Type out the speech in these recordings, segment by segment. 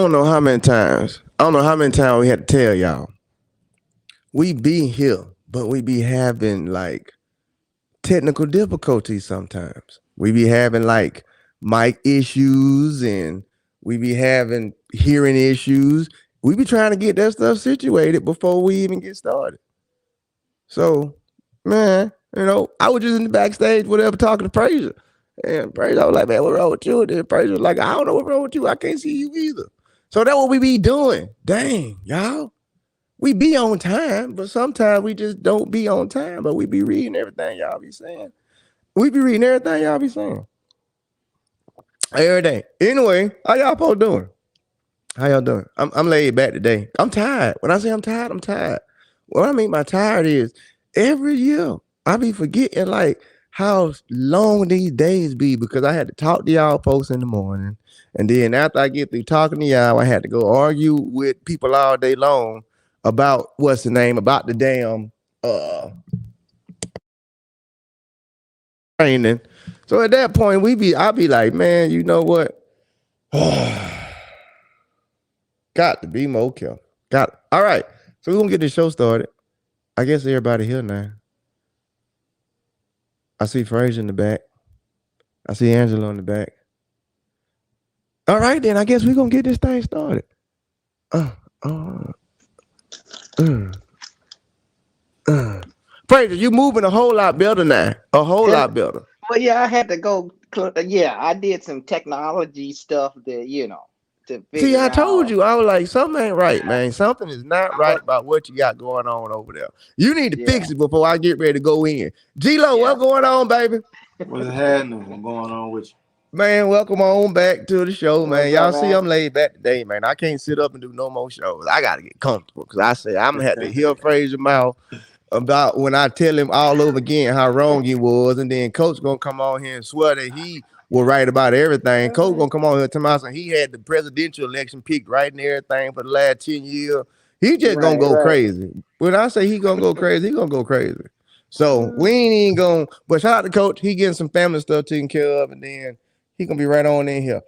don't know how many times. I don't know how many times we had to tell y'all. We be here, but we be having like technical difficulties sometimes. We be having like mic issues and we be having hearing issues. We be trying to get that stuff situated before we even get started. So, man, I was just in the backstage, whatever, talking to Fraser. And Fraser, I was like, man, what's wrong with you? And then Fraser was like, I don't know what's wrong with you. I can't see you either. So that's what we be doing. Dang, y'all. We be on time, but sometimes we just don't be on time. But we be reading everything y'all be saying. We be reading everything y'all be saying. Every day. Anyway, how y'all supposed doing? How y'all doing? I'm laid back today. I'm tired. When I say I'm tired, I'm tired. What I mean by tired is every year I be forgetting like how long these days be because I had to talk to y'all folks in the morning. And then after I get through talking to y'all, I had to go argue with people all day long about what's the name, about the damn training. So at that point, I'll be like, man, you know what? Got to be more careful. Got it. All right. So we're gonna get this show started. I guess everybody here now. I see Fraser in the back. I see Angela in the back. All right, then I guess we're gonna get this thing started. Fraser, you moving a whole lot better now. A whole lot better. Well, yeah, I had to go. Yeah, I did some technology stuff that to See, figure I told out. you, I was like, something ain't right, man. Something is not right about what you got going on over there. You need to fix it before I get ready to go in. G-Lo, what's going on, baby? What's happening? What's going on with you? Man, welcome on back to the show, man. Y'all see I'm laid back today, man. I can't sit up and do no more shows. I got to get comfortable because I say I'm going to have to hear Fraser mouth about when I tell him all over again how wrong he was. And then Coach going to come on here and swear that he was right about everything. Coach going to come on here and tell me and he had the presidential election picked right and everything for the last 10 years. He just going to go crazy. When I say he going to go crazy, he going to go crazy. So we ain't even going to, but shout out to Coach. He getting some family stuff taken care of and then he gonna be right on in here.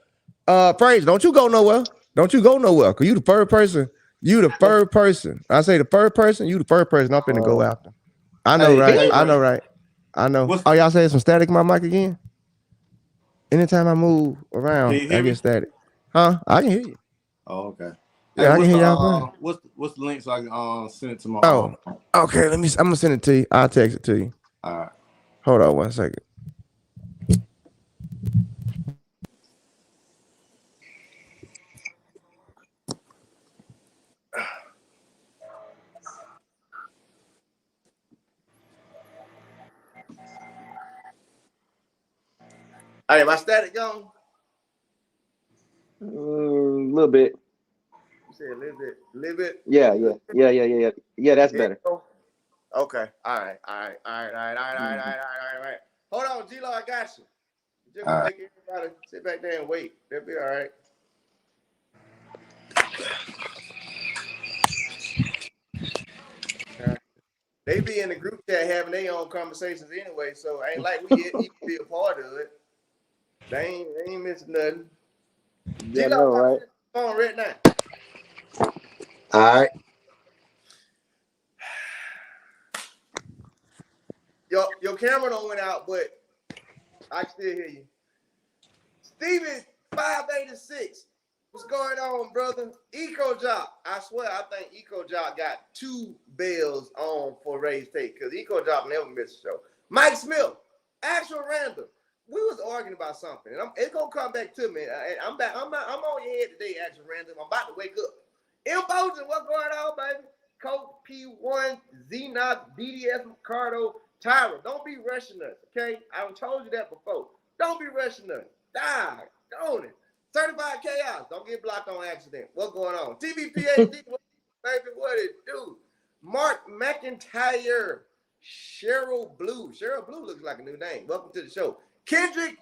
Fraser, don't you go nowhere. Don't you go nowhere. Cause you the first person. You the first person. I say the first person, you the first person I'm finna go after. I know, right? I know, right? I know. Oh, y'all say some static in my mic again? Anytime I move around, I get static. Huh? I can hear you. Oh, okay. Yeah, I can hear y'all. What's the link so I can send it to my okay. I'm gonna send it to you. I'll text it to you. All right. Hold on 1 second. Hey, my static gone? A little bit. You said a little bit? Yeah. That's better. Okay. All right. Hold on, G-Lo, I got you. Just gonna make everybody sit back there and wait. They'll be all right. They be in the group chat having their own conversations anyway, so ain't like we even be a part of it. They ain't missing nothing. G-Lo, right? On right now. All right. Your camera don't went out, but I can still hear you. Steven 586. What's going on, brother? EcoJock. I swear, I think EcoJock got 2 bells on for Ray's Take because EcoJock never missed a show. Mike Smith, actual random. We was arguing about something, and it's gonna come back to me. I'm back. I'm on your head today, actual random. I'm about to wake up. Imposing, what's going on, baby? Coach P1, Zenock, BDS, Ricardo, Tyra. Don't be rushing us, okay? I told you that before. Don't be rushing us. Die, don't it? Certified chaos. Don't get blocked on accident. What's going on? TVPHD, baby, what it do? Mark McIntyre, Cheryl Blue. Cheryl Blue looks like a new name. Welcome to the show. Kendrick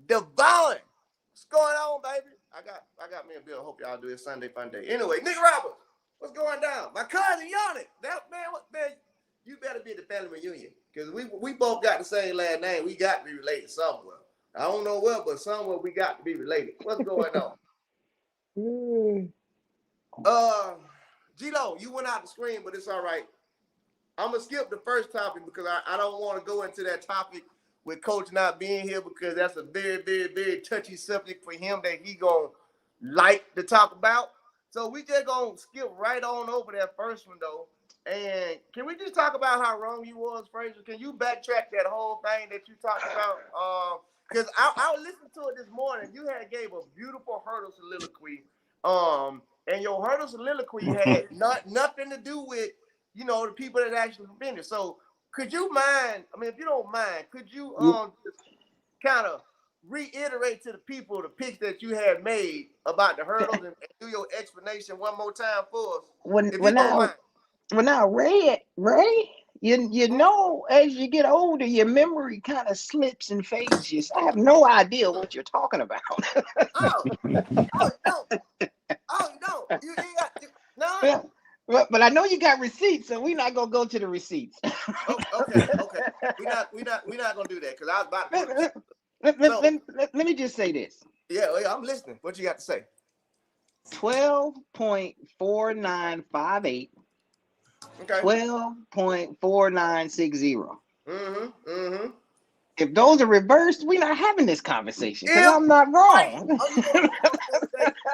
Devon. What's going on, baby? I got me a bill. Hope y'all do it Sunday fun day. Anyway, Nick Roberts, what's going down? My cousin Yannick. That man, you better be at the family reunion. Because we both got the same last name. We got to be related somewhere. I don't know where, but somewhere we got to be related. What's going on? G-Lo, you went out the screen, but it's all right. I'm gonna skip the first topic because I don't want to go into that topic with Coach not being here because that's a very, very, very touchy subject for him that he gonna like to talk about. So we just gonna skip right on over that first one though. And can we just talk about how wrong you was, Fraser? Can you backtrack that whole thing that you talked about? Because I listened to it this morning. You had gave a beautiful hurdle soliloquy. And your hurdle soliloquy had nothing to do with, you know, the people that actually finished. So could you mind, I mean, if you don't mind, could you just kind of reiterate to the people the picks that you had made about the hurdles and do your explanation one more time for us? When I read, Ray, you know, as you get older, your memory kind of slips and fades. You. I have no idea what you're talking about. No. But I know you got receipts, so we're not gonna go to the receipts. Okay. We're not gonna do that because I was about to. Let me just say this. Yeah, I'm listening. What you got to say? 12.4958. Okay. 12.4960. If those are reversed, we're not having this conversation because I'm not wrong.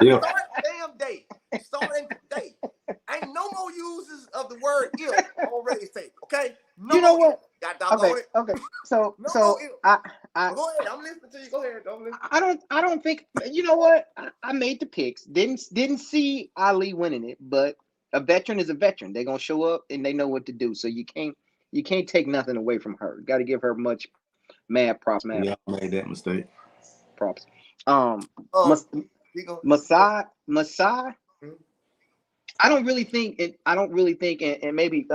Damn date. Starting today. Ain't no more uses of the word "if" on race tape. Okay. No, you know what? Okay. So go ahead. I'm listening to you. Go ahead. I don't think. You know what? I made the picks. Didn't see Ali winning it, but a veteran is a veteran. They're gonna show up and they know what to do. So you can't take nothing away from her. Got to give her much mad props. Yeah, I made that mistake. Props. Masai. I don't really think, and maybe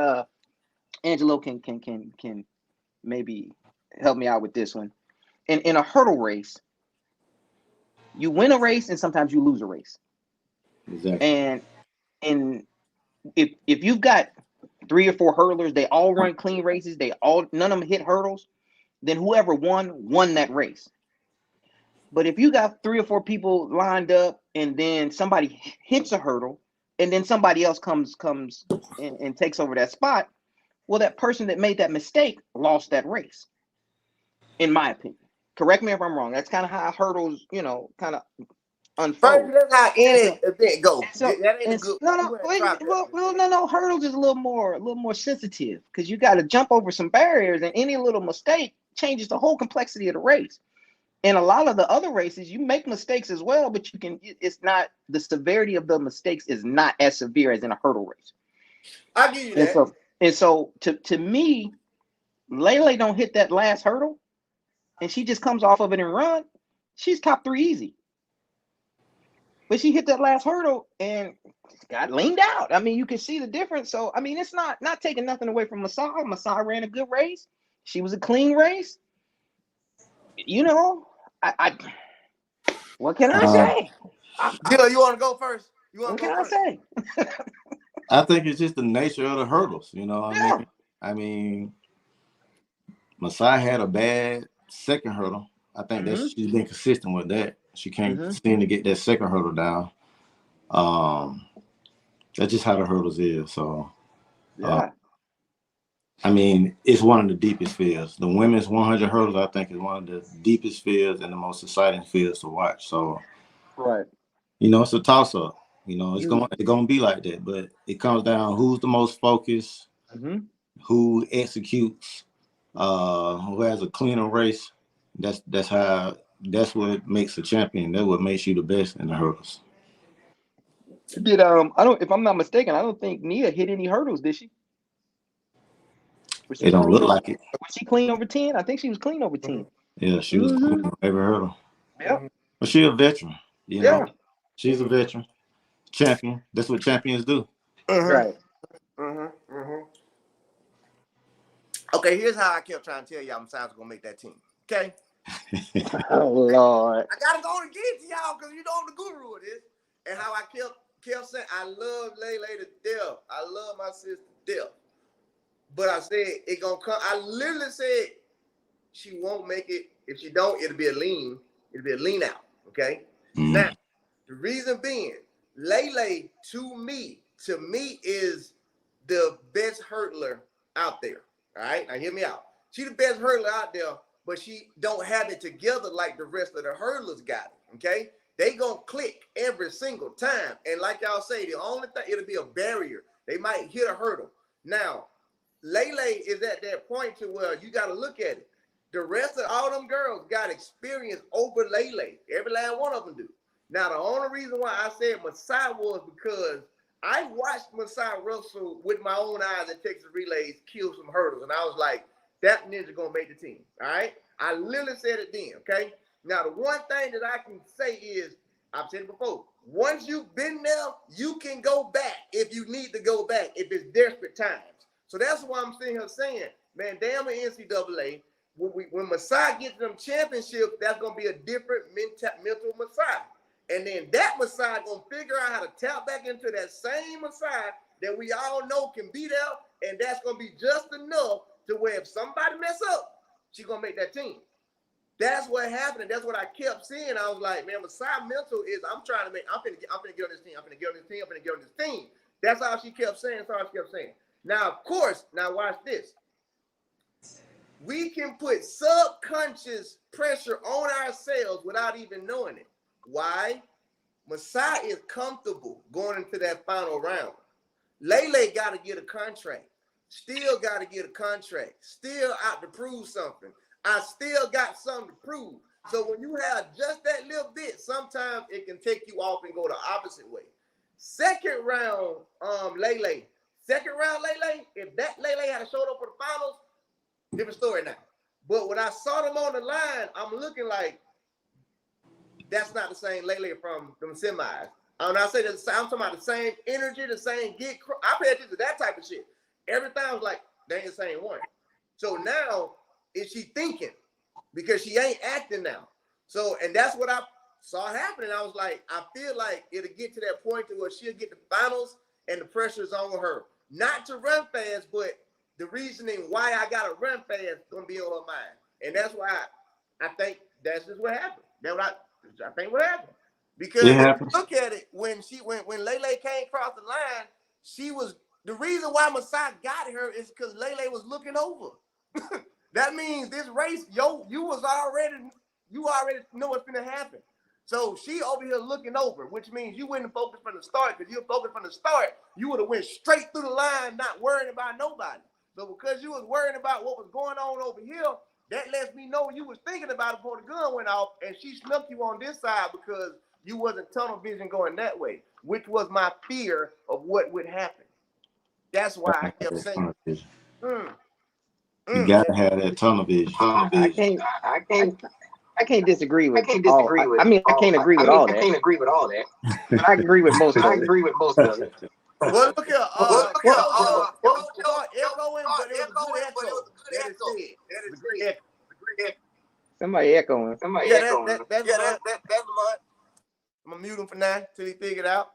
Angelo can maybe help me out with this one. In a hurdle race, you win a race and sometimes you lose a race. Exactly. And if you've got 3 or 4 hurdlers, they all run clean races, none of them hit hurdles, then whoever won that race. But if you got 3 or 4 people lined up and then somebody hits a hurdle and then somebody else comes and takes over that spot, well, that person that made that mistake lost that race, in my opinion. Correct me if I'm wrong. That's kind of how hurdles, kind of unfold. That's how any event go. That ain't good. No. Hurdles is a little more sensitive because you got to jump over some barriers, and any little mistake changes the whole complexity of the race. In a lot of the other races, you make mistakes as well, but it's not, the severity of the mistakes is not as severe as in a hurdle race. I give you that. And so to me, Lele don't hit that last hurdle and she just comes off of it and run, she's top 3 easy. But she hit that last hurdle and got leaned out. I mean, you can see the difference. So, I mean, it's not taking nothing away from Masai. Masai ran a good race. She was a clean race. What can I say? Gila, you want to go first? What can I say? I think it's just the nature of the hurdles. I mean, Masai had a bad second hurdle. I think she's been consistent with that. She can't seem to get that second hurdle down. That's just how the hurdles is. So, I mean, it's one of the deepest fields. The women's 100 hurdles, I think, is one of the deepest fields and the most exciting fields to watch. So, right. It's a toss-up. It's going to be like that. But it comes down who's the most focused, who executes, who has a cleaner race. That's what makes a champion. That's what makes you the best in the hurdles. If I'm not mistaken, I don't think Nia hit any hurdles, did she? It don't look like it. Was she clean over 10? I think she was clean over 10. Yeah, she was clean on every hurdle. Yeah. But she's a veteran. She's a veteran. Champion. That's what champions do. Right. Okay, here's how I kept trying to tell y'all Masai's gonna make that team. Okay. Oh Lord. I gotta go and get it to y'all because you know I'm the guru of this. And how I kept saying I love Lele to death. I love my sister to death. But I said it gonna come. I literally said she won't make it. If she don't, it'll be a lean out. Okay. Now, the reason being, Lele to me is the best hurdler out there. All right, now hear me out. She the best hurdler out there, but she don't have it together like the rest of the hurdlers got it. Okay, they gonna click every single time, and like y'all say, the only thing it'll be a barrier. They might hit a hurdle. Now, Lele is at that point to where you got to look at it. The rest of all them girls got experience over Lele. Every last one of them do. Now, the only reason why I said Masai was because I watched Masai Russell with my own eyes at Texas Relays kill some hurdles, and I was like, that ninja gonna make the team. All right, I literally said it then. Okay. Now, the one thing that I can say is, I've said it before, once you've been there, you can go back if you need to go back, if it's desperate times. So that's why I'm sitting here saying, man, damn the NCAA, when Masai gets them championships, that's going to be a different mental Masai. And then that Masai going to figure out how to tap back into that same Masai that we all know can be there, and that's going to be just enough to where if somebody mess up, she's going to make that team. That's what happened, and that's what I kept seeing. I was like, man, Masai mental is, I'm finna get on this team, I'm finna get on this team, I'm finna get on this team. That's all she kept saying, that's all she kept saying. Now, of course, now watch this. We can put subconscious pressure on ourselves without even knowing it. Why? Masai is comfortable going into that final round. Lele got to get a contract. Still got to get a contract. Still out to prove something. I still got something to prove. So when you have just that little bit, sometimes it can take you off and go the opposite way. Second round, Lele. Second round, Lele. If that Lele had showed up for the finals, different story now. But when I saw them on the line, I'm looking like that's not the same Lele from them semis. And I say that I'm talking about the same energy, the same get. I pay attention to that type of shit. Everything was like they ain't the same one. So now is she thinking? Because she ain't acting now. So, and that's what I saw happening. I was like, I feel like it'll get to that point to where she'll get the finals and the pressure is on her. Not to run fast, but the reasoning why I got to run fast is going to be on her mind. And that's why I think that's just what happened. That's what I think what happened. Because if you look at it, when Lele came across the line, she was, the reason why Masai got her is because Lele was looking over. That means this race, you already know what's going to happen. So she over here looking over, which means you wouldn't focus from the start. Because you focused from the start, you would have went straight through the line, not worrying about nobody. So because you was worrying about what was going on over here, that lets me know you was thinking about it before the gun went off, and she snuck you on this side because you wasn't tunnel vision going that way, which was my fear of what would happen. That's why I kept saying, you gotta have that tunnel vision. I can't disagree with. I mean, I can't agree with all that. I can't agree with all that. But I agree with most of it. Well, look here. Echoing, but it was a good echo. That is a great echo. Somebody echoing. That's Lamont. I'm gonna mute him for now till he figure it out.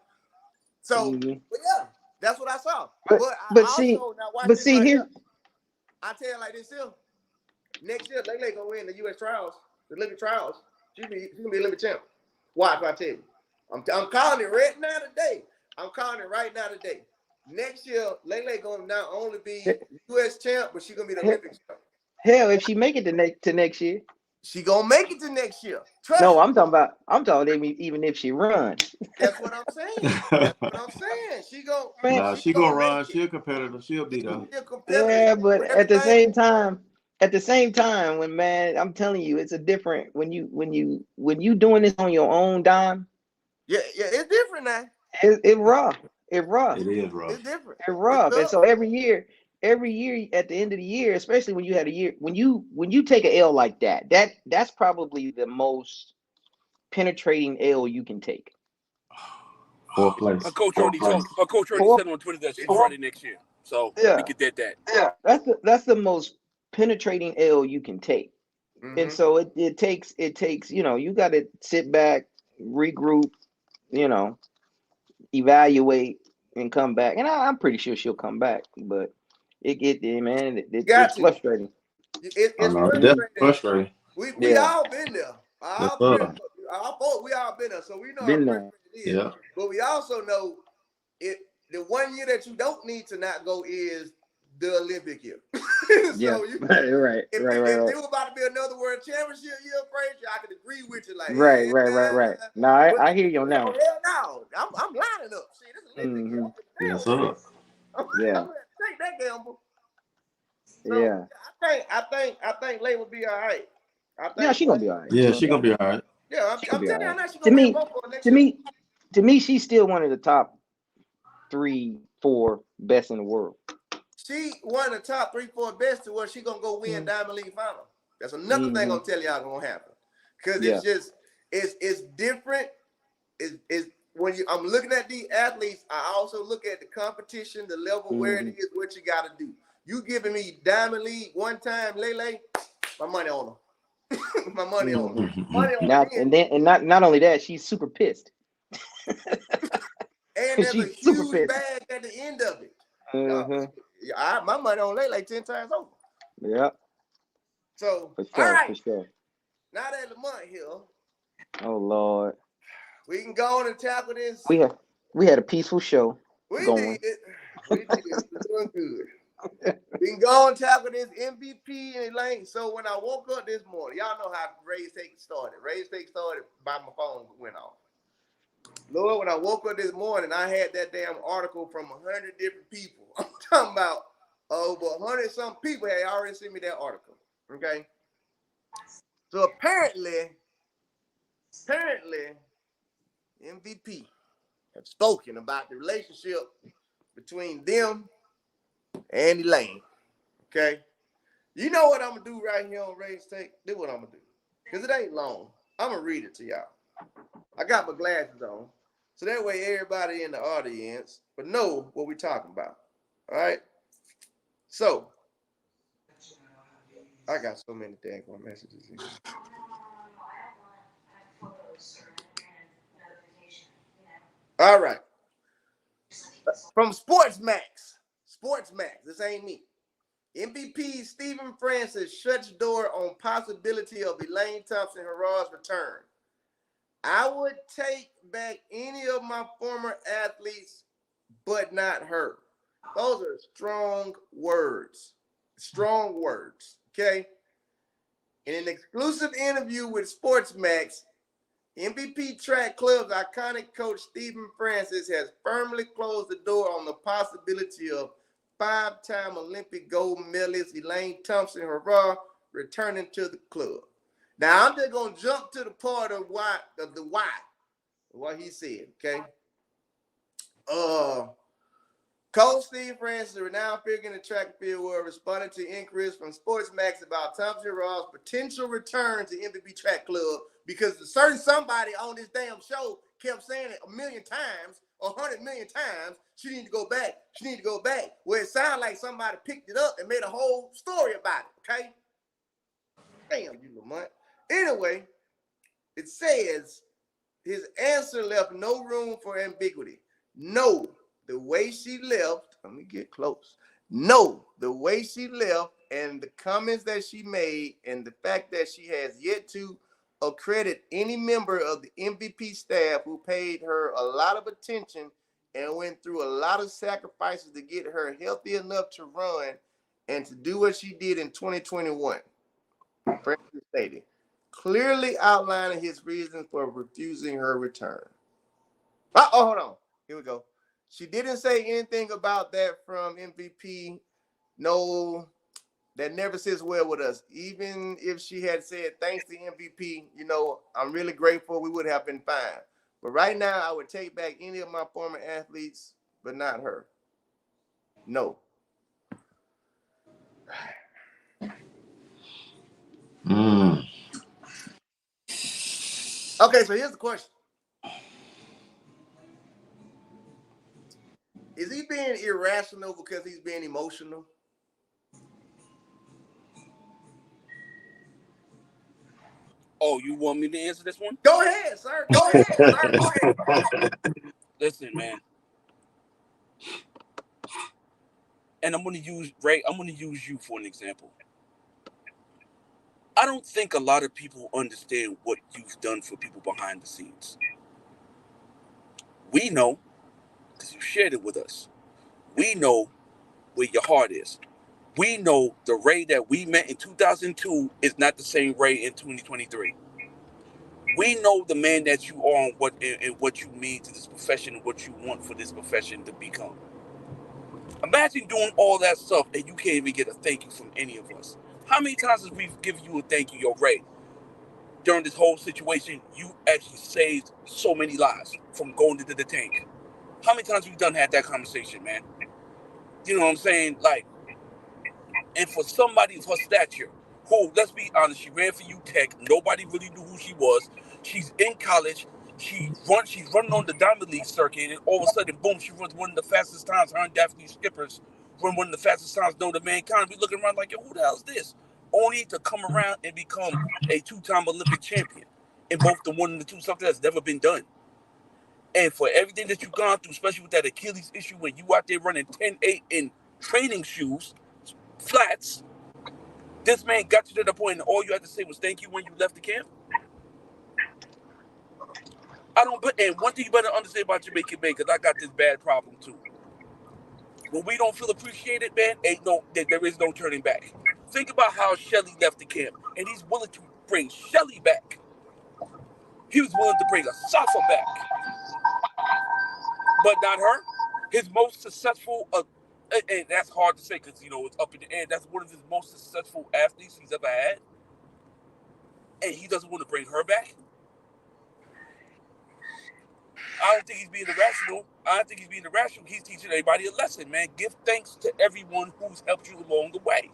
So, but yeah, that's what I saw. But see here. I tell you like this here. Next year, Lele gonna win the U.S. trials, the Olympic trials. She gonna be Olympic champ. Watch what I tell you. I'm calling it right now today. I'm calling it right now today. Next year, Lele gonna not only be U.S. champ, but she gonna be the Olympic champ. Hell, if she make it to next year, she gonna make it to next year. No, I'm talking even if she runs. That's what I'm saying. She gonna run. She a competitor. She'll be there. Yeah, but at the same time, when man, I'm telling you, it's a different when you doing this on your own dime. Yeah, it's different now. It's rough. It is rough. It's different. It's rough. And so every year at the end of the year, especially when you had a year, when you take an L like that's probably the most penetrating L you can take. Fourth place. Her coach already said on Twitter that she's ready next year. So we could get that. Yeah. That's the most penetrating L you can take. Mm-hmm. And so it takes, you got to sit back, regroup, evaluate and come back. And I'm pretty sure she'll come back, but it's frustrating. It's frustrating. We all been there. We all been there. So we know. Yeah. But we also know the 1 year that you don't need to not go is the Olympic year. So right. If there was about to be another world championship year, Fraser, I could agree with you. Like, right. No, I hear you now. Hell no, I'm lining up. See, this is Olympic year. Yes, sir. I'm gonna take that gamble. So, yeah. I think Lay will be all right. She's gonna be all right. Yeah, she's gonna be all right. Yeah, I'm telling you, I'm not. To me, she's still one of the top 3, 4 best in the world. She one of the top 3, 4 best to where she gonna go win Diamond League final. That's another thing I'm gonna tell y'all gonna happen. Because it's just it's different. It's when I'm looking at these athletes, I also look at the competition, the level where it is, what you gotta do. You giving me Diamond League one time, Lele, my money on her. My money on her. Money on now, and not only that, she's super pissed. And there's a huge bag at the end of it. My money on Lele 10 times over. Yeah. So, for sure, all right. For sure. Now that Lamont here, oh Lord, we can go on and tackle this. We had a peaceful show. We did it. We're doing good. We can go and tackle this MVP and Elaine. So when I woke up this morning, y'all know how Raise Take started. Raise Take started by my phone went off. Lord, when I woke up this morning, I had that damn article from 100 different people. I'm talking about over 100 some people had already sent me that article. Okay. So apparently, MVP have spoken about the relationship between them and Elaine. Okay. You know what I'm gonna do right here on Raise Take? Do what I'm gonna do. Because it ain't long. I'm gonna read it to y'all. I got my glasses on. So that way everybody in the audience will know what we're talking about. All right. So I got so many dang messages in here. All right. From Sportsmax. This ain't me. MVP Stephen Francis shuts door on possibility of Elaine Thompson-Herah's return. I would take back any of my former athletes, but not her. Those are strong words. Strong words. Okay. In an exclusive interview with Sportsmax, MVP Track Club's iconic coach Stephen Francis has firmly closed the door on the possibility of 5-time Olympic gold medalist Elaine Thompson-Herah returning to the club. Now I'm just gonna jump to the part of what he said. Okay. Coach Steve Francis, a renowned figure in the track and field world, responded to inquiries from Sportsmax about Thompson-Herah's potential return to MVP Track Club because somebody on this damn show kept saying it 1,000,000 times or 100,000,000 times. She need to go back. She need to go back. Well, it sounded like somebody picked it up and made a whole story about it. Okay. Damn you, Lamont. Anyway, it says his answer left no room for ambiguity. No, the way she left, let me get close. No, the way she left and the comments that she made and the fact that she has yet to accredit any member of the MVP staff who paid her a lot of attention and went through a lot of sacrifices to get her healthy enough to run and to do what she did in 2021. Francis stated, clearly outlining his reasons for refusing her return. Hold on. Here we go. She didn't say anything about that from MVP. No, that never sits well with us. Even if she had said, thanks to MVP, I'm really grateful, we would have been fine. But right now, I would take back any of my former athletes, but not her. No. Okay, so here's the question. Is he being irrational because he's being emotional? Oh, you want me to answer this one? Go ahead, sir. Go ahead. Listen, man. And I'm gonna use Ray. I'm gonna use you for an example. I don't think a lot of people understand what you've done for people behind the scenes. We know because you shared it with us. We know where your heart is. We know the Ray that we met in 2002 is not the same Ray in 2023. We know the man that you are and what you mean to this profession and what you want for this profession to become. Imagine doing all that stuff and you can't even get a thank you from any of us. How many times have we given you a thank you, yo, Ray? During this whole situation, you actually saved so many lives from going into the tank. How many times have we done had that conversation, man? You know what I'm saying? Like, and for somebody of her stature, who, let's be honest, she ran for UTech. Nobody really knew who she was. She's in college. She's running on the Diamond League circuit, and all of a sudden, boom, she runs one of the fastest times. Her and Daphne Skippers run one of the fastest times known to mankind. We looking around like, yo, who the hell is this? Only to come around and become a two-time Olympic champion in both the one and the two, something that's never been done. And for everything that you've gone through, especially with that Achilles issue when you out there running 10.8 in training shoes, flats, this man got you to the point and all you had to say was thank you when you left the camp. And one thing you better understand about Jamaican man, because I got this bad problem too. When we don't feel appreciated, man, there is no turning back. Think about how Shelly left the camp, and he's willing to bring Shelly back. He was willing to bring a Safa back, but not her. His most successful, and that's hard to say because it's up in the air. That's one of his most successful athletes he's ever had, and he doesn't want to bring her back. I don't think he's being irrational. He's teaching everybody a lesson, man. Give thanks to everyone who's helped you along the way.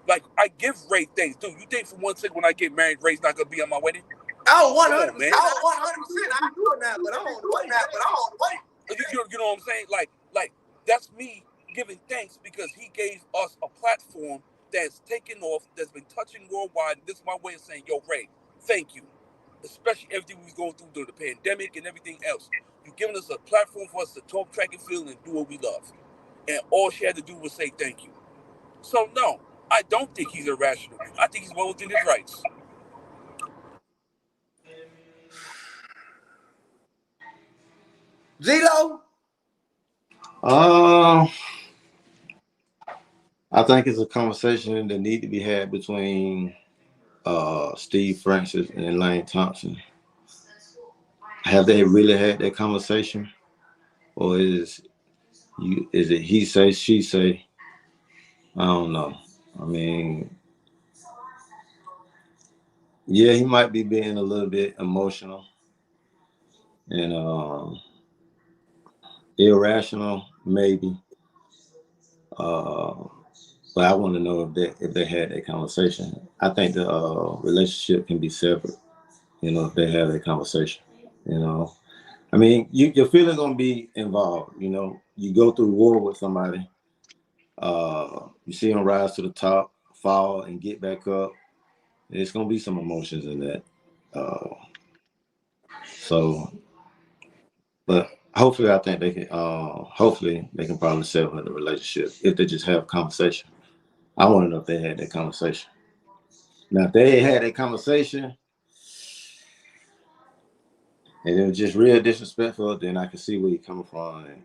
Like, I give Ray thanks. Dude, you think for 1 second when I get married, Ray's not going to be at my wedding? Oh, 100%. Man. Oh, 100%. I'm doing that, but I'm on the way. You know what I'm saying? Like that's me giving thanks because he gave us a platform that's taken off, that's been touching worldwide. This is my way of saying, yo, Ray, thank you. Especially everything we was going through during the pandemic and everything else. You've given us a platform for us to talk, track, and field and do what we love. And all she had to do was say thank you. So, no, I don't think he's irrational. I think he's well within his rights. Zito? I think it's a conversation that need to be had between Steve Francis and Elaine Thompson. Have they really had that conversation, or is it he say she say? I don't know. I mean, yeah, he might be being a little bit emotional and irrational, maybe. But I want to know if they had that conversation. I think the relationship can be severed, if they have that conversation. I mean, your feelings gonna be involved. You go through war with somebody. You see them rise to the top, fall, and get back up. There's gonna be some emotions in that. But hopefully, I think they can. Hopefully, they can probably sever the relationship if they just have a conversation. I want to know if they had that conversation. Now, if they had that conversation and it was just real disrespectful, then I can see where you're coming from.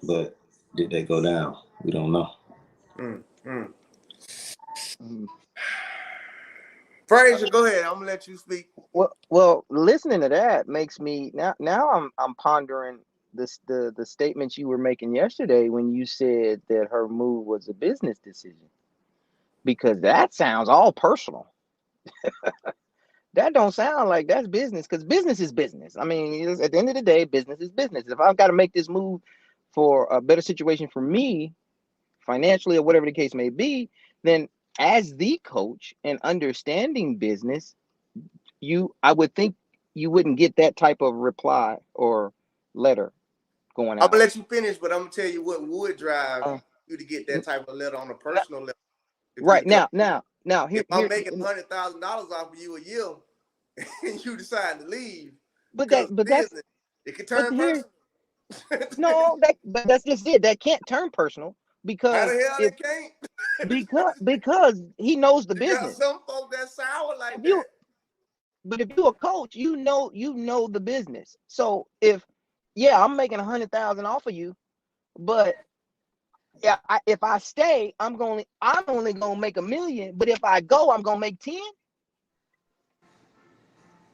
But did they go down? We don't know. Fraser, go ahead. I'm gonna let you speak. Well, listening to that makes me now I'm pondering the statements you were making yesterday when you said that her move was a business decision, because that sounds all personal. That don't sound like that's business, because business is business. I mean, at the end of the day, business is business. If I've got to make this move for a better situation for me, financially or whatever the case may be, then as the coach and understanding business, I would think you wouldn't get that type of reply or letter going out. I'm gonna let you finish, but I'm gonna tell you what would drive you to get that type of letter on a personal level. Right now, if I'm making $100,000 off of you a year and you decide to leave, but that's it can turn personal. No, but that's just it. That can't turn personal because how the hell it can't? because he knows the business. Some folks that sour like that. But if you're a coach, you know the business. So if yeah, I'm making 100,000 off of you, but yeah, if I stay, I'm only gonna make $1 million. But if I go, I'm gonna make 10.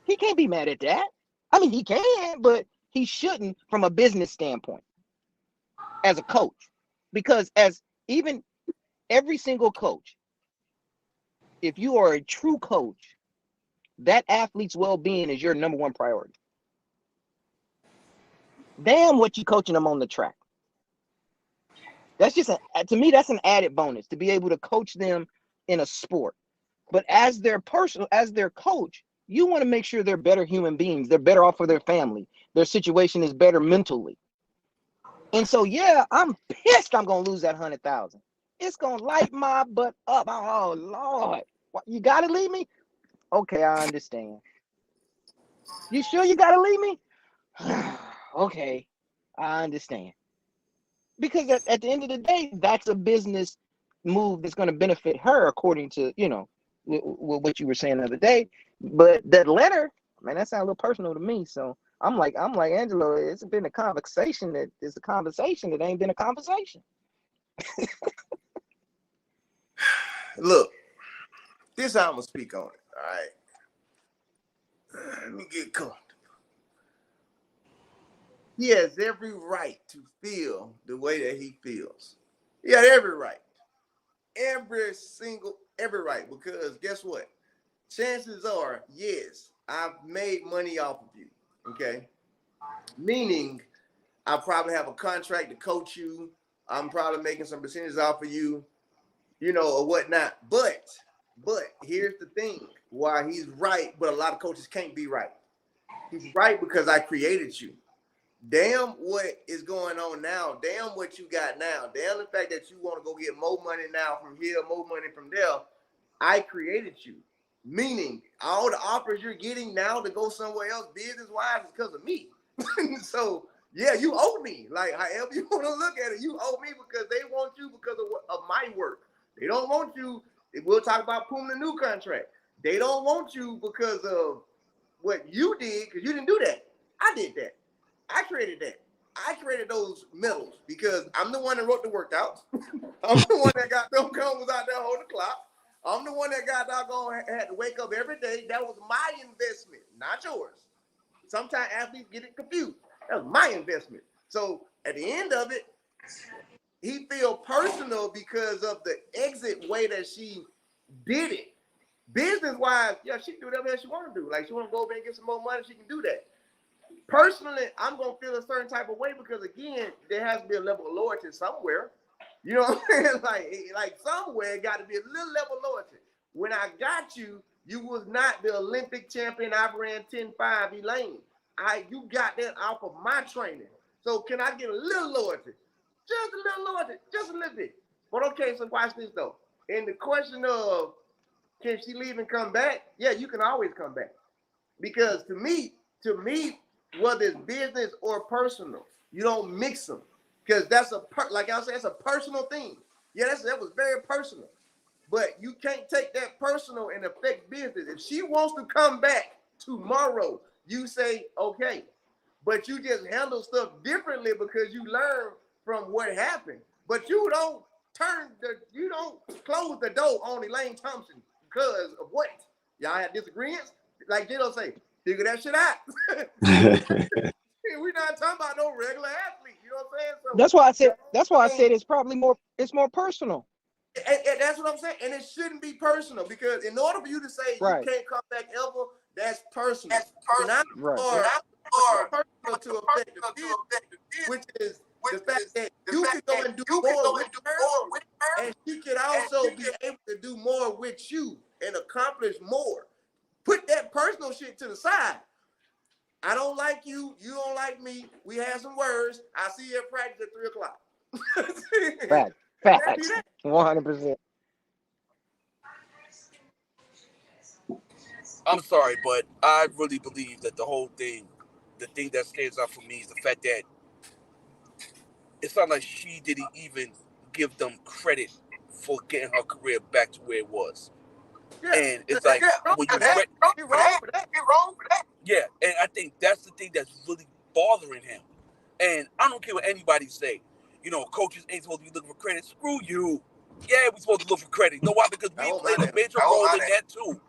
He can't be mad at that. I mean, he can, but he shouldn't from a business standpoint as a coach, because as even every single coach, if you are a true coach, that athlete's well-being is your number one priority. Damn what you coaching them on the track. That's just to me, that's an added bonus to be able to coach them in a sport. But as their coach, you want to make sure they're better human beings. They're better off for their family. Their situation is better mentally. And so, yeah, I'm pissed I'm going to lose that 100,000. It's going to light my butt up. Oh, Lord. What, you got to leave me? Okay, I understand. You sure you got to leave me? Okay, I understand. Because at the end of the day, that's a business move that's going to benefit her, according to, what you were saying the other day. But that letter, man, that sounds a little personal to me. So I'm like Angelo, it's been a conversation that is a conversation that ain't been a conversation. Look, this how I'm gonna speak on it. All right. Let me get comfortable. He has every right to feel the way that he feels. He had every right. Every right. Because guess what? Chances are, yes, I've made money off of you. Okay. Meaning I probably have a contract to coach you. I'm probably making some percentages off of you, or whatnot. But here's the thing. Why he's right, but a lot of coaches can't be right. He's right because I created you. Damn what is going on now. Damn what you got now. Damn the fact that you want to go get more money now from here, more money from there. I created you. Meaning all the offers you're getting now to go somewhere else business-wise is because of me. So, yeah, you owe me. Like, however you want to look at it, you owe me because they want you because of my work. They don't want you. We'll talk about Puma, the new contract. They don't want you because of what you did, because you didn't do that. I did that. I created that. I created those medals because I'm the one that wrote the workouts. I'm the one that got them combos out there holding the clock. I'm the one that got doggone had to wake up every day. That was my investment, not yours. Sometimes athletes get it confused. That was my investment. So at the end of it, he feel personal because of the exit way that she did it. Business-wise, yeah, she can do whatever she want to do. Like, she want to go over and get some more money, she can do that. Personally, I'm going to feel a certain type of way because, again, there has to be a level of loyalty somewhere. You know what I'm saying? Like somewhere it got to be a little level of loyalty. When I got you, you was not the Olympic champion. I ran 10.5 Elaine. You got that off of my training. So can I get a little loyalty? Just a little loyalty, just a little bit. But okay, so watch this though. And the question of can she leave and come back? Yeah, you can always come back. Because to me, whether it's business or personal, you don't mix them. Because that's like I said, it's a personal thing. Yeah, that was very personal. But you can't take that personal and affect business. If she wants to come back tomorrow, you say, okay. But you just handle stuff differently because you learn from what happened. But you don't close the door on Elaine Thompson because of what? Y'all have disagreements? Like Jacko say, figure that shit out. We're not talking about no regular athlete. You know what I'm saying? So, that's why I said it's probably more personal. And that's what I'm saying. And it shouldn't be personal because in order for you to say you can't come back ever, that's personal. Personal to affect the business, which is the fact that you can go and do more with her, and she can also be able to do more with you and accomplish more. Put that personal shit to the side. I don't like you. You don't like me. We had some words. I see you at practice at 3 o'clock. Facts. 100%. I'm sorry, but I really believe that the thing that stands out for me is the fact that it's not like she didn't even give them credit for getting her career back to where it was. Yeah. And it's like when you're wrong for that. Yeah, and I think that's the thing that's really bothering him. And I don't care what anybody say. You know, coaches ain't supposed to be looking for credit. Screw you. Yeah, we supposed to look for credit. You know why? Because we played a major role in that too.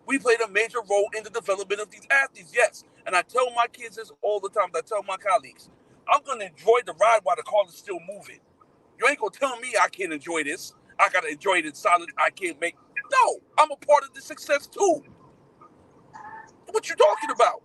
We played a major role in the development of these athletes, yes. And I tell my kids this all the time. I tell my colleagues, I'm going to enjoy the ride while the car is still moving. You ain't going to tell me I can't enjoy this. I got to enjoy it in solid. I can't make. No, I'm a part of the success too. What you talking about?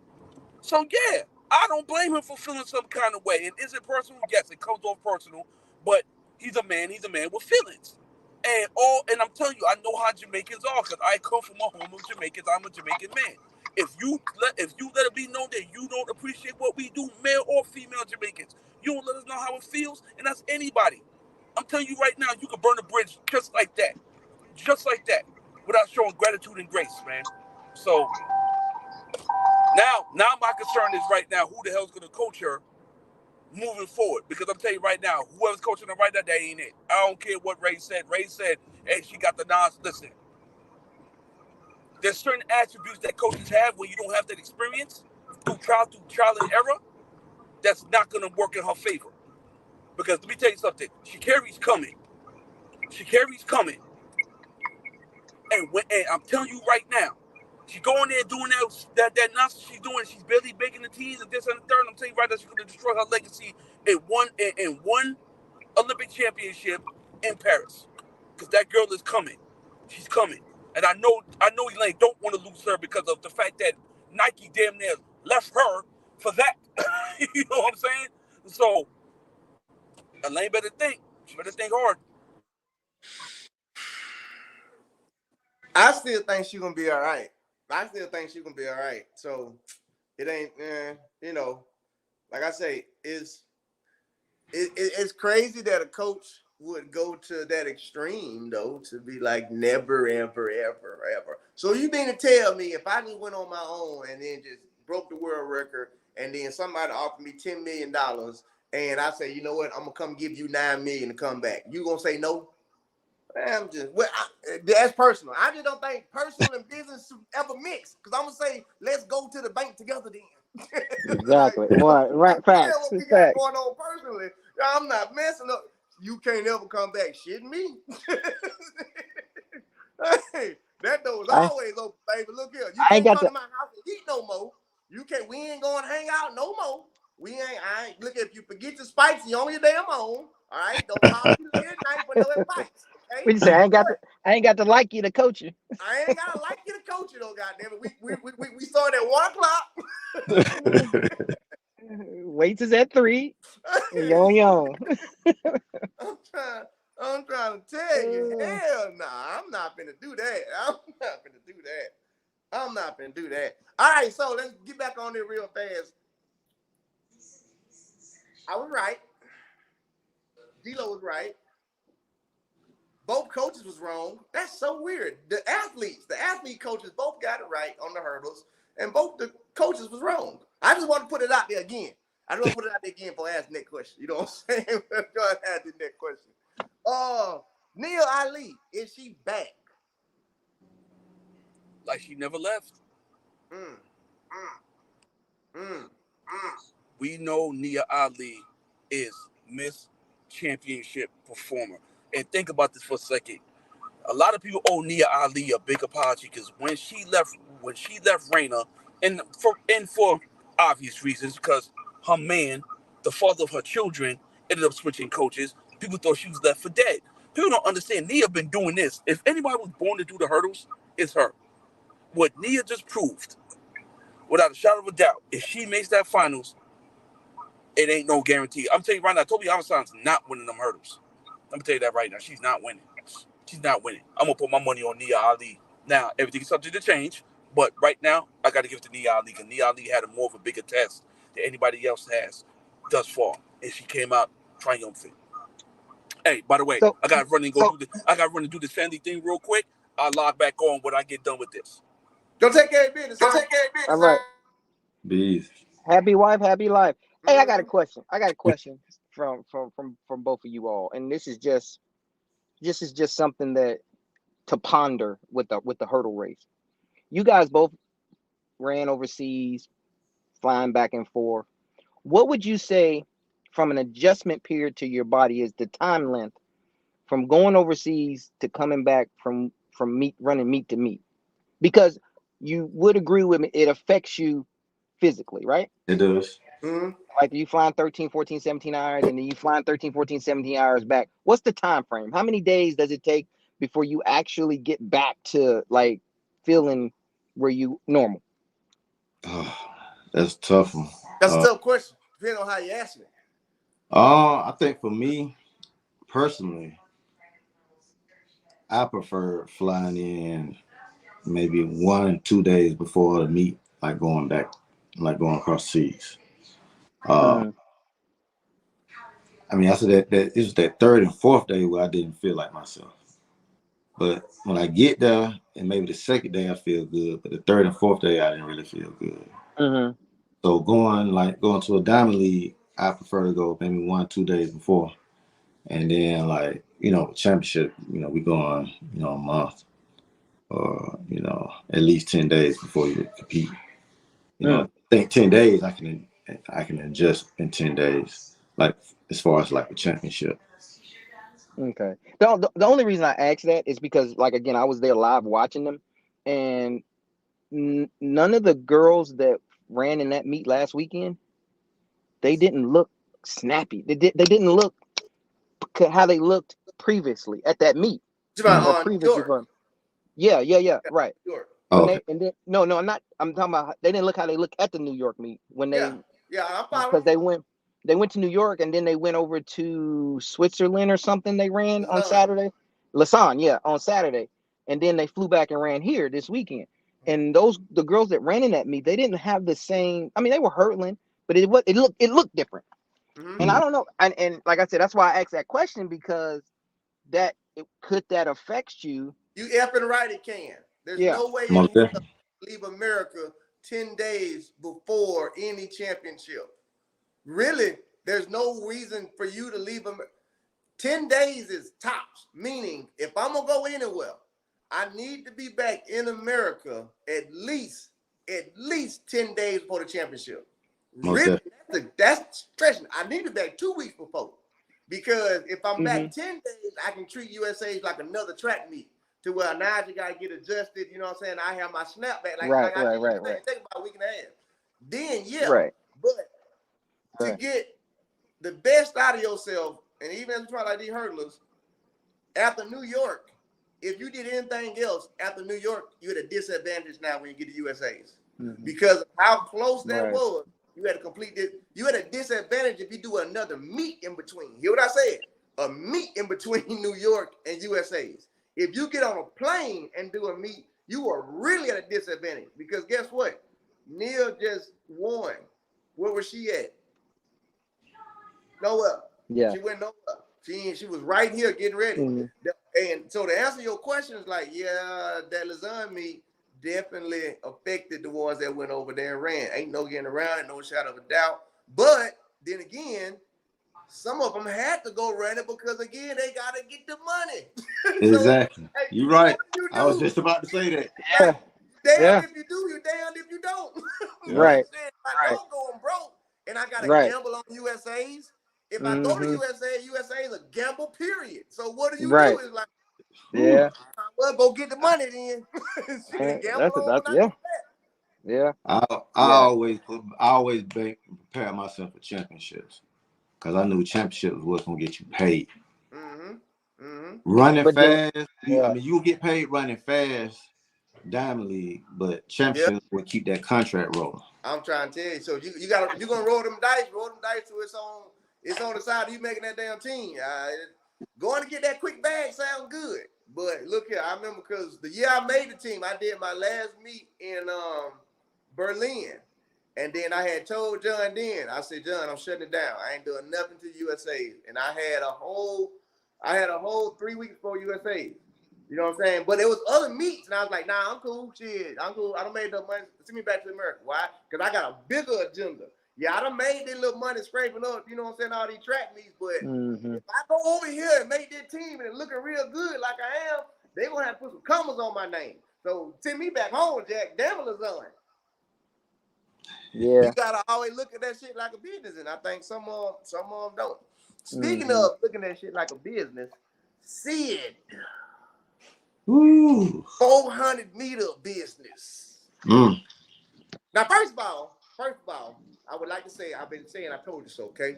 So yeah, I don't blame him for feeling some kind of way. And is it personal? Yes, it comes off personal. But he's a man with feelings. And I'm telling you, I know how Jamaicans are because I come from a home of Jamaicans. I'm a Jamaican man. If you let it be known that you don't appreciate what we do, male or female Jamaicans, you don't let us know how it feels, and that's anybody. I'm telling you right now, you can burn a bridge just like that, without showing gratitude and grace, man. So now my concern is right now, who the hell's going to coach her moving forward? Because I'm telling you right now, whoever's coaching her right now, that ain't it. I don't care what Ray said. Ray said, hey, she got the listen. There's certain attributes that coaches have when you don't have that experience through trial and error. That's not going to work in her favor. Because let me tell you something. Sha'Carri's coming. And I'm telling you right now, she's going there doing that nonsense she's doing. She's barely making the teams and this and the third. I'm telling you right now, she's going to destroy her legacy in one Olympic championship in Paris. Because that girl is coming. She's coming. And I know Elaine don't want to lose her because of the fact that Nike damn near left her for that. You know what I'm saying? So Elaine better think. She better think hard. I still think she's gonna be all right. So it ain't, you know, like I say, it's crazy that a coach would go to that extreme though, to be like never, ever, ever, ever. So you mean to tell me if I just went on my own and then just broke the world record and then somebody offered me $10 million and I say, you know what, I'm gonna come give you $9 million to come back, you gonna say no? That's personal. I just don't think personal and business ever mix. Because I'm gonna say, let's go to the bank together then. Exactly. Like, Right. Facts. what we got going on personally. I'm not messing up. You can't ever come back shitting me. Hey, that door's always open, baby. Look here. You can't come to my house and eat no more. We ain't going to hang out no more. Look, if you forget your spikes, you on your damn own. All right, don't call me late at night for no advice. Okay? We just say I ain't got to like you to coach you. I ain't gotta like you to coach you though, goddamn it. We started at 1 o'clock. Weights is at 3. Yo. I'm trying to tell you, hell nah, I'm not finna do that. All right, so let's get back on it real fast. I was right. D-Lo was right. Both coaches was wrong. That's so weird. The athlete coaches both got it right on the hurdles, and both the coaches was wrong. I just want to put it out there again. For asking that question. You know what I'm saying? Go ahead and ask the next question. Nia Ali, is she back? Like she never left. We know Nia Ali is Miss Championship performer. And think about this for a second. A lot of people owe Nia Ali a big apology because when she left Reina, and for obvious reasons, because her man, the father of her children, ended up switching coaches. People thought she was left for dead. People don't understand. Nia been doing this. If anybody was born to do the hurdles, it's her. What Nia just proved, without a shadow of a doubt, if she makes that finals, it ain't no guarantee. I'm telling you right now, Toby Allen's not winning them hurdles. Let me tell you that right now. She's not winning. I'm going to put my money on Nia Ali. Now, everything's subject to change, but right now, I got to give it to Nia Ali because Nia Ali had more of a bigger test than anybody else has thus far, and she came out triumphant. Hey, by the way, I got to run and do this family thing real quick. I'll log back on when I get done with this. Go take care of business. All right. Bees. Happy wife, happy life. Hey, I got a question. From both of you all, and this is just something that to ponder with the hurdle race. You guys both ran overseas, flying back and forth. What would you say from an adjustment period to your body is the time length from going overseas to coming back from running meet to meet? Because you would agree with me, it affects you physically, right? It does. Mhm. Like you flying 13, 14, 17 hours, and then you flying 13, 14, 17 hours back. What's the time frame? How many days does it take before you actually get back to like feeling where you normal? Oh, that's a tough one. That's a tough question. Depending on how you ask it. I think for me personally, I prefer flying in maybe 1-2 days before the meet, like going back, like going across seas. I mean, I said that it was that third and fourth day where I didn't feel like myself. But when I get there, and maybe the second day I feel good, but the third and fourth day I didn't really feel good. So going to a diamond league, I prefer to go maybe 1-2 days before, and then like championship, we go on a month or at least 10 days before you compete. I think 10 days I can adjust in 10 days, like as far as like the championship. Okay. The only reason I asked that is because, like, again, I was there live watching them, and none of the girls that ran in that meet last weekend, they didn't look snappy. They didn't look how they looked previously at that meet. It's about Previously from. Yeah, right. York. When Okay. they and then no, I'm not. I'm talking about they didn't look how they look at the New York meet when they I'm because following. they went to New York and then they went over to Switzerland or something. They ran on Lausanne. Saturday, Lausanne, on Saturday, and then they flew back and ran here this weekend. And the girls that ran in that meet, they didn't have the same. I mean, they were hurtling, but it looked different. Mm-hmm. And I don't know. And like I said, that's why I asked that question, because could that affect you? You effing right, it can. There's no way in Most hell definitely. leave America 10 days before any championship. Really, there's no reason for you to leave them. 10 days is tops, meaning if I'm going to go anywhere, I need to be back in America at least 10 days before the championship. Most Really, that's stretching. I need to be back 2 weeks before, because if I'm back 10 days, I can treat USA's like another track meet, to where now I got to get adjusted. You know what I'm saying? I have my snapback. Like I take about a week and a half. Then, but to get the best out of yourself, and even as we try like these hurdlers, after New York, if you did anything else after New York, you're at a disadvantage now when you get to USA's. Because of how close that was. You had to complete this. You had a disadvantage if you do another meet in between. Hear what I said? A meet in between New York and USA's. If you get on a plane and do a meet, you are really at a disadvantage, because guess what? Nia just won. Where was she at? Nowhere. Yeah. She went nowhere. She was right here getting ready. And so to answer your question is like, yeah, that Lausanne meet definitely affected the ones that went over there and ran. Ain't no getting around it, no shadow of a doubt. But then again, some of them had to go run it because, again, they got to get the money. Exactly. So, hey, You're right. You I was just about to say that. Yeah. Damn if you do, you're damned if you don't. Right. I don't go and broke, and I got to gamble on USA's. If I go to USA's a gamble, period. So what do? Is like, well, go get the money then. I always prepare myself for championships, because I knew championships was gonna get you paid. Running fast, you'll get paid running fast, Diamond League, but championships will keep that contract rolling. I'm trying to tell you. So you're gonna roll them dice till it's on the side of you making that damn team. Going to get that quick bag sounds good. But look here, I remember, because the year I made the team, I did my last meet in Berlin. And then I had told John then, I said, John, I'm shutting it down. I ain't doing nothing to USA. And I had a whole 3 weeks before USA. You know what I'm saying? But there was other meets, and I was like, nah, I'm cool. Shit, I'm cool. I done made enough money to send me back to America. Why? Because I got a bigger agenda. Yeah, I done made this little money scraping up, you know what I'm saying, all these track meets. But if I go over here and make this team and it's looking real good like I am, they going to have to put some commas on my name. So send me back home, Jack. Damn Lausanne. Yeah. You gotta always look at that shit like a business, and I think some of them don't. Speaking of looking at shit like a business, Sid, 400-meter business. Now, first of all, I would like to say I've been saying I told you so. Okay,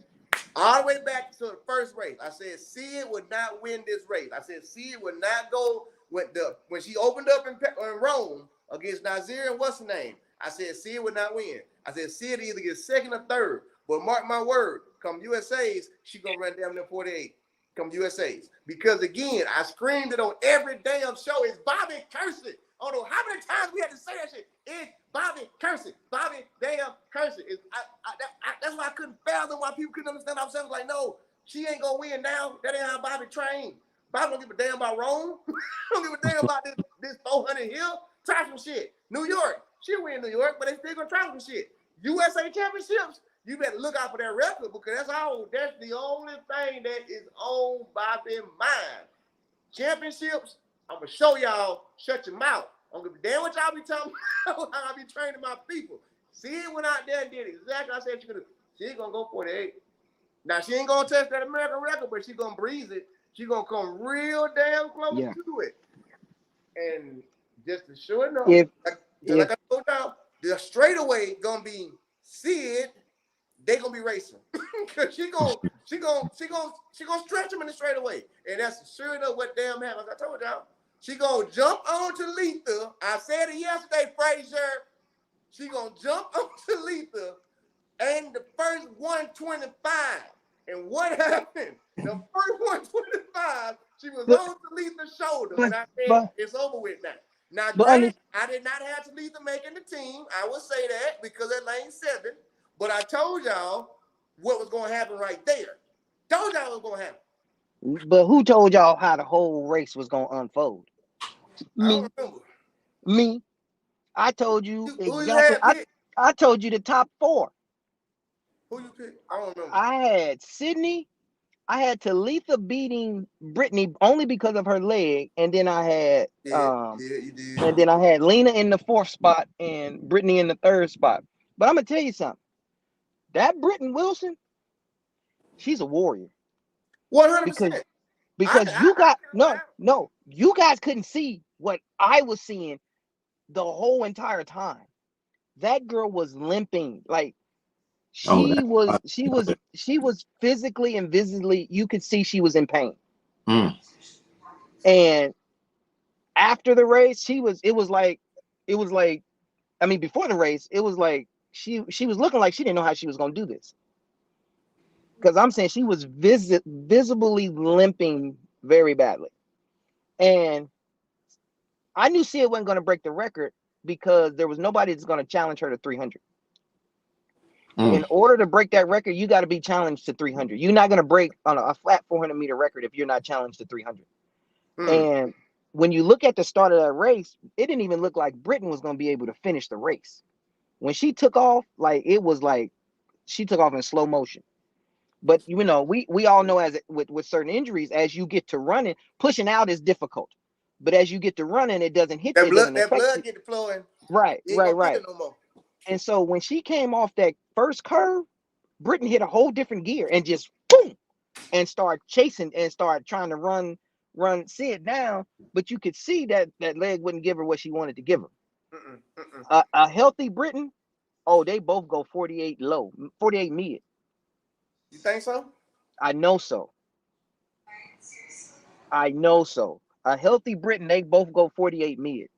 all the way back to the first race, I said Sid would not win this race. I said Sid would not go when she opened up in Rome against Nazir and what's her name. I said Sid would not win. I said Sid either get second or third. But mark my word, come USA's, she gonna run down there 48. Come USA's. Because again, I screamed it on every damn show. It's Bobby Kersey. I don't know how many times we had to say that shit. It's Bobby Kersey. Bobby damn Kersey. That's why I couldn't fathom why people couldn't understand. I was like, no, she ain't gonna win now. That ain't how Bobby trained. Bobby don't give a damn about Rome. Don't give a damn about this 400 hill. Try some shit. New York. She'll win New York, but they still gonna try some shit. USA championships, you better look out for that record because that's the only thing that is on Bobby's mind. Championships, I'm gonna show y'all, shut your mouth. I don't give a damn what y'all be talking about, how I be training my people. Sid went out there and did exactly what I said she's gonna go 48. Now she ain't gonna touch that American record, but she's gonna breeze it. She's gonna come real damn close to it. And just to show enough, like I told y'all, the straightaway gonna be Sid. They gonna be racing because she gonna stretch them in the straightaway, and that's sure enough what damn happens. I told y'all, she gonna jump onto Letha. I said it yesterday, Fraser. She gonna jump onto Letha, and the first 125. And what happened? The first 125, she was on Letha's shoulder, and I said it's over with now. Now, granted, I did not have Letha making the team. I will say that because at lane 7. But I told y'all what was going to happen right there. Told y'all what was going to happen. But who told y'all how the whole race was going to unfold? I don't remember. Me. I told you exactly. I told you the top 4. Who you picked? I don't remember. I had Sydney. I had Talitha beating Brittany only because of her leg, and then I had you did. And then I had Lena in the 4th spot and Brittany in the 3rd spot. But I'm gonna tell you something. That Britton Wilson, she's a warrior. 100%. Because you guys couldn't see what I was seeing the whole entire time. That girl was limping. Like she was physically and visibly, you could see she was in pain. And after the race, before the race, it was like she was looking like she didn't know how she was going to do this. Because I'm saying she was visibly limping very badly. And I knew Sia wasn't going to break the record because there was nobody that's going to challenge her to 300. In order to break that record, you got to be challenged to 300. You're not going to break on a flat 400-meter record if you're not challenged to 300. And when you look at the start of that race, it didn't even look like Britain was going to be able to finish the race. When she took off, it was like she took off in slow motion. But we all know with certain injuries, as you get to running, pushing out is difficult. But as you get to running, it doesn't hit you. That blood get to flowing. Right. No more. And so when she came off that first curve, Britain hit a whole different gear and just boom and start chasing and start trying to run Sid down. But you could see that leg wouldn't give her what she wanted to give her. A healthy Britain, they both go 48 low, 48 mid. You think so? I know so. A healthy Britain, they both go 48 mid.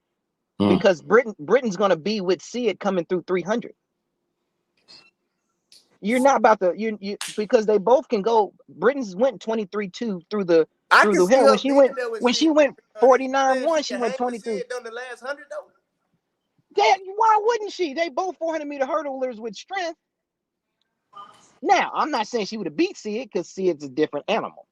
Because Britain's gonna be with Sid coming through 300. You're not about to because they both can go. Britain's went 23-2 through the hell. When she went 49-1, she went 23. On the last 100 though. Why wouldn't she? They both 400-meter hurdlers with strength. Now, I'm not saying she would have beat Sid because Sid's a different animal.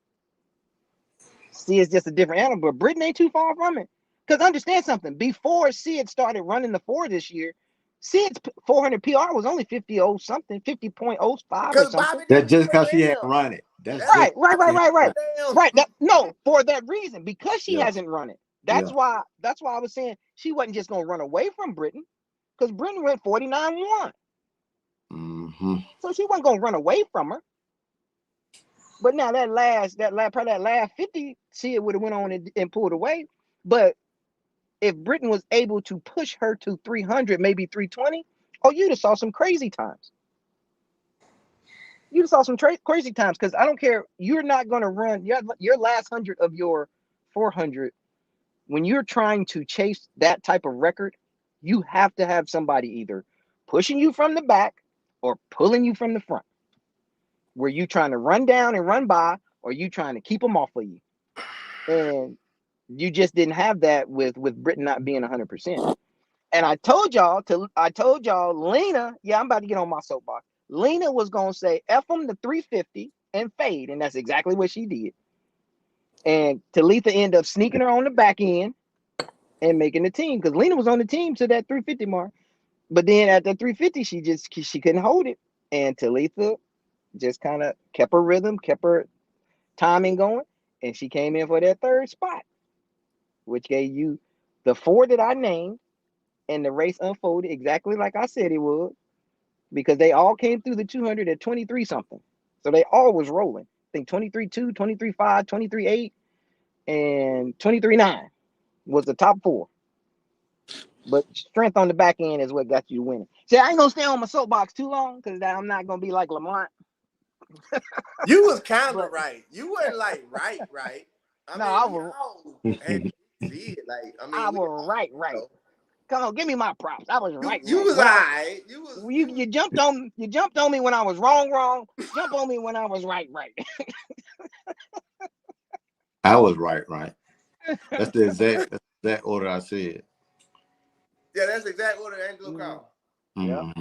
Sid's just a different animal, but Britain ain't too far from it. Because understand something, before Sid started running the 4 this year, Sid's 400 PR was only 50.05 or something. That's just because she hadn't run it. Right. For that reason, because she hasn't run it. That's why I was saying she wasn't just gonna run away from Britain, because Britain went 49-1. So she wasn't gonna run away from her. But now that last 50, she would have went on and pulled away. But if Britain was able to push her to 300, maybe 320, you'd have saw some crazy times. You saw some crazy times, because I don't care. You're not going to run your last 100 of your 400. When you're trying to chase that type of record, you have to have somebody either pushing you from the back or pulling you from the front. Were you trying to run down and run by, or you trying to keep them off of you? And you just didn't have that with Britain not being 100%. And I told y'all, Lena, I'm about to get on my soapbox. Lena was going to say, F them to 350 and fade. And that's exactly what she did. And Talitha ended up sneaking her on the back end and making the team, because Lena was on the team to that 350 mark. But then at the 350, she couldn't hold it. And Talitha just kind of kept her rhythm, kept her timing going. And she came in for that third spot, which gave you the 4 that I named. And the race unfolded exactly like I said it would, because they all came through the 200 at 23 something. So they all was rolling. I think 23.2, 23.5, 23.8, and 23.9 was the top 4. But strength on the back end is what got you winning. See, I ain't gonna stay on my soapbox too long, because I'm not gonna be like Lamont. You was kind of right. You weren't like right. I was right. Come on, give me my props. I was right. You was right. You jumped on me when I was wrong. Jump on me when I was right. I was right. That's the exact order I said. Yeah, that's the exact order Angelo called. Yeah.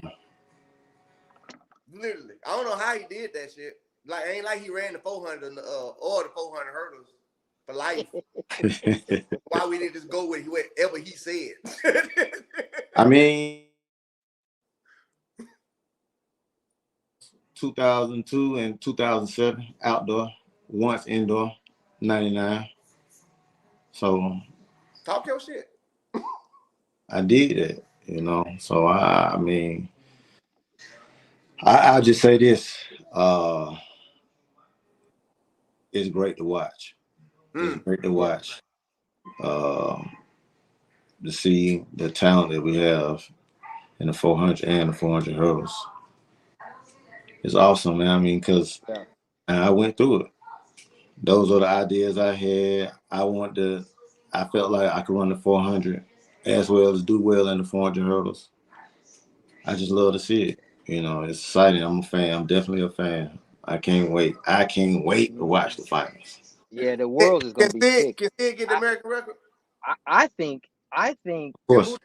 Literally. I don't know how he did that shit. Like, ain't like he ran the 400 or the 400 hurdles for life. Why we didn't just go with whatever he said? I mean, 2002 and 2007 outdoor, once indoor, 99. So talk your shit. I did that, So I mean, I'll just say this: it's great to watch. It's great to watch. To see the talent that we have in the 400 and the 400 hurdles. It's awesome, man. I mean, because I went through it. Those are the ideas I had. I felt like I could run the 400 as well as do well in the 400 hurdles. I just love to see it. It's exciting. I'm a fan. I'm definitely a fan. I can't wait. To watch the finals. Yeah, the world is going to be sick. Can Sid get the American record? I think of course.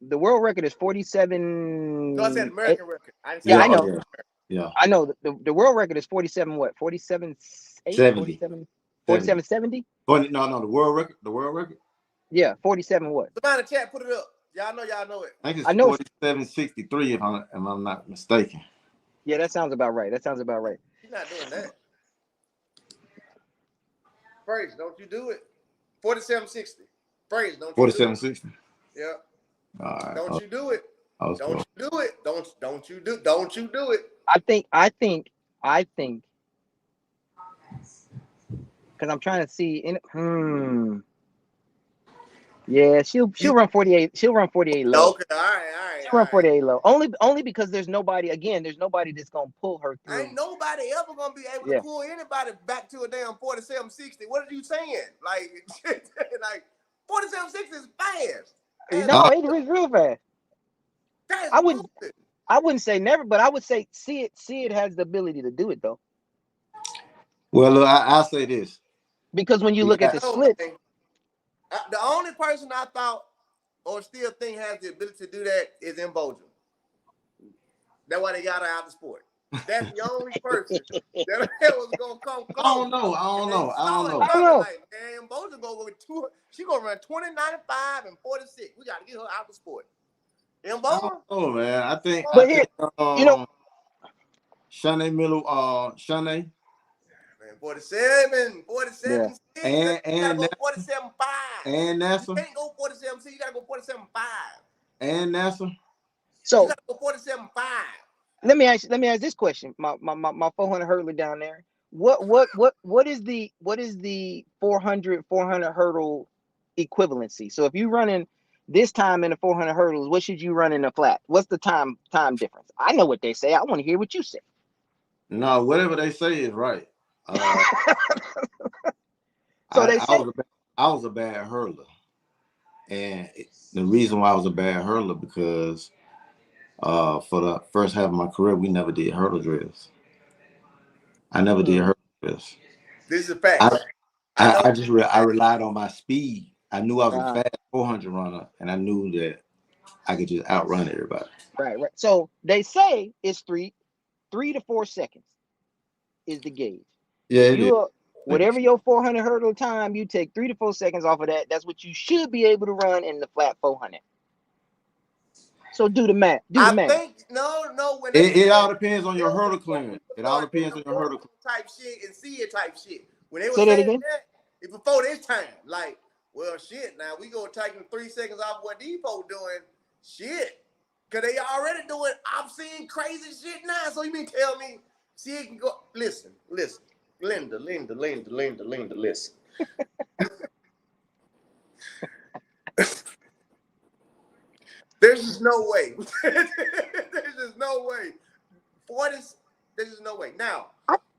The world record is 47. No, I said American record. I know. Yeah. I know. The world record is 47 what? 47 70. 47 70? No, the world record? Yeah, 47 what? Somebody in the chat, put it up. Y'all know it. I think it's 47.63 if I'm not mistaken. Yeah, that sounds about right. He's not doing that. Praise, don't you do it. 47.60. Praise, don't you do it. 47.60. Yeah. All right. Don't you do it. Don't you do it. Don't you do it. I think because I'm trying to see yeah, she'll run 48. She'll run 48 low. Okay, all right. She'll run 48 low. Only because there's nobody that's gonna pull her through. Ain't nobody ever gonna be able to pull anybody back to a damn 47.60. What are you saying? Like 47.60 is fast. No, it's real fast. I wouldn't say never, but I would say Sid has the ability to do it though. Well, look, I'll say this. Because when you look at the split, the only person I thought or still think has the ability to do that is in Belgium. That's why they got her out of the sport. That's the only person that was gonna come close. I don't know. Like, man, Belgium gonna go with 2. She gonna run 20.95 and 46. We gotta get her out of the sport. In Belgium? Oh man, I think. But here, Shanae Miller, Shanae. 47. Yeah. And gotta go 47.5. And NASA. You can't go 47.6. You gotta go 47.5. And NASA. So you gotta go 47.5. Let me ask this question. My 400 hurdler down there. What is the 400 hurdle equivalency? So if you're running this time in the 400 hurdles, what should you run in the flat? What's the time difference? I know what they say. I want to hear what you say. No, whatever they say is right. So I was a bad hurler, and the reason why I was a bad hurler because for the first half of my career, we never did hurdle drills. I never did hurdle drills. This is a fact. I relied on my speed. I knew I was a fast 400 runner, and I knew that I could just outrun everybody. Right. So they say it's 3 to 4 seconds is the gauge. Yeah, whatever your 400 hurdle time, you take 3 to 4 seconds off of that. That's what you should be able to run in the flat 400. So do the math. I think no. When it all depends on your hurdle clearance. It all depends on your hurdle type shit and see it type shit. When they were say that saying again, that, before this time, like, well, shit. Now we gonna take them 3 seconds off what these folks doing, shit, cause they already doing obscene, crazy shit now. So you mean tell me, see it can go? Listen, Linda, listen. There's just no way. There's just no way. There's just no way. Now,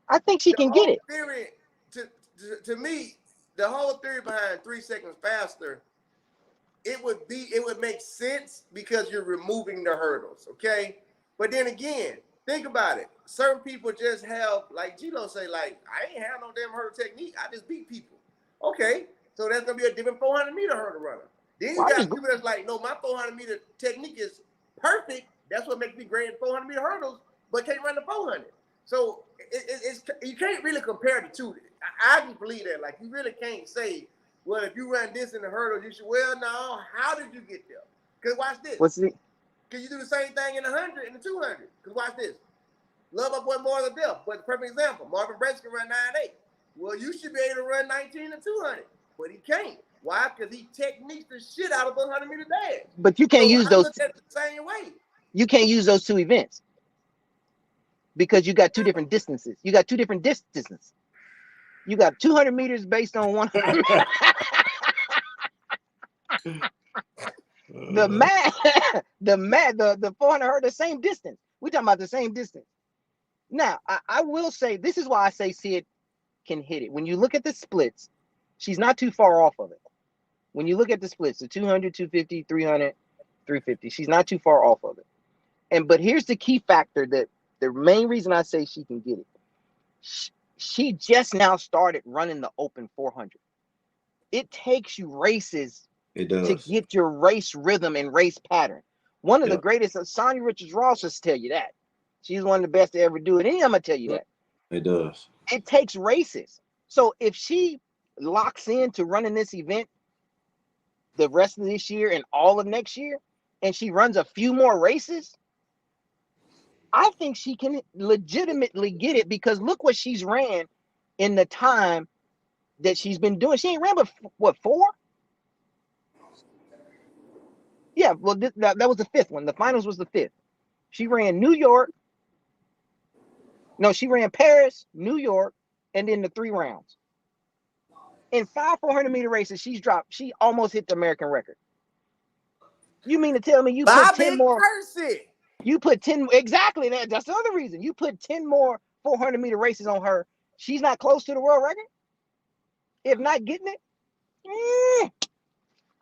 I think she can get it. Theory, to me, the whole theory behind 3 seconds faster, it would make sense because you're removing the hurdles, okay? But then again, think about it. Certain people just have, like Gino say, like, I ain't have no damn hurdle technique. I just beat people. Okay, so that's gonna be a different 400-meter hurdle runner. Then you got people that's like, no, my 400-meter technique is perfect. That's what makes me great at 400-meter hurdles, but can't run the 400. So it's you can't really compare the two. I just believe that. Like, you really can't say, well, if you run this in the hurdles, you should. Well, no. How did you get there? Because watch this. Because you do the same thing in the 100 and the 200. Because watch this. Love my boy more than death. But the perfect example, Marvin Branch can run 9.8. Well, you should be able to run 19 and 200, but he can't. Why? Because he techniques the shit out of 100-meter dash. But you can't use those. The same way. You can't use those two events because you got two different distances. You got 200 meters based on 100. the 400 hurdle, the same distance. We're talking about the same distance. Now, I will say, this is why I say Sid can hit it. When you look at the splits, she's not too far off of it. When you look at the splits, the 200, 250, 300, 350, she's not too far off of it. But here's the key factor, that the main reason I say she can get it. She just now started running the open 400. It takes you races to get your race rhythm and race pattern. One of the greatest, Sonya Richards-Ross, will tell you that. She's one of the best to ever do it. And I'm going to tell you that. It does. It takes races. So if she locks into running this event the rest of this year and all of next year, and she runs a few more races, I think she can legitimately get it, because look what she's ran in the time that she's been doing. She ain't ran but what, 4? Yeah, well, that was the 5th one. The finals was the 5th. She ran New York. No, she ran Paris, New York, and then the 3 rounds. In 5 400-meter races, she almost hit the American record. You mean to tell me you put 10 more? You put 10, exactly. That's the other reason. You put 10 more 400-meter races on her. She's not close to the world record? If not getting it?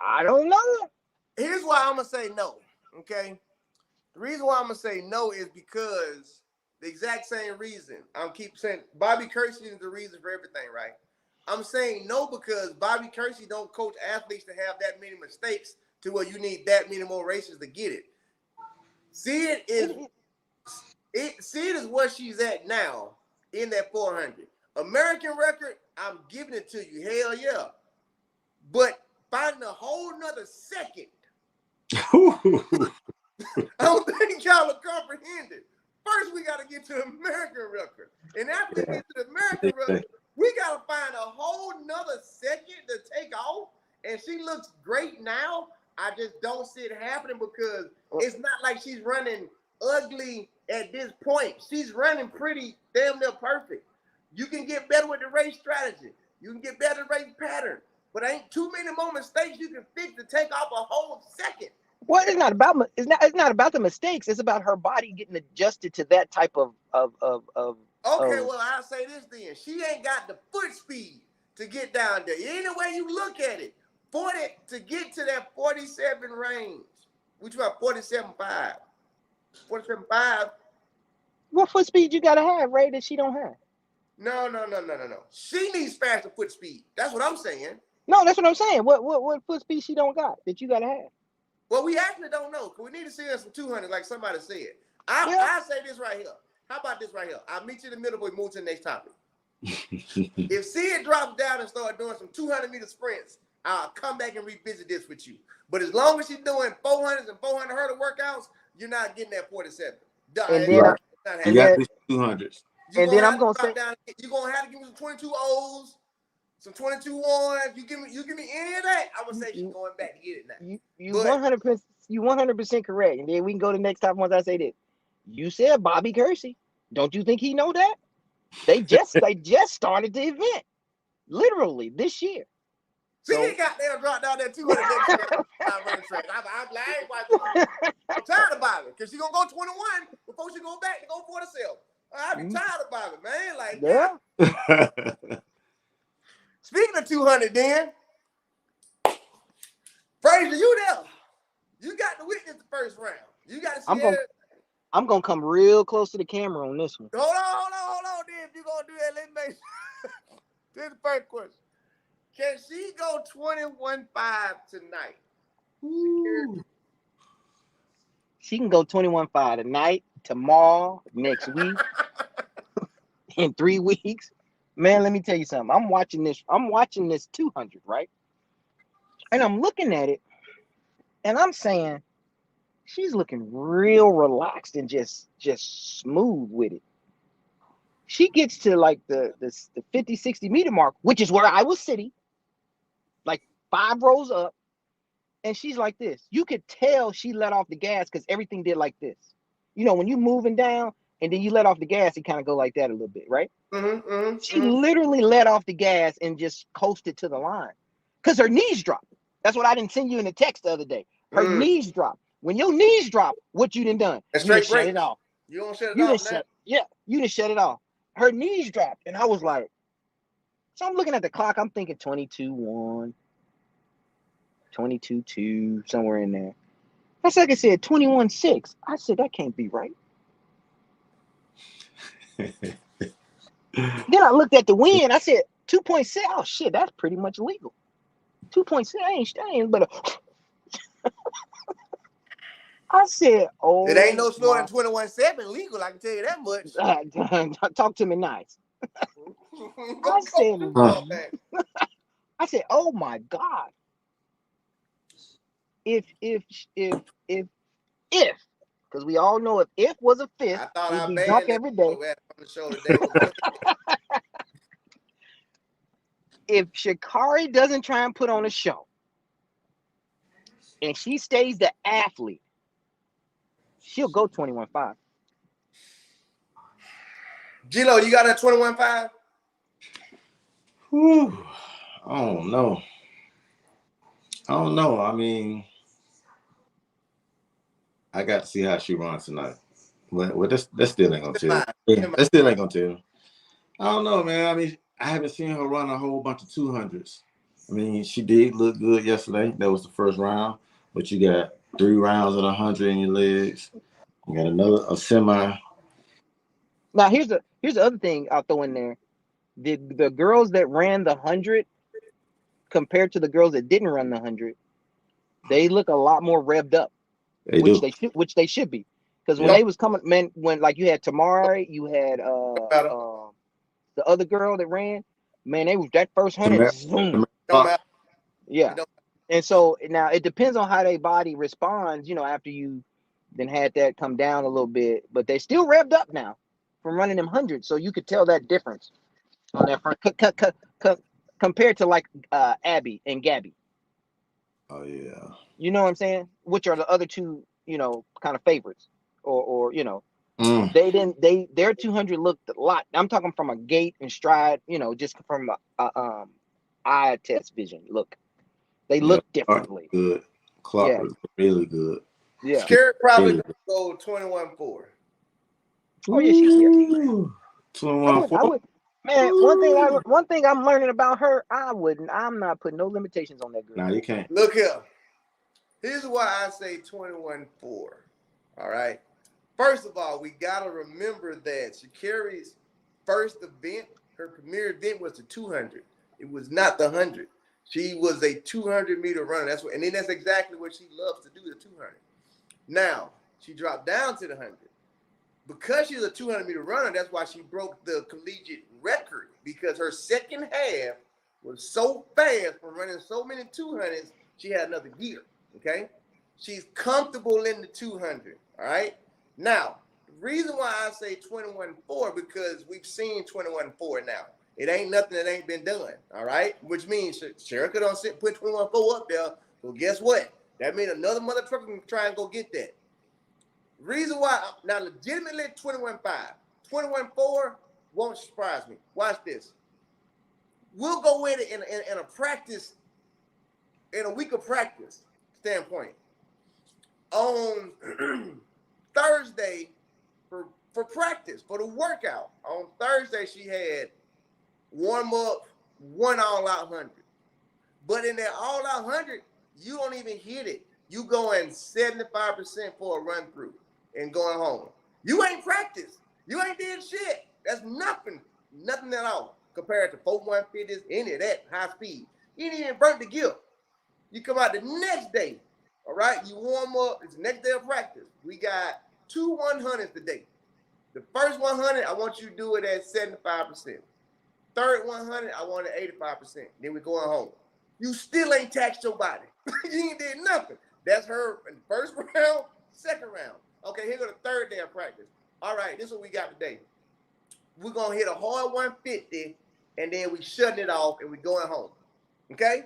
I don't know. Here's why I'm going to say no, okay? The reason why I'm going to say no is because the exact same reason. I'm keep saying Bobby Kersey is the reason for everything, right? I'm saying no because Bobby Kersey don't coach athletes to have that many mistakes to where you need that many more races to get it. Sid is where she's at now in that 400. American record, I'm giving it to you. Hell yeah. But finding a whole nother second, I don't think y'all are comprehending. First, we got to get to the American record. And after we get to the American record, we got to find a whole nother second to take off. And she looks great now. I just don't see it happening because it's not like she's running ugly at this point. She's running pretty damn near perfect. You can get better with the race strategy. You can get better race pattern. But ain't too many more mistakes you can fix to take off a whole second. Well, it's not about the mistakes. It's about her body getting adjusted to that type of well, I'll say this then. She ain't got the foot speed to get down there. Any way you look at it, 40 to get to that 47 range. Which about 47.5. 47.5. What foot speed you gotta have, Ray, that she don't have? No. She needs faster foot speed. That's what I'm saying. No, that's what I'm saying. What foot speed she don't got that you gotta have? Well, we actually don't know, because we need to see us some 200, like somebody said. I'll say this right here. How about this right here? I'll meet you in the middle, but we move to the next topic. If Sid drops down and start doing some 200-meter sprints, I'll come back and revisit this with you. But as long as she's doing 400s and 400 hurdle workouts, you're not getting that 47. And then you got these 200s. And then I'm gonna say, you're gonna have to give me some 22 O's, some 22 ones. You give me any of that, I'm gonna say she's going back to get it now. You 100% correct. And then we can go to the next topic once I say this. You said Bobby Kersey. Don't you think he know that? They just started the event, literally this year. See, he got there, dropped down that 200 next track. I'm tired of Bobby, because she's gonna go 21 before she go back to go for herself. I'm tired of Bobby, man. Like, yeah. Speaking of 200, then, Fraser, you there? You got to witness the first round. You got to see I'm gonna come real close to the camera on this one. Hold on. Then if you're gonna do that, let's make sure. This is the first question. Can she go 21.5 tonight? Ooh. She can go 21.5 tonight, tomorrow, next week, in 3 weeks. Man, let me tell you something. I'm watching this 200, right? And I'm looking at it, and I'm saying, she's looking real relaxed and just smooth with it. She gets to like the 50, 60 meter mark, which is where I was sitting, like 5 rows up. And she's like this. You could tell she let off the gas because everything did like this. You know, when you moving down and then you let off the gas, it kind of go like that a little bit, right? She literally let off the gas and just coasted to the line because her knees dropped. That's what I didn't send you in the text the other day. Her knees dropped. When your knees drop, what you done? That's you straight shut it off. You don't shut it off. You done shut it off. Her knees dropped, and I was like, so I'm looking at the clock. I'm thinking 22-1, 22-2, somewhere in there. That's like I said, 21-6. I said that can't be right. Then I looked at the win. I said 2.6. Oh shit, that's pretty much legal. 2.6. I ain't but I said, oh, it ain't no slower than 21.7 legal. I can tell you that much. Talk to me nice. I said, oh my God. If, because we all know if was a fifth, we'd be drunk every day. If Sha'Carri doesn't try and put on a show, and she stays the athlete, she'll go 21.5. G-Lo, you got a 21.5? I don't know. I mean, I got to see how she runs tonight. Well, that still ain't gonna tell. That still ain't gonna tell. I don't know, man. I mean, I haven't seen her run a whole bunch of 200s. I mean, she did look good yesterday. That was the first round, but you got 3 rounds at 100 in your legs. You got a semi. Now here's the other thing I'll throw in there. The girls that ran the 100 compared to the girls that didn't run the 100, they look a lot more revved up, which they should be. Because when they was coming, man, when like you had Tamari, you had the other girl that ran, man, they was that first 100. Zoom. Yeah. And so now it depends on how their body responds, you know, after you then had that come down a little bit, but they still revved up now from running them 100. So you could tell that difference on that front compared to like Abby and Gabby. Oh yeah. You know what I'm saying? Which are the other two, you know, kind of favorites. or their 200 looked a lot. I'm talking from a gait and stride, just from a eye test vision. Look, they look differently. Good. Clark was really good. Yeah. Sha'Carri probably gonna go 21-4. Oh yeah, she's here. 21-4. I would, man. One thing I'm learning about her, I'm not putting no limitations on that girl. No, you can't. Look here. Here's why I say 21-4. All right. First of all, we gotta remember that Sha'Carri's first event, her premier event, was the 200. It was not the 100. She was a 200-meter runner. And then that's exactly what she loves to do, the 200. Now she dropped down to the 100. Because she's a 200-meter runner, that's why she broke the collegiate record, because her second half was so fast from running so many 200s, she had another gear, okay? She's comfortable in the 200, all right? Now, the reason why I say 21-4, because we've seen 21-4 now. It ain't nothing that ain't been done, all right? Which means Sha'Carri could put 21-4 up there, so guess what? That means another mother trucker can try and go get that. Reason why, now legitimately 21-5, 21-4 won't surprise me. Watch this. We'll go in a practice, in a week of practice standpoint. On Thursday, for practice, for the workout, on Thursday she had warm up, one all-out 100. But in that all-out 100, you don't even hit it. You going 75% for a run through and going home. You ain't practiced. You ain't did shit. That's nothing at all compared to 4-150s, any of that high speed. You ain't even burnt the gear. You come out the next day, all right? You warm up. It's the next day of practice. We got 2 100s today. The first 100, I want you to do it at 75%. Third 100, I want it 85%. Then we're going home. You still ain't taxed your body. You ain't did nothing. That's her first round, second round. Okay, here go the third day of practice. All right, this is what we got today. We're going to hit a hard 150, and then we shutting it off, and we're going home. Okay?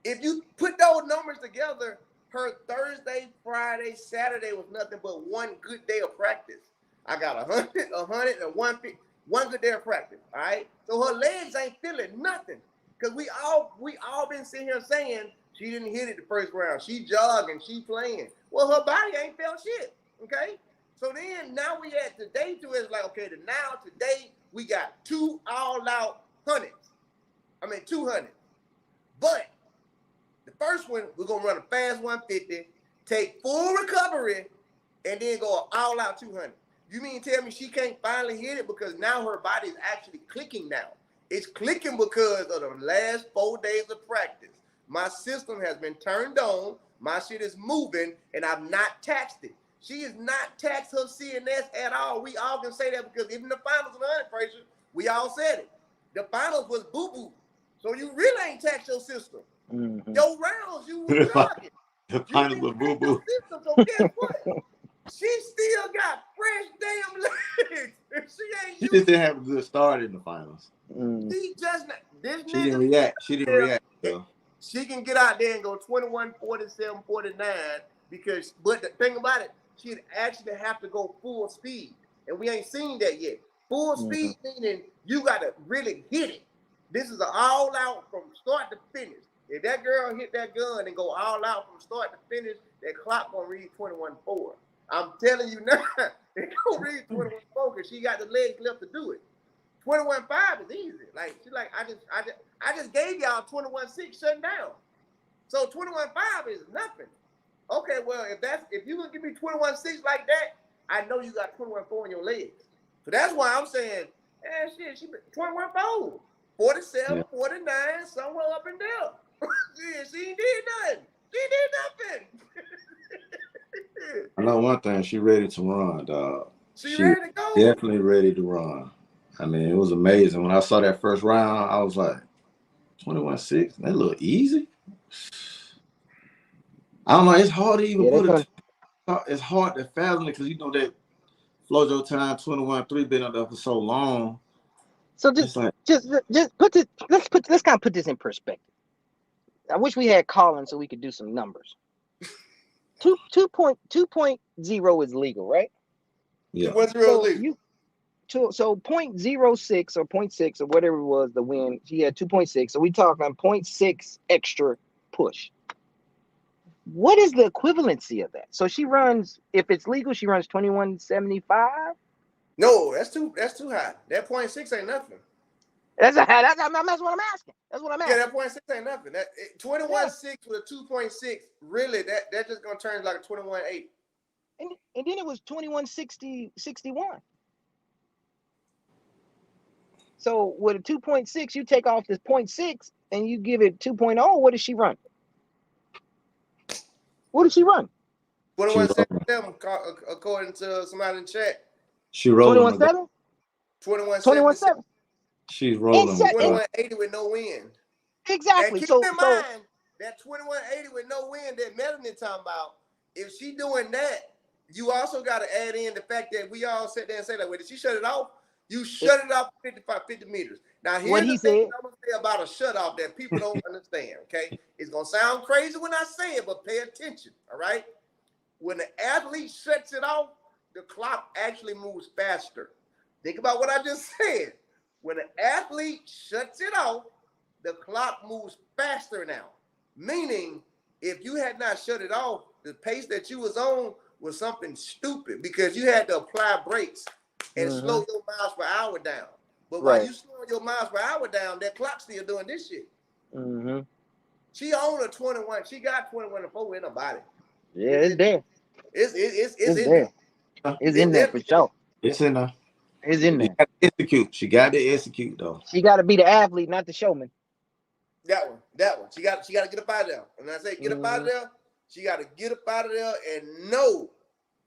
If you put those numbers together, her Thursday, Friday, Saturday was nothing but one good day of practice. I got 100, 100, and 150. One good day of practice, all right? So her legs ain't feeling nothing. Because we all been sitting here saying she didn't hit it the first round. She jogging, she playing. Well, her body ain't felt shit, okay? So then now we at today to it's like, okay, today we got 2 all-out 100s. 200. But the first one, we're going to run a fast 150, take full recovery, and then go all-out 200. You mean tell me she can't finally hit it because now her body is actually clicking now? It's clicking because of the last 4 days of practice. My system has been turned on. My shit is moving, and I've not taxed it. She is not taxed her CNS at all. We all can say that because even the finals of the 100, Fraser, we all said it. The finals was boo-boo. So you really ain't taxed your system. Mm-hmm. Your rounds, you was jogging. The finals was boo-boo. So guess what? She still got fresh damn legs. She just didn't have a good start in the finals. She just She didn't react. She didn't react though. She can get out there and go 21, 47, 49 because, but the thing about it, she'd actually have to go full speed, and we ain't seen that yet. Full speed meaning you got to really hit it. This is an all out from start to finish. If that girl hit that gun and go all out from start to finish, that clock gonna read 21-4. I'm telling you now, it gonna read 21-4 because she got the legs left to do it. 21-5 is easy. Like she's like, I just gave y'all 21-6 shutting down. So 21-5 is nothing. Okay, well if you gonna give me 21-6 like that, I know you got 21-4 in your legs. So that's why I'm saying, shit, she 21-4, 47, 49, somewhere up in there. She ain't did nothing. She did nothing. I know one thing, she ready to run, dog. She ready to go? Definitely ready to run. I mean, it was amazing. When I saw that first round, I was like, 21-6? That look easy. I don't know. It's hard to even it's hard to fathom it because you know that Flojo time 21-3 been up there for so long. So just put this. Let's kind of put this in perspective. I wish we had Colin so we could do some numbers. 2.0 is legal, right? Yeah. 2.0 So legal. so 0.06 or 0.6 or whatever it was, the win, she had 2.6. So we talking 0.6 extra push. What is the equivalency of that? So she runs, if it's legal, she runs 21.75. No, that's too high. That 0.6 ain't nothing. That's what I'm asking. That's what I'm asking. Yeah, that 0.6 ain't nothing. That 21.6 with a 2.6, really, that just gonna turn like a 21.8. And then it was 21.61. So with a 2.6, you take off this 0.6 and you give it 2.0. What does she run? What does she run? 21.77 according to somebody in chat. She rolling. 21.7? 21.77. 21.7? She's rolling. 21.80 with no win. Exactly. And keep in mind that 21.80 with no win that Melanie talking about, if she doing that, you also got to add in the fact that we all sit there and say that, well, did she shut it off? You shut it off 50 meters. Now, here's the thing I'm going to say about a shut off that people don't understand, okay? It's going to sound crazy when I say it, but pay attention, all right? When the athlete shuts it off, the clock actually moves faster. Think about what I just said. When an athlete shuts it off, the clock moves faster now. Meaning, if you had not shut it off, the pace that you was on was something stupid because you had to apply brakes and slow your miles per hour down. But while you slow your miles per hour down, that clock's still doing this shit. She owned a 21. She got 21.4 in her body. Yeah, it's there. It's in there. It's in there for sure. It's in there. It's in there. She got to execute. She got to execute though. She got to be the athlete, not the showman. That one. She got to get up out of there. And when I say get up out of there, she got to get up out of there and know,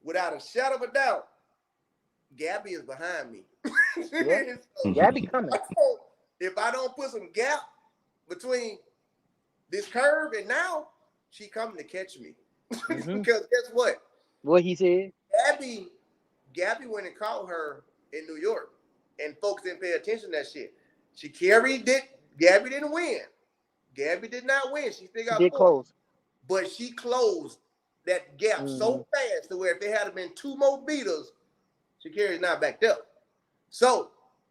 without a shadow of a doubt, Gabby is behind me. So, Gabby coming. If I don't put some gap between this curve and now, she coming to catch me. Because guess what? What he said? Gabby went and caught her in New York, and folks didn't pay attention to that shit. Gabby didn't win. Gabby did not win. She still got close. But she closed that gap so fast to where if there had been 2 more beaters, Sha'Carri's not backed up. So,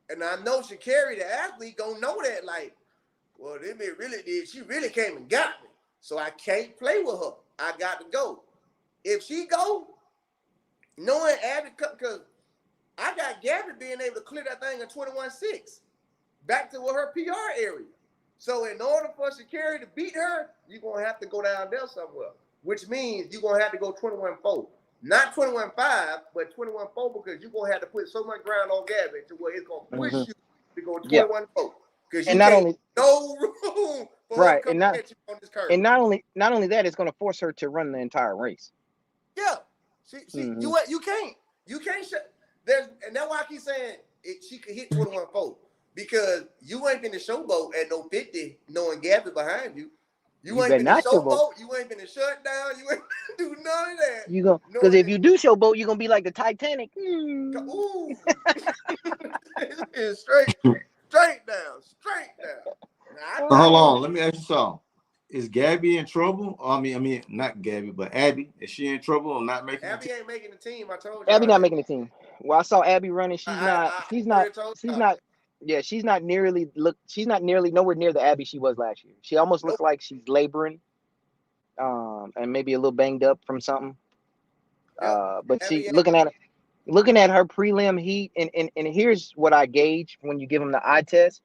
and I know Sha'Carri, the athlete, gonna know that, like, well, they really did. She really came and got me. So I can't play with her. I got to go. If she go, knowing Abby, because I got Gabby being able to clear that thing in 21.6 back to her PR area. So in order for Sha'Carri to beat her, you're going to have to go down there somewhere, which means you're going to have to go 21.4. Not 21.5, but 21.4 because you're going to have to put so much ground on Gabby to where it's going to push you to go 21.4. Because you can't, no room for her to come catch you on this curve. And not only that, it's going to force her to run the entire race. Yeah. You can't. And that's why I keep saying she could hit 21.4 because you ain't been to showboat at no 50 knowing Gabby behind you. You ain't been to showboat. You ain't been to shut down. You ain't do none of that. You go because if you do showboat, you're gonna be like the Titanic. Ooh. straight down. Hold on. Let me ask you something. Is Gabby in trouble? I mean, not Gabby, but Abby. Is she in trouble or not making Abby the team? ain't making the team. I told you. Abby not making the team. Well, I saw Abby running. She's not. Yeah, she's not nearly nowhere near the Abby she was last year. She almost looks like she's laboring, and maybe a little banged up from something. But she looking at her prelim heat, and here's what I gauge when you give them the eye test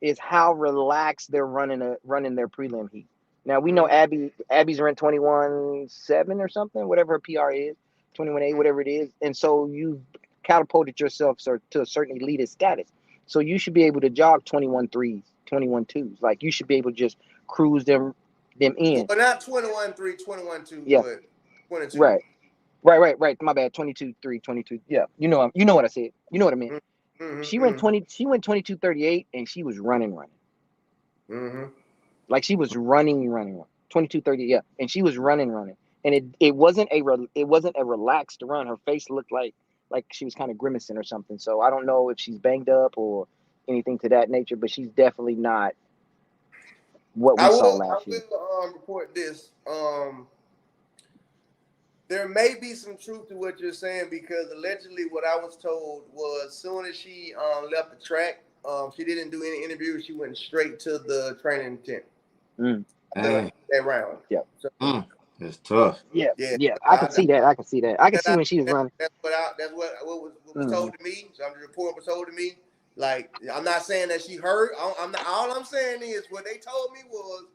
is how relaxed they're running their prelim heat. Now we know Abby's run 21.7 or something, whatever her PR is, 21.8, whatever it is, and so you've catapulted yourself to a certain elitist status. So you should be able to jog 21.3s, 21.2s. Like you should be able to just cruise them in. But not 21.3, 21.2, yeah. but 22. Right. My bad. 22.3, 22. Yeah. You know what I said. You know what I mean. She went 22.38 and she was running. Like she was running. 22.30, yeah. And she was running. And it wasn't a relaxed run. Her face looked like she was kind of grimacing or something. So I don't know if she's banged up or anything to that nature, but she's definitely not what we saw last year. I will report this. There may be some truth to what you're saying because allegedly what I was told was soon as she left the track, she didn't do any interviews. She went straight to the training tent. That round. Yeah. So, it's tough. Yeah. I can see that. I can see when she was running. That's what was told to me. So the report was told to me. Like, I'm not saying that she hurt. I'm not. All I'm saying is what they told me was,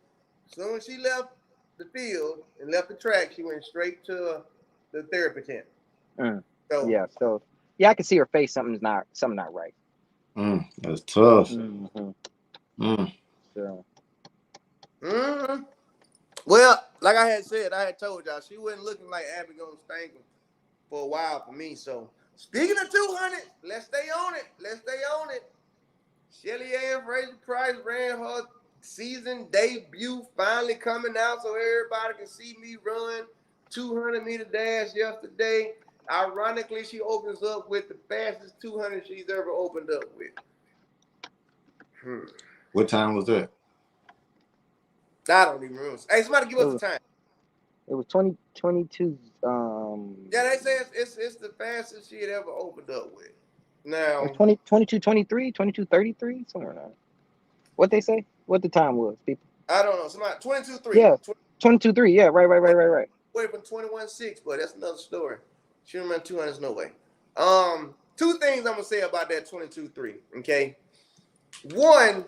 as soon as she left the field and left the track, she went straight to the therapy tent. So I can see her face. Something's not right. That's tough. So. Well, like I had said, I had told y'all she wasn't looking like Abby gonna stank for a while for me. So speaking of 200, let's stay on it. Shelly-Ann Fraser-Pryce ran her season debut, finally coming out so everybody can see me run 200-meter dash yesterday. Ironically, she opens up with the fastest 200 she's ever opened up with. What time was that? I don't even remember. Hey, somebody give us the time. It was 2022. Yeah, they say it's the fastest she had ever opened up with. Now 22:23, 22:33, somewhere around. What they say? What the time was, people? I don't know. Somebody 22:3. Yeah, 22:3. Yeah, right. Wait from 21:6, but that's another story. She remember 200's no way. Two things I'm gonna say about that 22:3. Okay, one,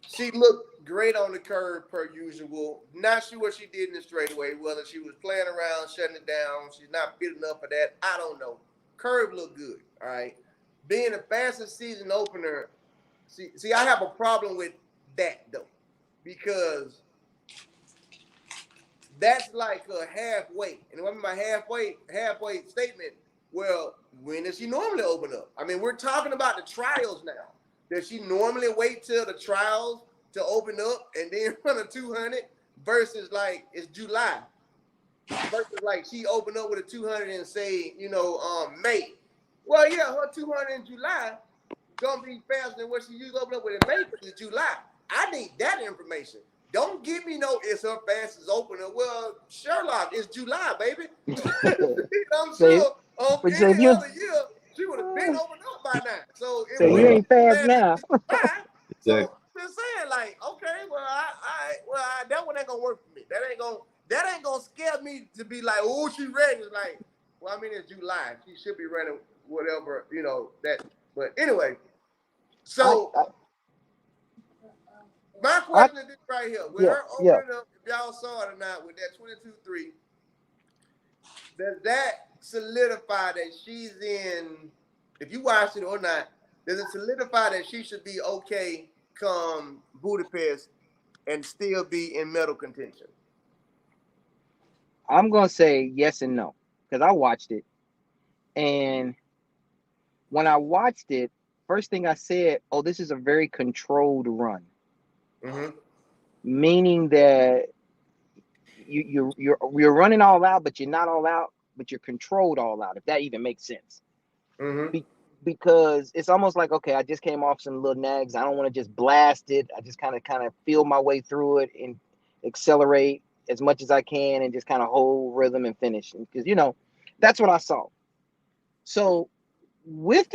she looked great on the curve per usual. Not sure what she did in the straightaway, whether she was playing around, shutting it down. She's not fit enough for that. I don't know. Curve looked good. All right. Being the fastest season opener, see, I have a problem with that though, because that's like a halfway. And what I mean by halfway statement, well, when does she normally open up? I mean, we're talking about the trials now. Does she normally wait till the trials to open up and then run a 200 versus like it's July? Versus like she opened up with a 200 and say, May. Well, yeah, her 200 in July gonna be faster than what she used to open up with in May because it's July. I need that information. Don't give me no it's her fastest opener. Well, Sherlock, it's July, baby. I'm sure any other year she would have been opened up by now. So you ain't fast now. So I'm just saying, like, okay, well, that one ain't gonna work for me. That ain't gonna scare me to be like, oh, she ready. It's like, well, I mean, it's July. She should be running whatever, that. But anyway, so my question is this right here. With her opening up, if y'all saw it or not, with that 22-3, does that solidify that she's in, if you watched it or not, does it solidify that she should be okay come Budapest and still be in medal contention? I'm going to say yes and no, because I watched it. And when I watched it, first thing I said, oh, this is a very controlled run. Meaning that you're running all out, but you're not all out, but you're controlled all out, if that even makes sense. Because it's almost like, okay, I just came off some little nags. I don't want to just blast it. I just kind of feel my way through it and accelerate as much as I can and just kind of hold rhythm and finish. Because, that's what I saw. So with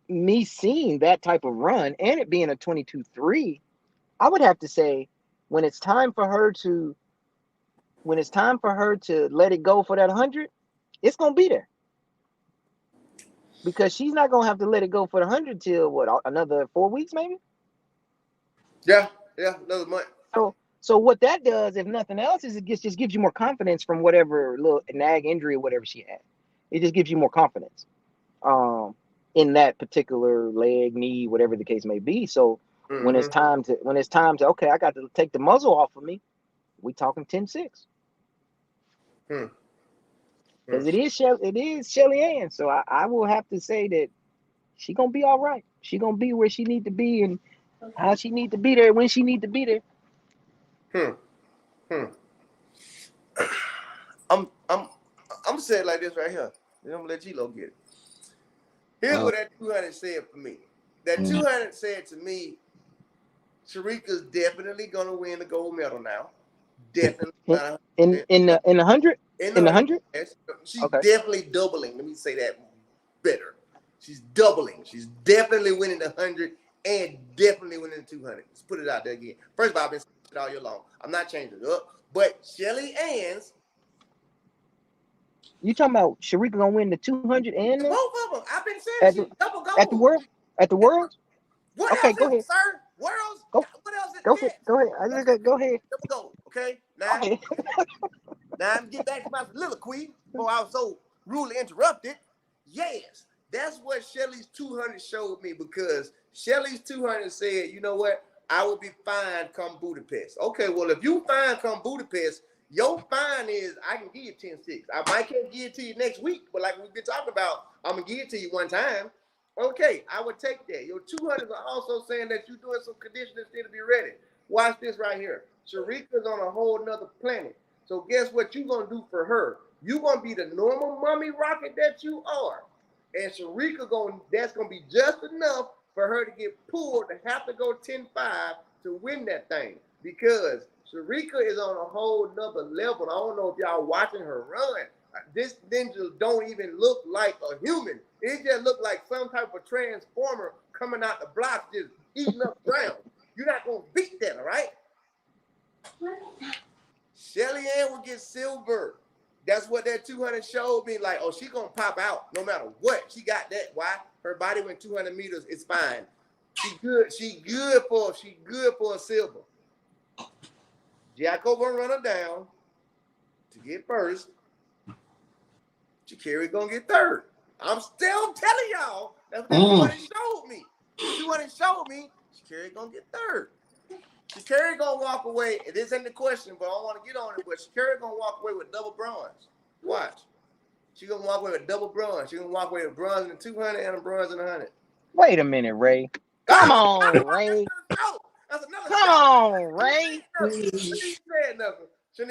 me seeing that type of run and it being a 22-3, I would have to say when it's time for her to let it go for that 100, it's going to be there. Because she's not going to have to let it go for the 100 till another 4 weeks maybe? Yeah, another month. So what that does, if nothing else, is it just gives you more confidence from whatever little nag injury or whatever she had. It just gives you more confidence in that particular leg, knee, whatever the case may be. So when it's time to, okay, I got to take the muzzle off of me, we talking 10-6. Because it is Shelly-Ann. So I will have to say that she gonna be all right. She gonna be where she need to be and how she need to be there when she need to be there. I'm saying like this right here. I'm gonna let G-Lo get it. Here's what that 200 said for me. That 200 said to me, Sharika's definitely gonna win the gold medal now. Definitely. In the 100? In the 100? She's Okay. definitely doubling. Let me say that better. She's doubling. She's definitely winning the 100 and definitely winning the 200. Let's put it out there again. First of all, I've been saying it all year long. I'm not changing it up. But Shelly-Ann's. You talking about Sharika gonna win the 200 and Both of them. I've been saying she's double gold. at the world? At the Worlds? What Okay, else go is ahead. it, sir? Worlds? Go. What else is it? Go ahead. Go ahead. Go ahead. Double gold. Okay? Go Now, ahead. now I'm get back to my soliloquy before I was so rudely interrupted. Yes, that's what Shelly's 200 showed me, because Shelly's 200 said, you know what? I will be fine come Budapest. Okay, well, if you fine come Budapest, your fine is I can give you 10-6. I might can't give it to you next week, but like we've been talking about, I'm going to give it to you one time. Okay, I would take that. Your 200s are also saying that you're doing some conditioning still to be ready. Watch this right here. Sharika's on a whole nother planet. So guess what you're going to do for her? You're going to be the normal mummy rocket that you are. And Sharika, that's going to be just enough for her to get pulled to have to go 10-5 to win that thing. Because Sharika is on a whole nother level. I don't know if y'all watching her run. This ninja don't even look like a human. It just look like some type of transformer coming out the block just eating up ground. You're not going to beat that, all right? Shelly-Ann will get silver. That's what that 200 showed me. Like, oh, she going to pop out no matter what. She got that. Why? Her body went 200 meters. It's fine. She good for a silver. Jacko going to run her down to get first. Sha'Carri going to get third. I'm still telling y'all. That's what that 200 showed me. 200 showed me Sha'Carri going to get third. Sha'Carri going to walk away. This ain't the question, but I don't want to get on it. But Sha'Carri going to walk away with double bronze. Watch. She's going to walk away with double bronze. She's going to walk away with bronze in the 200 and a bronze in the 100. Wait a minute, Ray. Come on, Ray. That's another Come on, Ray. Shanice said nothing.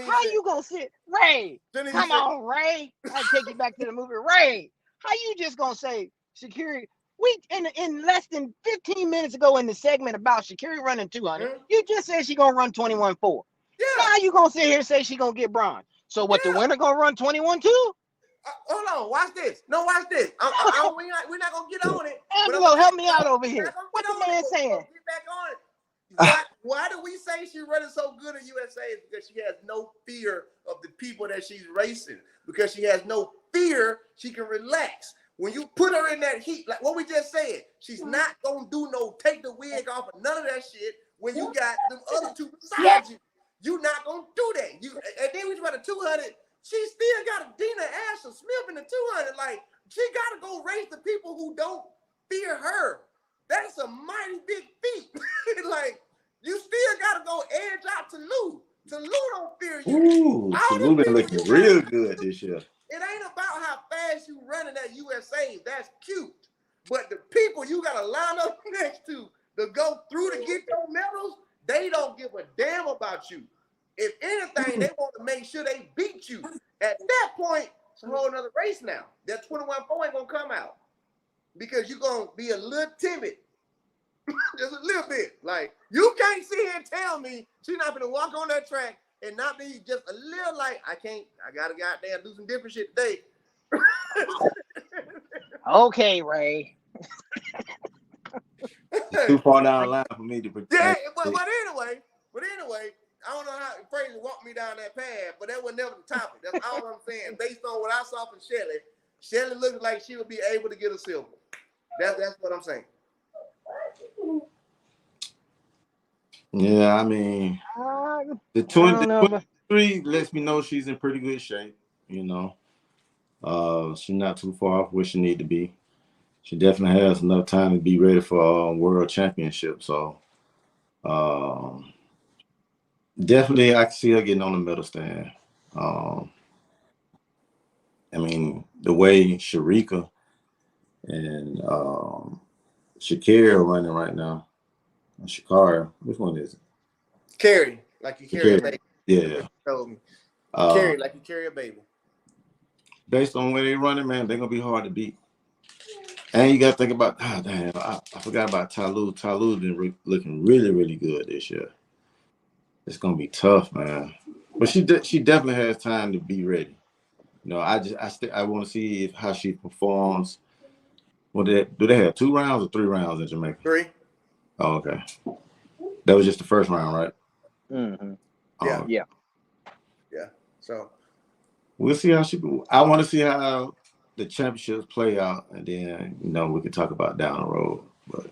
How you gonna sit, Ray? Come on, Ray. I take you back to the movie, Ray. How you just gonna say Sha'Carri? We in less than 15 minutes ago in the segment about Sha'Carri running 200, you just said she gonna run 21.4. Yeah. Now you gonna sit here and say she gonna get bronze. So what? The winner gonna run 21.2? Hold on, watch this. No, watch this. We're not gonna get on it. Angelo, help me out over here. What the man saying? Get back on it. Why do we say she's running so good in USA? Is because she has no fear of the people that she's racing. Because she has no fear, she can relax. When you put her in that heat, like what we just said, she's not gonna take the wig off of none of that shit. When you got them other two beside you, you're not gonna do that. And then we about the 200. She still got a Dina Asher Smith in the 200. Like, she got to go race the people who don't fear her. That's a mighty big feat. Like, you still got to go edge out to Lou. To Lou don't fear you. Ooh, Lou been looking real good this year. It ain't about how fast you running at USA. That's cute. But the people you got to line up next to go through to get your medals, they don't give a damn about you. If anything, they want to make sure they beat you. At that point, it's a whole nother race now. That 21.4 ain't going to come out because you're going to be a little timid. Just a little bit. Like, you can't sit here and tell me she's not going to walk on that track and not be just a little like, I got to goddamn do some different shit today. Okay, Ray. Too far down the line for me to protect. Yeah, but anyway, I don't know how Fraser walked me down that path, but that was never the topic. That's all I'm saying. Based on what I saw from Shelly looked like she would be able to get a silver. That's what I'm saying. Yeah, I mean, the 23 lets me know she's in pretty good shape. You know, she's not too far off where she need to be. She definitely has enough time to be ready for World Championship. So, definitely, I can see her getting on the medal stand. I mean, the way Sharika and Sha'Carri are running right now. Sha'Carri, which one is it? Carry, like you carry a baby. Yeah. Told me. Carry, like you carry a baby. Based on where they're running, man, they're going to be hard to beat. And you got to think about, I forgot about Alll. All's been looking really, really good this year. It's going to be tough, man. But she definitely has time to be ready. You know, I want to see how she performs. Well, do they have 2 rounds or 3 rounds in Jamaica? 3. Oh, okay. That was just the first round, right? Mm-hmm. Yeah. Yeah. Yeah. So we'll see how I want to see how the championships play out, and then we can talk about down the road. But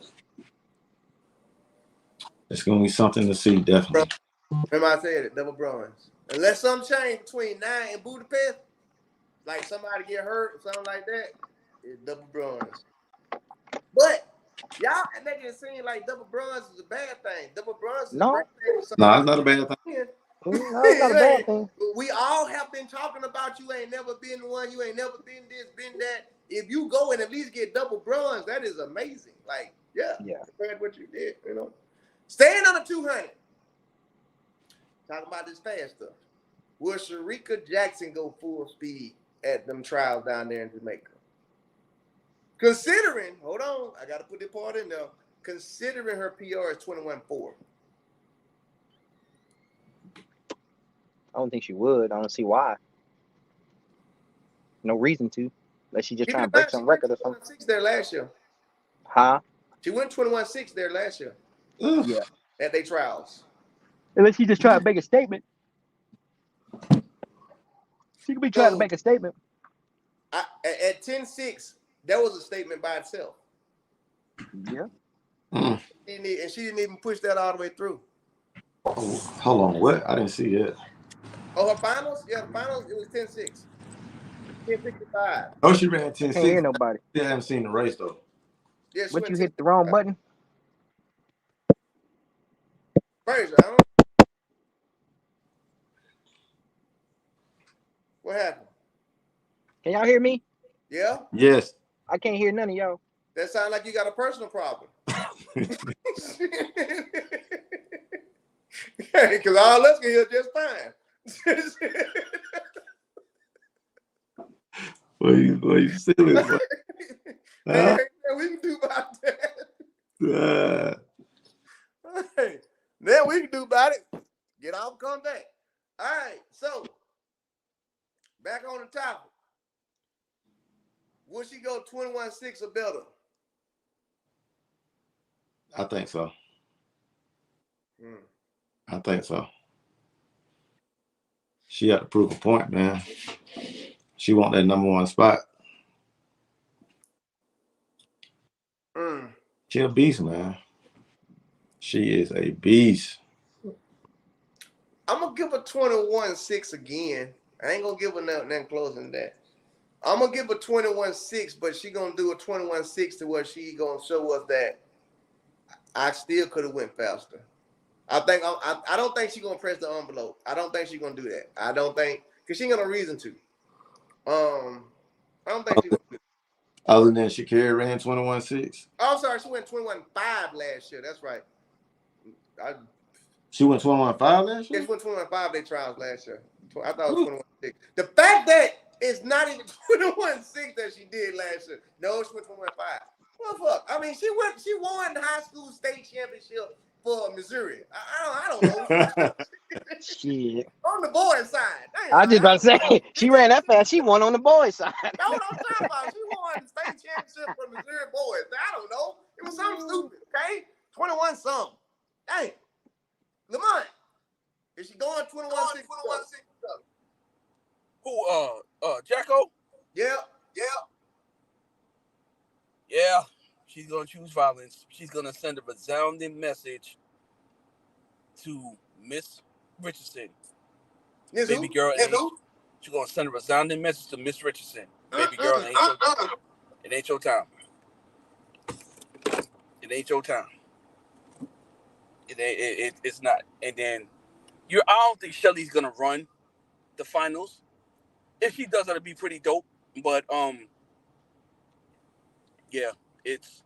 it's gonna be something to see, definitely. Remember I said it, double bronze. Unless something change between now and Budapest, like somebody get hurt or something like that, it's double bronze. But y'all making it seem like double bronze is a bad thing. Double bronze is a great thing. No, it's not a bad thing. No, it's not a bad thing. We all have been talking about you ain't never been one, you ain't never been this, been that. If you go and at least get double bronze, that is amazing. Like, yeah. Compared to what you did, Staying on the 200. Talking about this fast stuff. Will Shericka Jackson go full speed at them trials down there in Jamaica? Considering, hold on, I got to put this part in there. Considering her PR is 21.4. I don't think she would. I don't see why. No reason to. Unless she just trying to break some record or something. 21.6 there last year. Huh? She went 21.6 there last year. Yeah. At their trials. Unless she just trying to make a statement. She could be trying to make a statement. At 10.6, that was a statement by itself. Yeah. And she didn't even push that all the way through. Oh, hold on, what? I didn't see it. Oh, her finals? Yeah, the finals, it was 10.6. 10.65. Oh, she ran 10.6. I can't hear nobody. I haven't seen the race, though. Yeah, but you hit the wrong button? Fraser, I don't know. What happened? Can y'all hear me? Yeah? Yes. I can't hear none of y'all. That sounds like you got a personal problem. Because all us can hear just fine. What you silly? Hey, we can do about that. Hey, then we can do about it. Get off, come back. All right, so back on the topic. Will she go 21.6 or better? I think so. I think so. She had to prove a point, man. She want that #1 spot. She a beast, man. She is a beast. I'm going to give her 21.6 again. I ain't going to give her nothing closer than that. I'm going to give her 21.6, but she going to do a 21.6 to where she going to show us that I still could have went faster. I don't think she's going to press the envelope. I don't think she's going to do that. I don't think, because she ain't got no reason to. I don't think she's going to do that. Other than Sha'Carri ran 21.6. Oh, I'm sorry. She went 21.5 last year. That's right. She went 21.5 last year? She went 21.5 they trials last year. I thought it was 21.6. The fact that it's not even 21.6 that she did last year. No, she went 21.5. Well, fuck. I mean, she won the high school state championship for Missouri. I don't know. Shit. On the boys' side. I just about to say, she ran that fast. She won on the boys' side. That's what I'm talking about. She won the state championship for Missouri boys. I don't know. It was something stupid, okay? 21 something. Dang. Lamont, is she going 21.6? Who? Jacko? Yeah. Yeah. She's gonna choose violence. She's gonna send a resounding message to Miss Richardson. Baby girl, she's gonna send a resounding message to Miss Richardson. Baby girl, it ain't your time. It ain't your time. It's not. And then I don't think Shelly's gonna run the finals. If she does, that'll be pretty dope. But yeah, it's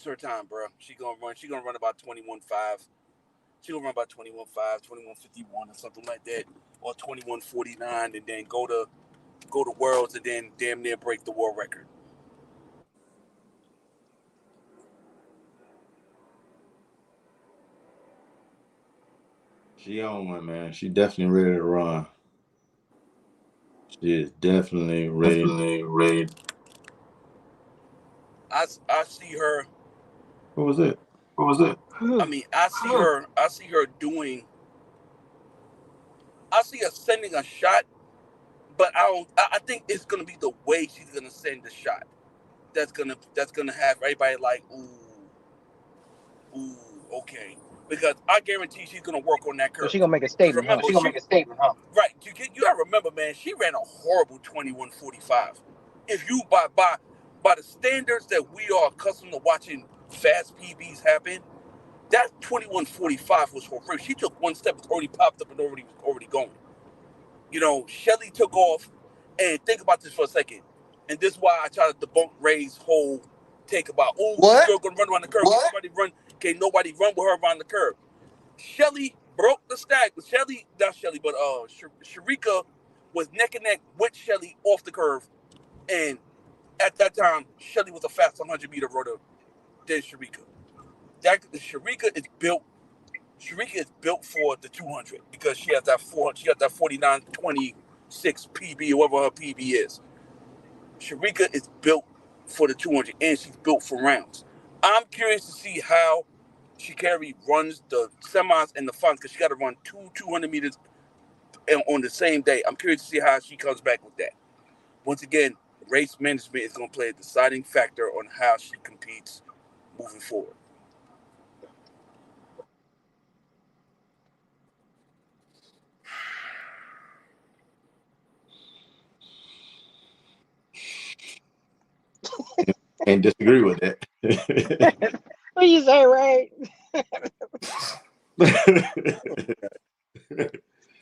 her time, bro. She's gonna run about 21.5. She's gonna run about 21.5, 21.51 or something like that, or 21.49, and then go to Worlds and then damn near break the world record. She on one, man. She definitely ready to run. She is definitely ready. I see her. What was it? I mean, I see her doing. I see her sending a shot, but I think it's gonna be the way she's gonna send the shot. That's gonna have everybody like, ooh, okay. Because I guarantee she's gonna work on that So curve. she gonna make a statement, Remember, huh? Right. You gotta remember, man, she ran a horrible 21:45. If you by the standards that we are accustomed to watching fast PBs happen, that 21:45 was horrific. She took one step, it's already popped up and already going. You know, Shelly took off, and think about this for a second. And this is why I try to debunk Ray's whole take about, this girl gonna run around the curve. Can't nobody run with her around the curve. Shelly broke the stack, but Sharika was neck and neck with Shelly off the curve, and at that time, Shelly was a faster 100-meter runner than Sharika. Sharika is built for the 200 because she has that 49:26 PB or whatever her PB is. Sharika is built for the 200 and she's built for rounds. I'm curious to see how Sha'Carri runs the semis and the finals because she got to run 200 meters on the same day. I'm curious to see how she comes back with that. Once again, race management is going to play a deciding factor on how she competes moving forward. Can't disagree with that. What you say, Ray?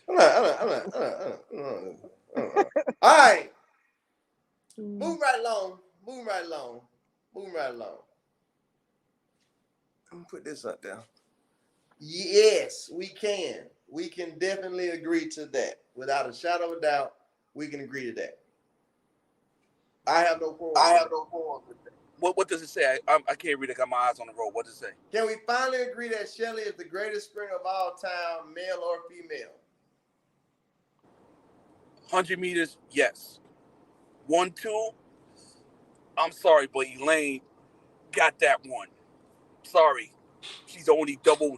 All right. Move right along. I'm gonna put this up there. Yes, we can. We can definitely agree to that. Without a shadow of a doubt, we can agree to that. I have no quarrel with that. What does it say? I can't read it. I got my eyes on the road. What does it say? Can we finally agree that Shelly is the greatest sprinter of all time, male or female? 100 meters, yes. 1-2, I'm sorry, but Elaine got that one. Sorry. She's the only double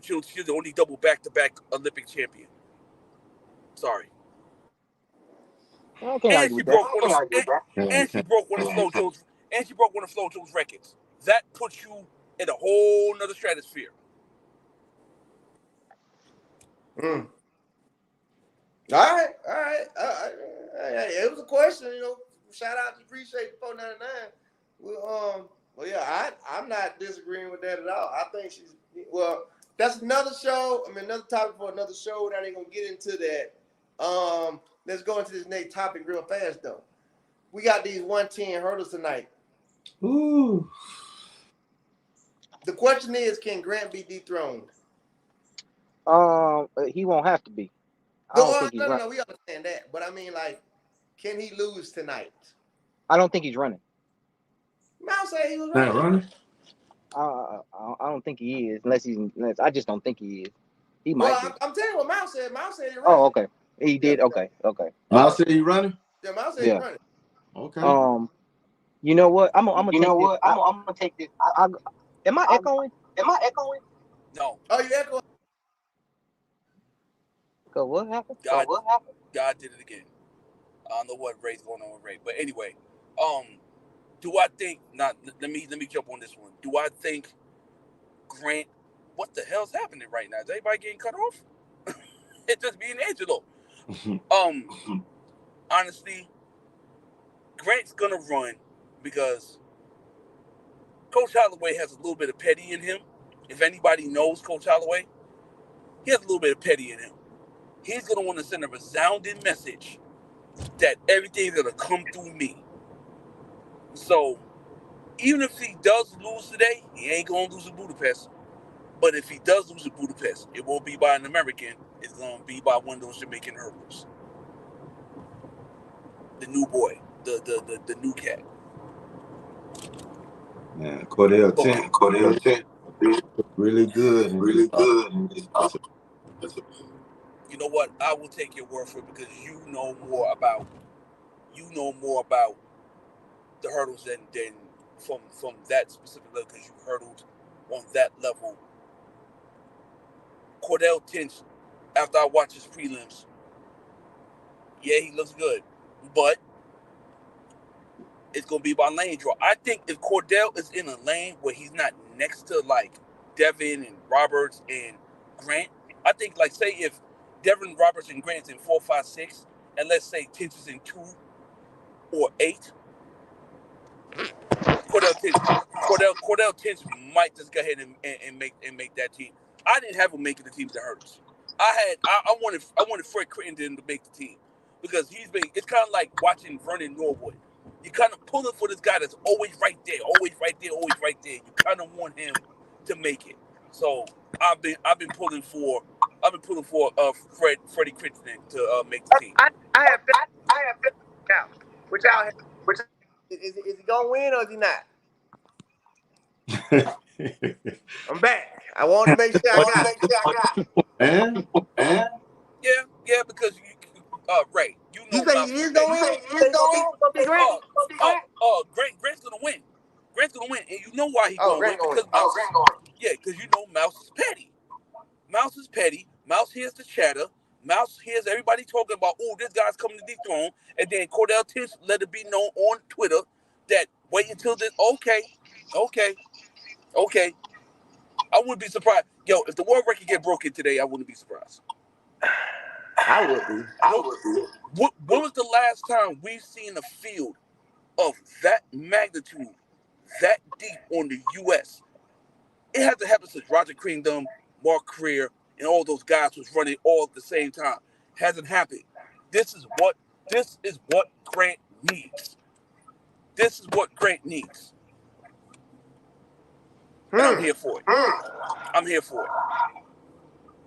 back-to-back Olympic champion. Sorry. I can't argue with that. And she broke one of Flo Jones' records. That puts you in a whole nother stratosphere. All right. It was a question, Shout out to Appreciate the 499. Well, yeah, I'm not disagreeing with that at all. I think that's another show. Another topic for another show. We're not even gonna get into that. Let's go into this next topic real fast though. We got these 110 hurdles tonight. Ooh. The question is, can Grant be dethroned? He won't have to be. No, we understand that. But can he lose tonight? I don't think he's running. Mouse said he was running. I don't think he is, unless I just don't think he is. He might be. I'm telling you what Mouse said. Mouse said he running. Oh, okay. He did. Okay. Mouse said he running. Yeah, Mouse said he running. Okay. You know what? I'm gonna take this. Am I echoing? No. Oh, you echoing? So what happened? God did it again. I don't know what Ray's going on with Ray, but anyway, do I think? Let me jump on this one. Do I think Grant? What the hell's happening right now? Is everybody getting cut off? It's just being Angelo. Honestly, Grant's gonna run because Coach Holloway has a little bit of petty in him. If anybody knows Coach Holloway, he has a little bit of petty in him. He's gonna want to send a resounding message that everything's gonna come through me. So even if he does lose today, he ain't gonna lose in Budapest. But if he does lose in Budapest, it won't be by an American. It's gonna be by one of those Jamaican hurdlers. The new boy, the new cat. Man, Cordell 10. Really good. You know what? I will take your word for it because you know more about you know more about the hurdles than from that specific level because you hurdled on that level. Cordell Tinch, after I watch his prelims, yeah, he looks good, but it's gonna be by lane draw. I think if Cordell is in a lane where he's not next to like Devin and Roberts and Grant, I think like say if Devin, Roberts, and Grant's in 4, 5, 6, and let's say Tinch is in 2 or 8, Cordell Tinch might just go ahead and make that team. I didn't have him making the team with the hurdles. I wanted Fred Crittenden to make the team because it's kind of like watching Vernon Norwood. You kind of pulling for this guy that's always right there, always right there, always right there. You kind of want him to make it. So I've been pulling for Freddie Crittenden to make the team. I have now. Which y'all have, is he gonna win or is he not? I'm back. I wanted to make sure I got it. Yeah, because Ray, you say he is gonna win? Grant's gonna win. Grant's gonna win, and you know why he's gonna win because Mouse. Yeah, because you know Mouse is petty. Mouse is petty. Mouse hears the chatter. Mouse hears everybody talking about, oh, this guy's coming to dethrone, and then Cordell Tinch let it be known on Twitter that wait until this. Okay. I wouldn't be surprised. Yo, if the world record get broken today, I wouldn't be surprised. I would be. When was the last time we've seen a field of that magnitude, that deep on the U.S.? It hasn't happened since Roger Kingdom, Mark Creer, and all those guys was running all at the same time. Hasn't happened. This is what Grant needs. This is what Grant needs. And I'm here for it. I'm here for it.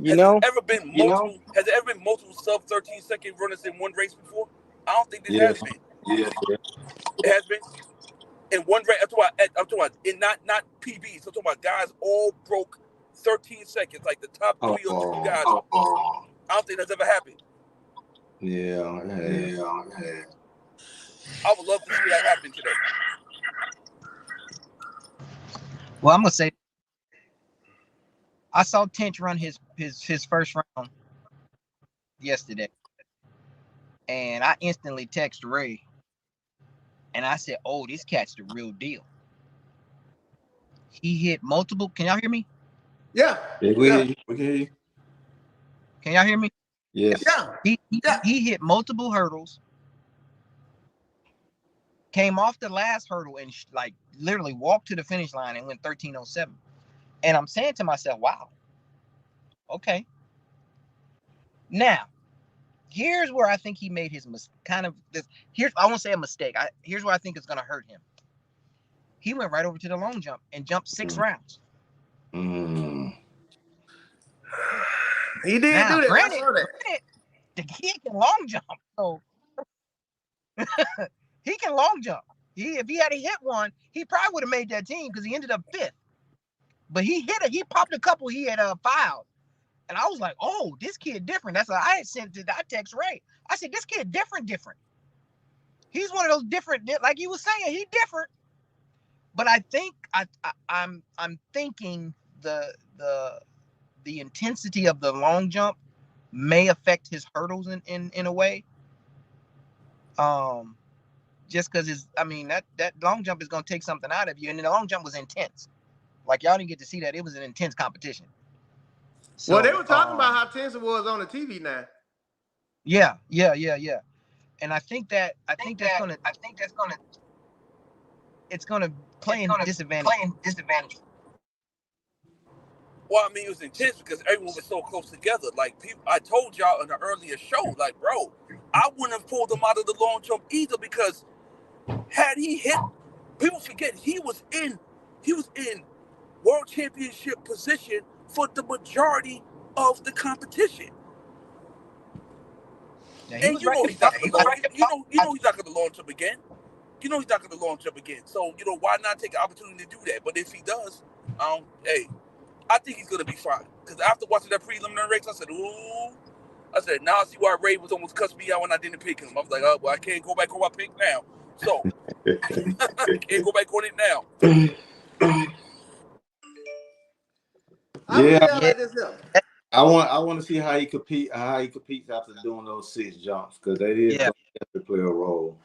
Has there ever been multiple sub 13-second runners in one race before? I don't think there has been. Yeah. It has been. In one race, I'm talking about in not PBs. I'm talking about guys all broke 13 seconds, like the top 3 or 2 guys. I don't think that's ever happened. Yeah. I would love to see that happen today. Well, I'm gonna say I saw Tinch run his first round yesterday, and I instantly texted Ray, and I said, "Oh, this cat's the real deal." He hit multiple. Can y'all hear me? Yeah. We hear you. Can y'all hear me? Yes. Yeah. He hit multiple hurdles. Came off the last hurdle and like literally walked to the finish line and went 13:07. And I'm saying to myself, wow, okay. Now, here's where I think he made his I won't say a mistake. Here's where I think it's going to hurt him. He went right over to the long jump and jumped 6 rounds. He did do that. Granted, the kid can long jump. So he can long jump. If he had hit one, he probably would have made that team because he ended up 5th. But he popped a couple he had filed. And I was like, oh, this kid different. That's what I had sent I text Ray. I said, this kid different. He's one of those different, like you was saying, he different. But I think I'm thinking the intensity of the long jump may affect his hurdles in a way. Just because that long jump is gonna take something out of you, and the long jump was intense. Like y'all didn't get to see that. It was an intense competition. So, well, they were talking about how tense it was on the TV now. Yeah. And I think that's gonna it's gonna play in disadvantage. Well, I mean, it was intense because everyone was so close together. Like I told y'all in the earlier show, like, bro, I wouldn't have pulled him out of the long jump either because had he hit, people forget he was in world championship position for the majority of the competition. Yeah, and you know he's not going to launch up again. You know he's not going to launch up again. So, why not take the opportunity to do that? But if he does, I think he's going to be fine. Because after watching that preliminary race, I said, ooh, I said, now I see why Ray was almost cussing me out when I didn't pick him. I was like, oh, well, I can't go back on my pick now. So, I can't go back on it now. Yeah. I want to see how he competes after doing those 6 jumps, because that is going to have to play a role.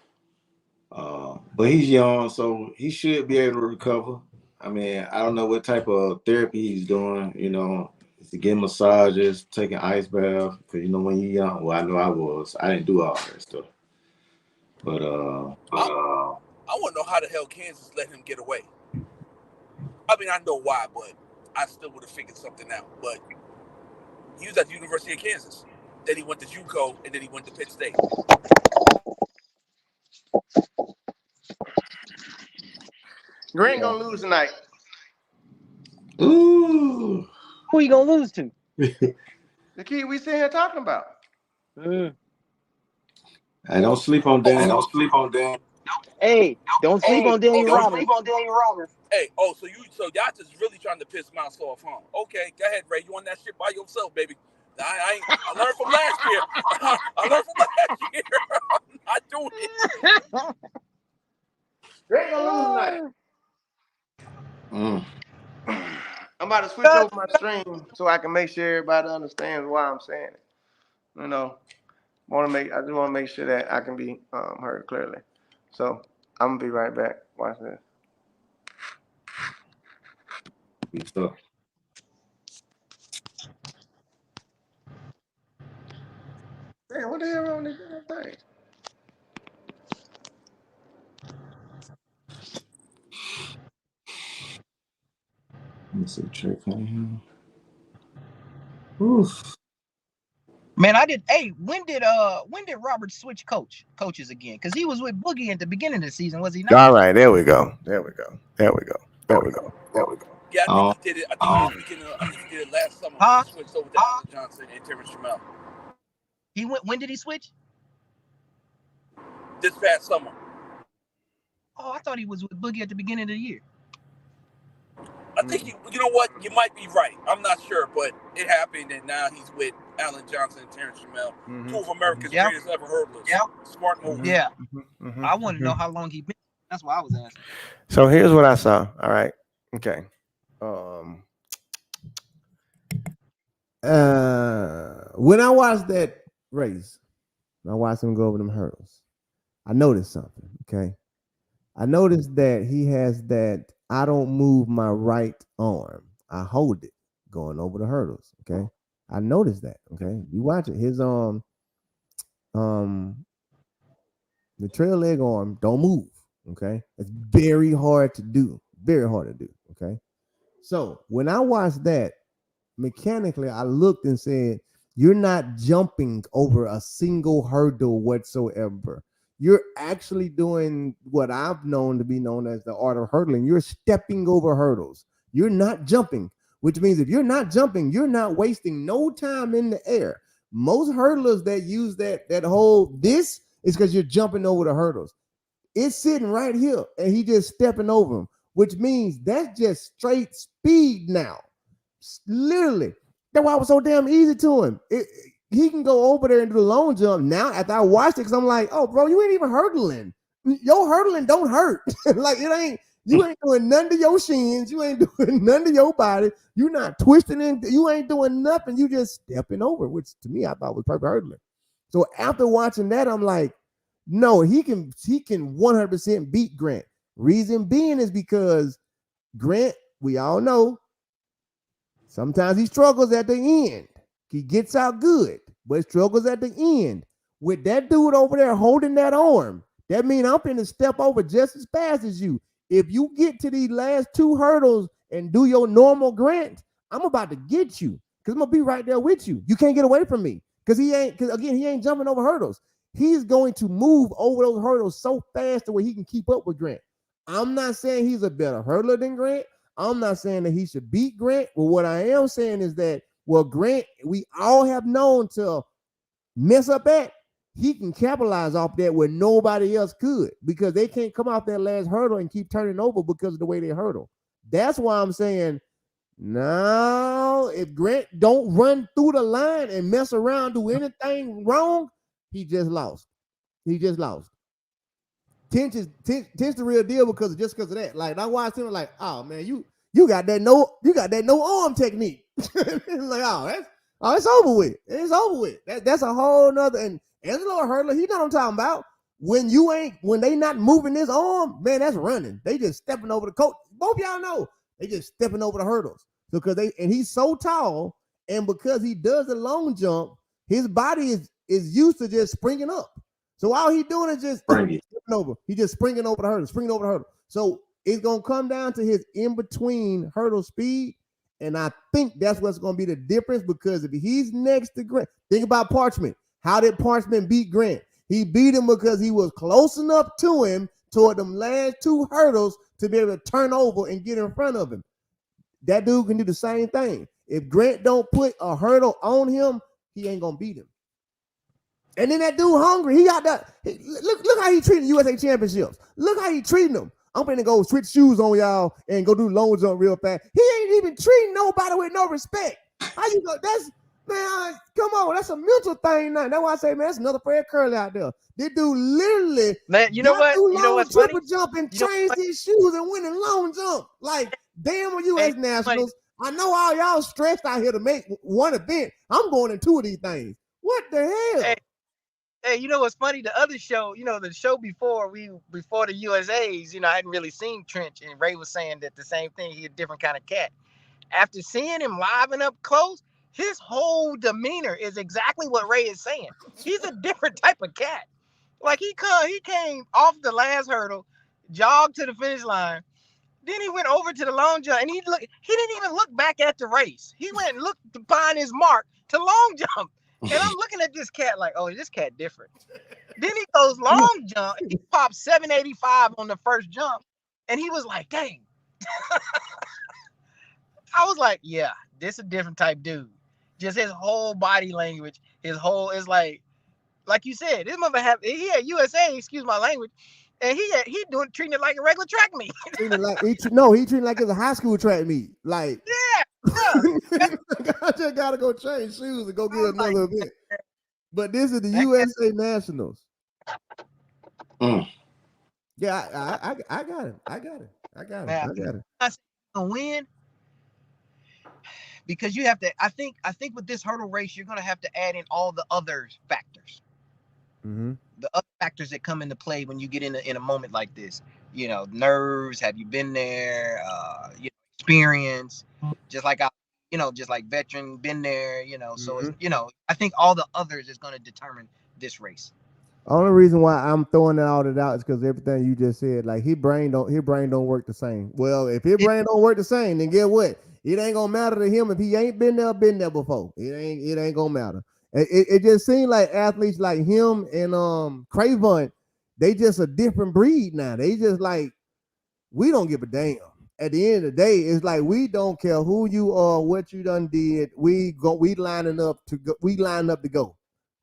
But he's young, so he should be able to recover. I mean, I don't know what type of therapy he's doing. You know, is he getting massages, taking ice baths? Because when you're young, well, I know I didn't do all that stuff. But I want to know how the hell Kansas let him get away. I mean, I know why, but I still would have figured something out. But he was at the University of Kansas. Then he went to JUCO, and then he went to Pitt State. Grant gonna lose tonight. ooh, Who you gonna lose to? The kid we sitting here talking about. I don't sleep on Dan. Hey, don't sleep on Daniel Roberts. Hey, so y'all just really trying to piss my off, huh? Okay, go ahead, Ray. You on that shit by yourself, baby. I learned from last year. I learned from last year. I'm not doing it. Grant gonna lose tonight. I'm about to switch over my stream so I can make sure everybody understands why I'm saying it. I just want to make sure that I can be heard clearly. So I'm gonna be right back. Watch this. Good stuff. Man, what the hell wrong with this damn thing? Let me see, check on him. Oof. Man, when did Robert switch coaches again? Because he was with Boogie at the beginning of the season, was he not? All right, there we go. Yeah, I think he did it. I think he did it last summer. Huh? He switched over to Allen Johnson and Terrence Jamel. When did he switch? This past summer. Oh, I thought he was with Boogie at the beginning of the year. I think you know what? You might be right. I'm not sure, but it happened, and now he's with Allen Johnson and Terrence Jamel, 2 of America's greatest ever hurdlers. Yeah, smart move. Yeah, I want to know how long he been. That's why I was asking. So here's what I saw. All right. Okay. When I watched that race, I watched him go over them hurdles. I noticed something. Okay. I noticed that he has that I don't move my right arm. I hold it going over the hurdles. Okay. I noticed that. Okay. You watch it. His the trail leg arm don't move. Okay. It's very hard to do. Very hard to do. Okay. So when I watched that, mechanically, I looked and said, you're not jumping over a single hurdle whatsoever. You're actually doing what I've known to be known as the art of hurdling. You're stepping over hurdles. You're not jumping, which means if you're not jumping, you're not wasting no time in the air. Most hurdlers that use that hold this is because you're jumping over the hurdles. It's sitting right here, and he just stepping over them, which means that's just straight speed now. Literally. That's why it was so damn easy to him. He can go over there and do the long jump now. After I watched it, because I'm like, oh, bro, you ain't even hurdling. Your hurdling don't hurt. Like you ain't doing none to your shins. You ain't doing none to your body. You're not twisting in. You ain't doing nothing. You just stepping over, which to me I thought was perfect hurdling. So after watching that, I'm like, no, he can 100% beat Grant. Reason being is because Grant, we all know, sometimes he struggles at the end. He gets out good, but he struggles at the end. With that dude over there holding that arm, that means I'm finna step over just as fast as you. If you get to these last 2 hurdles and do your normal Grant, I'm about to get you because I'm gonna be right there with you. You can't get away from me because he ain't jumping over hurdles. He's going to move over those hurdles so fast to where he can keep up with Grant. I'm not saying he's a better hurdler than Grant. I'm not saying that he should beat Grant, but what I am saying is that, well, Grant, we all have known to mess up at. He can capitalize off that where nobody else could because they can't come off that last hurdle and keep turning over because of the way they hurdle. That's why I'm saying No, if Grant don't run through the line and mess around, do anything wrong, he just lost. He just lost. Tench the real deal because of that. Like I watched him like, oh man, you got that no arm technique. Like, it's over with. It's over with. That's a whole nother. And Angelo Hurdler, he know what I'm talking about. When they not moving this arm, man, that's running. They just stepping over the coach. Both y'all know they just stepping over the hurdles because he's so tall, and because he does the long jump, his body is used to just springing up. So all he doing is just stepping over. He just springing over the hurdle. So it's gonna come down to his in between hurdle speed, and I think that's what's gonna be the difference. Because if he's next to Grant, think about Parchment. How did Parchment beat Grant? He beat him because he was close enough to him toward them last two hurdles to be able to turn over and get in front of him. That dude can do the same thing. If Grant don't put a hurdle on him, he ain't gonna beat him. And then that dude hungry. He got that. Look how he treating USA championships. Look how he treating them. I'm gonna go switch shoes on y'all and go do long jump real fast. He ain't even treating nobody with no respect. How you go? That's man. Come on, that's a mental thing now. That's why I say, man, that's another Fred Kerley out there. This dude literally, man. You know what? You know what's triple funny? Jump and changed his shoes and went in long jump. Like damn, on U.S. Nationals. I know all y'all stressed out here to make one event. I'm going in two of these things. What the hell? Hey, you know what's funny? The other show, the show before the USA's, I hadn't really seen Trench, and Ray was saying that the same thing. He's a different kind of cat. After seeing him live and up close, his whole demeanor is exactly what Ray is saying. He's a different type of cat. Like he came off the last hurdle, jogged to the finish line, then he went over to the long jump, and he didn't even look back at the race. He went and looked to find his mark to long jump. And I'm looking at this cat like, oh, this cat different. Then he goes long jump. He popped 785 on the first jump. And he was like, dang. I was like, yeah, this a different type dude. Just his whole body language, his whole is like you said, this mother he had USA, excuse my language, and he treating it like a regular track meet. He treating like it's a high school track meet. Like yeah. I just gotta go change shoes and go get another event. But this is the USA Nationals. Yeah, I got it. I got it. A win because you have to. I think with this hurdle race, you're gonna have to add in all the other factors. Mm-hmm. The other factors that come into play when you get in a moment like this. Nerves. Have you been there? Experience. Just like just like veteran, been there. So it's, I think all the others is going to determine this race. Only reason why I'm throwing all that out is because everything you just said, like his brain don't work the same. Well, if his brain don't work the same, then get what? It ain't gonna matter to him if he ain't been there before. It ain't gonna matter. It just seems like athletes like him and Cravon, they just a different breed now. They just like, we don't give a damn. At the end of the day, it's like we don't care who you are, what you done did. We lining up to go.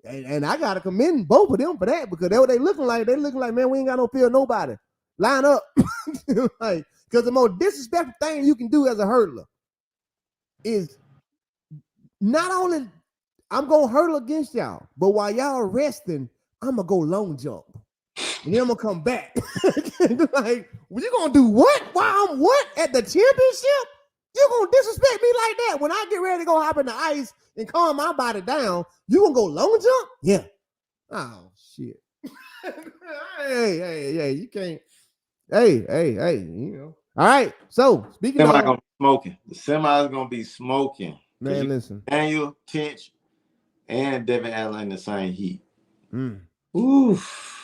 And I gotta commend both of them for that, because that's what they looking like. They looking like, man, we ain't got no fear of nobody. Line up. Like, because the most disrespectful thing you can do as a hurdler is not only I'm gonna hurdle against y'all, but while y'all resting, I'm gonna go long jump. And then I'm gonna come back. Like, well, you gonna do what? While I'm what? At the championship? You gonna disrespect me like that? When I get ready to go hop in the ice and calm my body down, you gonna go long jump? Yeah. Oh shit. Hey, you can't. Hey, All right. So speaking of, gonna be smoking. The semi is gonna be smoking. Man, listen. Daniel, Tench, and Devin Allen in the same heat. Oof.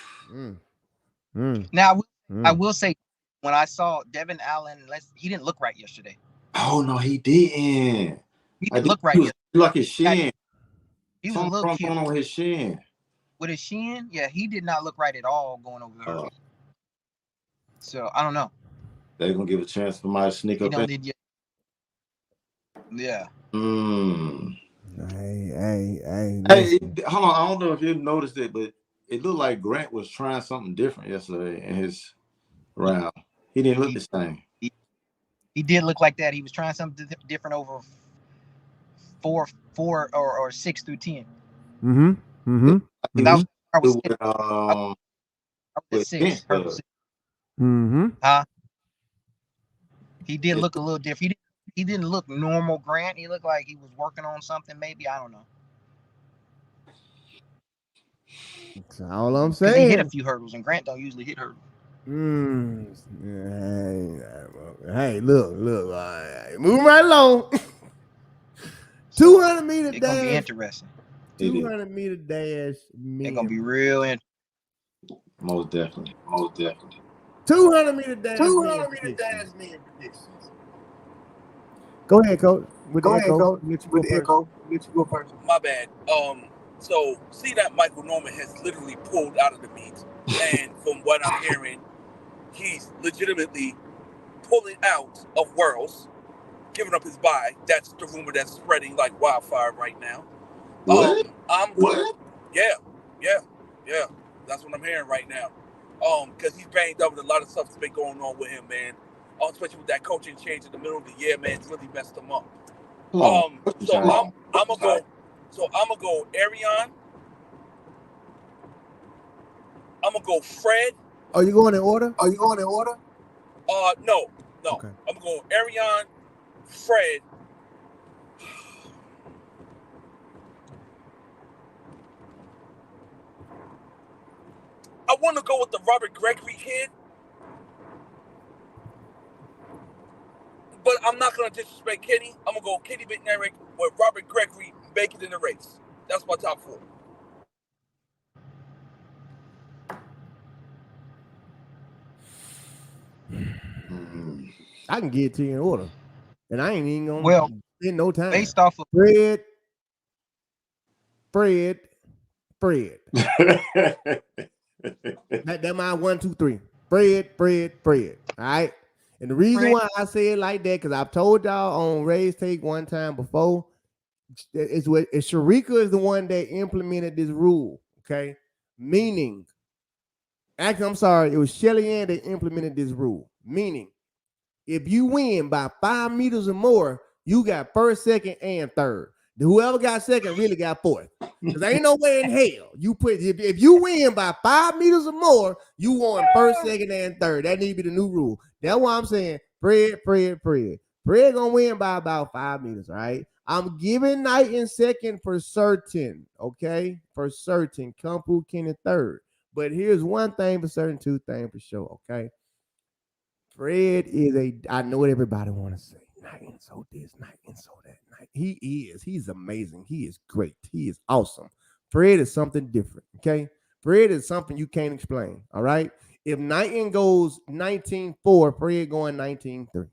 Now, I will say, when I saw Devin Allen, he didn't look right yesterday. Oh no, he didn't. He didn't look right. Like his shin. He was a little cute on his shin. With his shin, yeah, he did not look right at all going over the hurdle. So I don't know. They're gonna give a chance for my sneak up. Yeah. Hey, hold on. I don't know if you noticed it, but it looked like Grant was trying something different yesterday in his round. He didn't look the same. He did look like that. He was trying something different over 4 or 6 through 10. With, I was with 6. He did look a little different. He didn't look normal, Grant. He looked like he was working on something. Maybe, I don't know. That's all I'm Because saying. he hit a few hurdles, and Grant don't usually hit hurdles. Hey, look. Moving right along. 200 meter dash. It's gonna be interesting. 200 meter dash. It's gonna be real interesting. Most definitely. 200 meter dash. 200 meter dash. Go ahead, coach. With the echo. Let you go first. My bad. So see that Michael Norman has literally pulled out of the meet, and from what I'm hearing, he's legitimately pulling out of Worlds, giving up his bye. That's the rumor that's spreading like wildfire right now. What? What? Yeah. That's what I'm hearing right now. Because he's banged up with a lot of stuff that's been going on with him, man. Especially with that coaching change in the middle of the year, man, it's really messed him up. So I'm gonna go Arion. I'm gonna go Fred. Are you going in order? No. Okay. I'm gonna go Arion, Fred. I want to go with the Robert Gregory kid, but I'm not gonna disrespect Kenny. I'm gonna go Kenny McNarick with Robert Gregory make it in the race. That's my top 4. I can get it to you in order, and I ain't even gonna spend no time. Based off of Fred. That my 1, 2, 3. Fred. All right. And the reason why I say it like that, because I've told y'all on Ray's Take one time before, is Sharika is the one that implemented this rule. Okay. Meaning, actually, I'm sorry, it was Shelly-Ann that implemented this rule. Meaning, if you win by 5 meters or more, you got first, second, and third. Whoever got second really got fourth. Because there ain't no way in hell you put if you win by 5 meters or more, you won first, second, and third. That need to be the new rule. That's why I'm saying Fred. Fred gonna win by about 5 meters. All right. I'm giving Knight in second for certain. Okay, for certain. Kumpu Ken in third. But here's one thing for certain, two things for sure. Okay. Fred is I know what everybody want to say. Knight and so this, Knight and so that. Knight. He's amazing. He is great. He is awesome. Fred is something different. Okay. Fred is something you can't explain. All right. If Knighton goes 19-4, Fred going 19-3.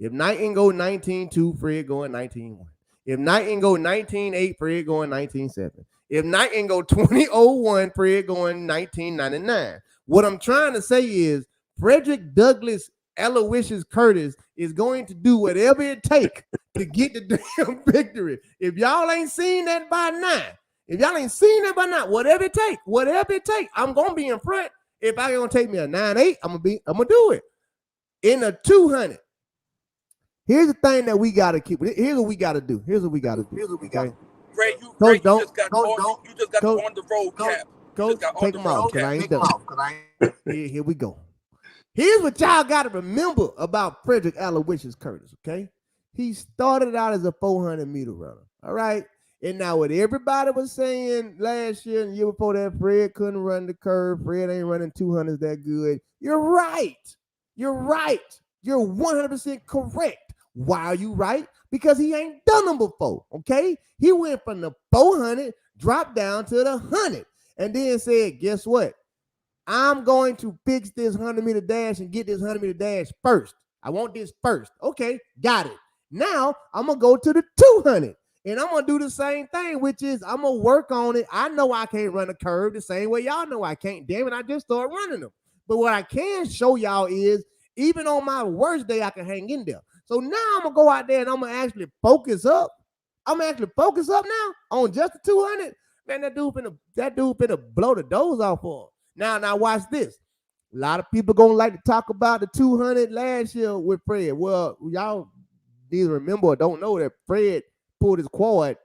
If Knighton go 19-2, Fred going 19-1. If Knighton go 19-8, Fred going 19-7. If Knighton go 20-01, Fred going 1999. What I'm trying to say is Frederick Douglass Aloysius Curtis is going to do whatever it takes to get the damn victory. If y'all ain't seen that by now, whatever it takes, I'm gonna be in front. If I gonna take me a 9-8, I'm gonna do it. In a 200. Here's the thing that we gotta keep. Here's what we gotta do. Okay? Ray, you Coach, just got the on the road cap. Coach, take them off because I ain't done. Here we go. Here's what y'all got to remember about Frederick Aloysius Curtis, okay? He started out as a 400-meter runner, all right? And now what everybody was saying last year and the year before that, Fred couldn't run the curve. Fred ain't running 200s that good. You're right. You're 100% correct. Why are you right? Because he ain't done them before, okay? He went from the 400, dropped down to the 100, and then said, guess what? I'm going to fix this 100-meter dash and get this 100-meter dash first. I want this first. Okay, got it. Now, I'm going to go to the 200, and I'm going to do the same thing, which is I'm going to work on it. I know I can't run a curve the same way y'all know I can't. Damn it, I just started running them. But what I can show y'all is even on my worst day, I can hang in there. So now I'm going to go out there, and I'm going to actually focus up. I'm going to actually focus up now on just the 200. Man, that dude finna blow the doors off for him. Now watch this. A lot of people gonna like to talk about the 200 last year with Fred. Well, y'all either remember or don't know that Fred pulled his quad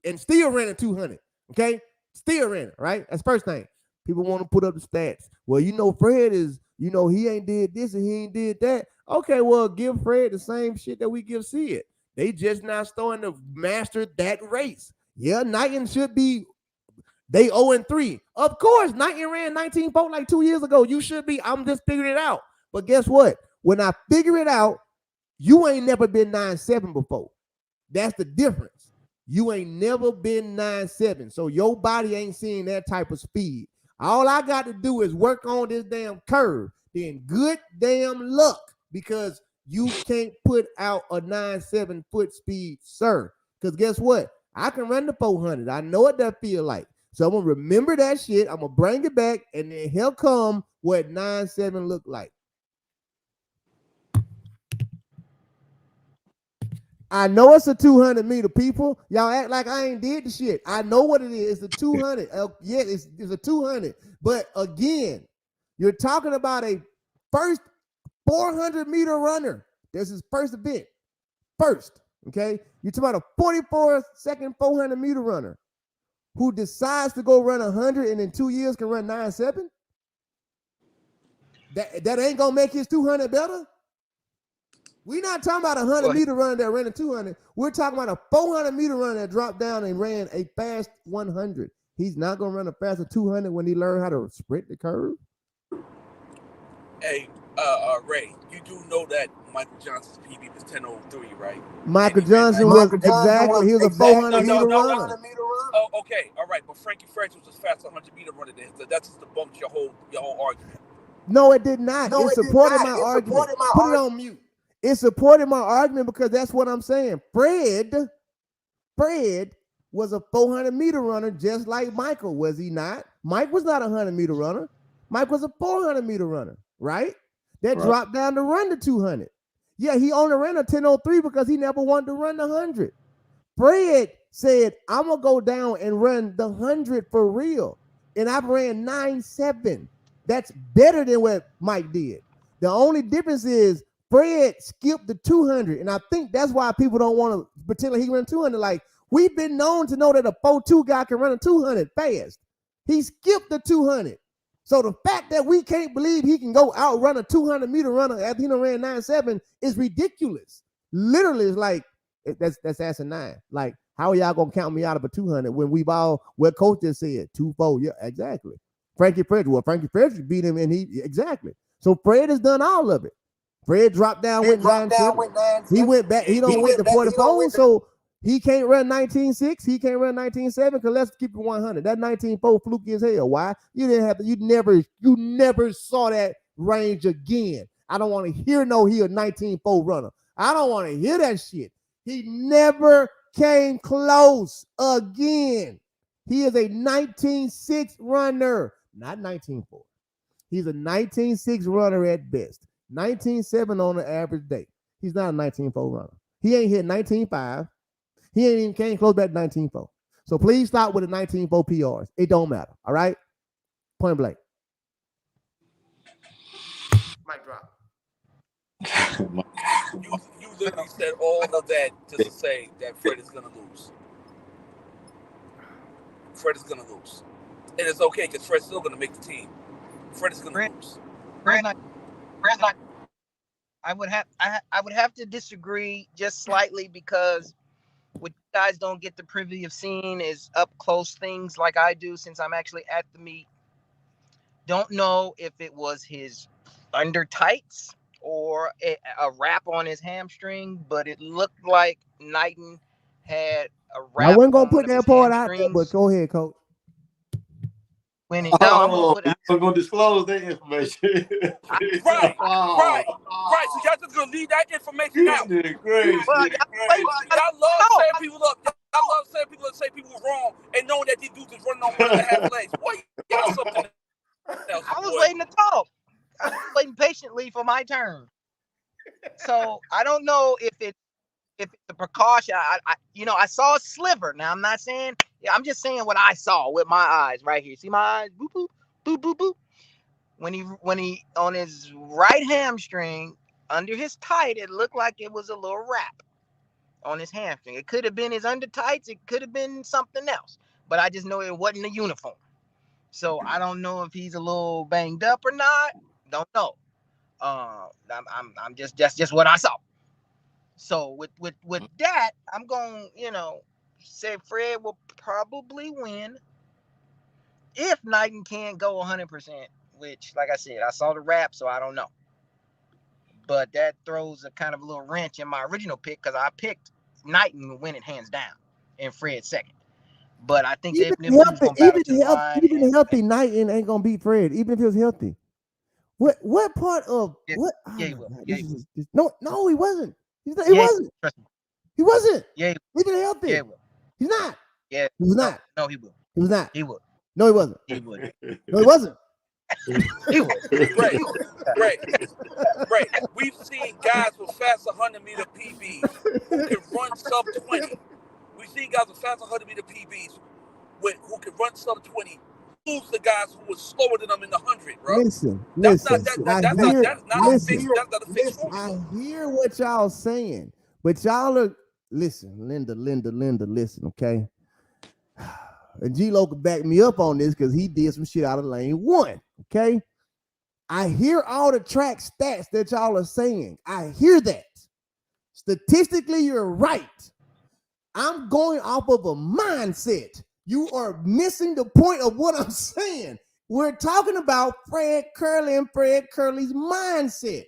and still ran a 200. Okay, still ran it. Right, that's first thing. People want to put up the stats. Well, Fred is, he ain't did this and he ain't did that. Okay, well, give Fred the same shit that we give Sid. They just now starting to master that race. Yeah, Knighton should be. They 0-3. Of course, Knighton ran 19-4 like 2 years ago. You should be. I'm just figuring it out. But guess what? When I figure it out, you ain't never been 9-7 before. That's the difference. You ain't never been 9-7. So your body ain't seeing that type of speed. All I got to do is work on this damn curve. Then good damn luck, because you can't put out a 9-7 foot speed, sir. Because guess what? I can run the 400. I know what that feel like. So I'm going to remember that shit. I'm going to bring it back, and then he'll come what 9-7 look like. I know it's a 200 meter, people. Y'all act like I ain't did the shit. I know what it is. It's a 200. Yeah, it's a 200. But again, you're talking about a first 400 meter runner. This is first event. First, okay? You're talking about a 44-second 400 meter runner who decides to go run 100 and in 2 years can run 9-7? That ain't going to make his 200 better? We're not talking about a 100 meter runner that ran a 200. We're talking about a 400 meter runner that dropped down and ran a fast 100. He's not going to run a faster 200 when he learned how to sprint the curve. Hey, Ray, you do know that Michael Johnson's PB was 10:03, right? Michael Johnson was exactly. He was a 400 meter runner. Oh, okay, all right. But Frankie French was a faster 100 meter runner than him. So that just debunks your whole argument. No, it did not. It supported my argument. Put it on mute. It supported my argument because that's what I'm saying. Fred was a 400 meter runner just like Michael, was he not? Mike was not a 100 meter runner. Mike was a 400 meter runner, right? That dropped down to run the 200. Yeah, he only ran a 10:03 because he never wanted to run the 100. Fred said, I'm going to go down and run the 100 for real. And I've ran 9-7. That's better than what Mike did. The only difference is Fred skipped the 200. And I think that's why people don't want to pretend like he ran 200. Like, we've been known to know that a 4.2 guy can run a 200 fast. He skipped the 200. So the fact that we can't believe he can go outrun a 200 meter runner after he ran 9-7 is ridiculous. Literally, it's like, that's asinine. Like, how are y'all gonna count me out of a 200 when we've all, what coach just said, 2-4? Yeah, exactly. Frankie Frederick beat him, and exactly. So Fred has done all of it. Fred dropped down, went 9-7. He went back. He don't went to 44, so he can't run 19.6. He can't run 19.7. Because let's keep it 100. That 19.4 fluky as hell. Why? You didn't have to. You never saw that range again. I don't want to hear he a 19.4 runner. I don't want to hear that shit. He never came close again. He is a 19.6 runner, not 19.4. He's a 19.6 runner at best. 19.7 on an average day. He's not a 19.4 runner. He ain't hit 19.5. He ain't even came close back to 19.4. So please stop with the 19.4 PRs. It don't matter. All right? Point blank. Mic drop. You literally said all of that just to say that Fred is going to lose. Fred is going to lose. And it's okay because Fred's still going to make the team. Fred is going to lose. I would have to disagree just slightly because what you guys don't get the privilege of seeing is up close things like I do since I'm actually at the meet. Don't know if it was his under tights or a wrap on his hamstring, but it looked like Knighton had a wrap. I wasn't gonna put that part out there, but go ahead, coach. When I'm gonna disclose that information. Right. So y'all just gonna leave that information out. Y'all love saying people up. Y'all love saying people say people were wrong and knowing that these dudes is running on 1.5 legs. Boy, y'all something else. I was waiting to talk. I was waiting patiently for my turn. So I don't know if it's a precaution. I saw a sliver. Now I'm not saying. I'm just saying what I saw with my eyes right here. See my eyes? Boop boop boop boop boop. when he on his right hamstring under his tight, it looked like it was a little wrap on his hamstring. It could have been his under tights. It could have been something else. But I just know it wasn't a uniform. So I don't know if he's a little banged up or not. Don't know. I'm just that's just what I saw. So with that, I'm going, say Fred will probably win if Knighton can't go 100%, which, like I said, I saw the rap, so I don't know. But that throws a kind of a little wrench in my original pick because I picked Knighton winning hands down and Fred second. But I think even them dudes gonna battle to the line. Even healthy, Knighton ain't gonna beat Fred, even if he was healthy. What part of what? Yeah, he will. Yeah, no, he wasn't. He wasn't. He wasn't. Yeah, even healthy. Yeah, he's not. Yeah, he was not. No, he will. He was not. He would. No, he wasn't. He would. No, he wasn't. He would. Right. We've seen guys with fast 100-meter PBs who can run sub 20. We've seen guys with fast 100-meter PBs who can run sub 20. Who's the guys who was slower than them in the 100, bro? Listen. That's not a fixed I hear what y'all saying, but y'all are listen, Linda, listen, okay? And G-Lo could back me up on this because he did some shit out of lane 1, okay? I hear all the track stats that y'all are saying. I hear that. Statistically, you're right. I'm going off of a mindset. You are missing the point of what I'm saying. We're talking about Fred Kerley and Fred Kerley's mindset.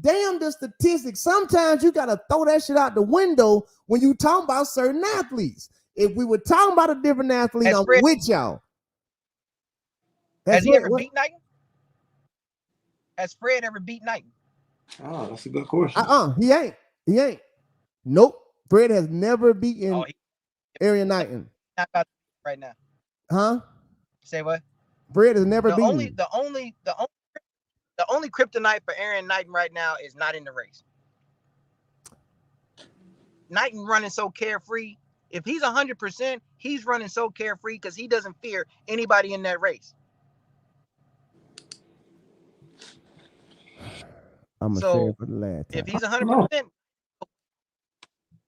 Damn the statistics. Sometimes you got to throw that shit out the window when you talk about certain athletes. If we were talking about a different athlete, I'm with y'all. Has he ever beat Knighton? Has Fred ever beat Knighton? Oh, that's a good question. He ain't. Nope. Fred has never beaten Arian Knighton. Right now. Huh? Say what? Fred has never beaten. The only kryptonite for Arian Knighton right now is not in the race. Knighton running so carefree. If he's 100%, he's running so carefree because he doesn't fear anybody in that race. I'm gonna say it for the last time. If he's 100%,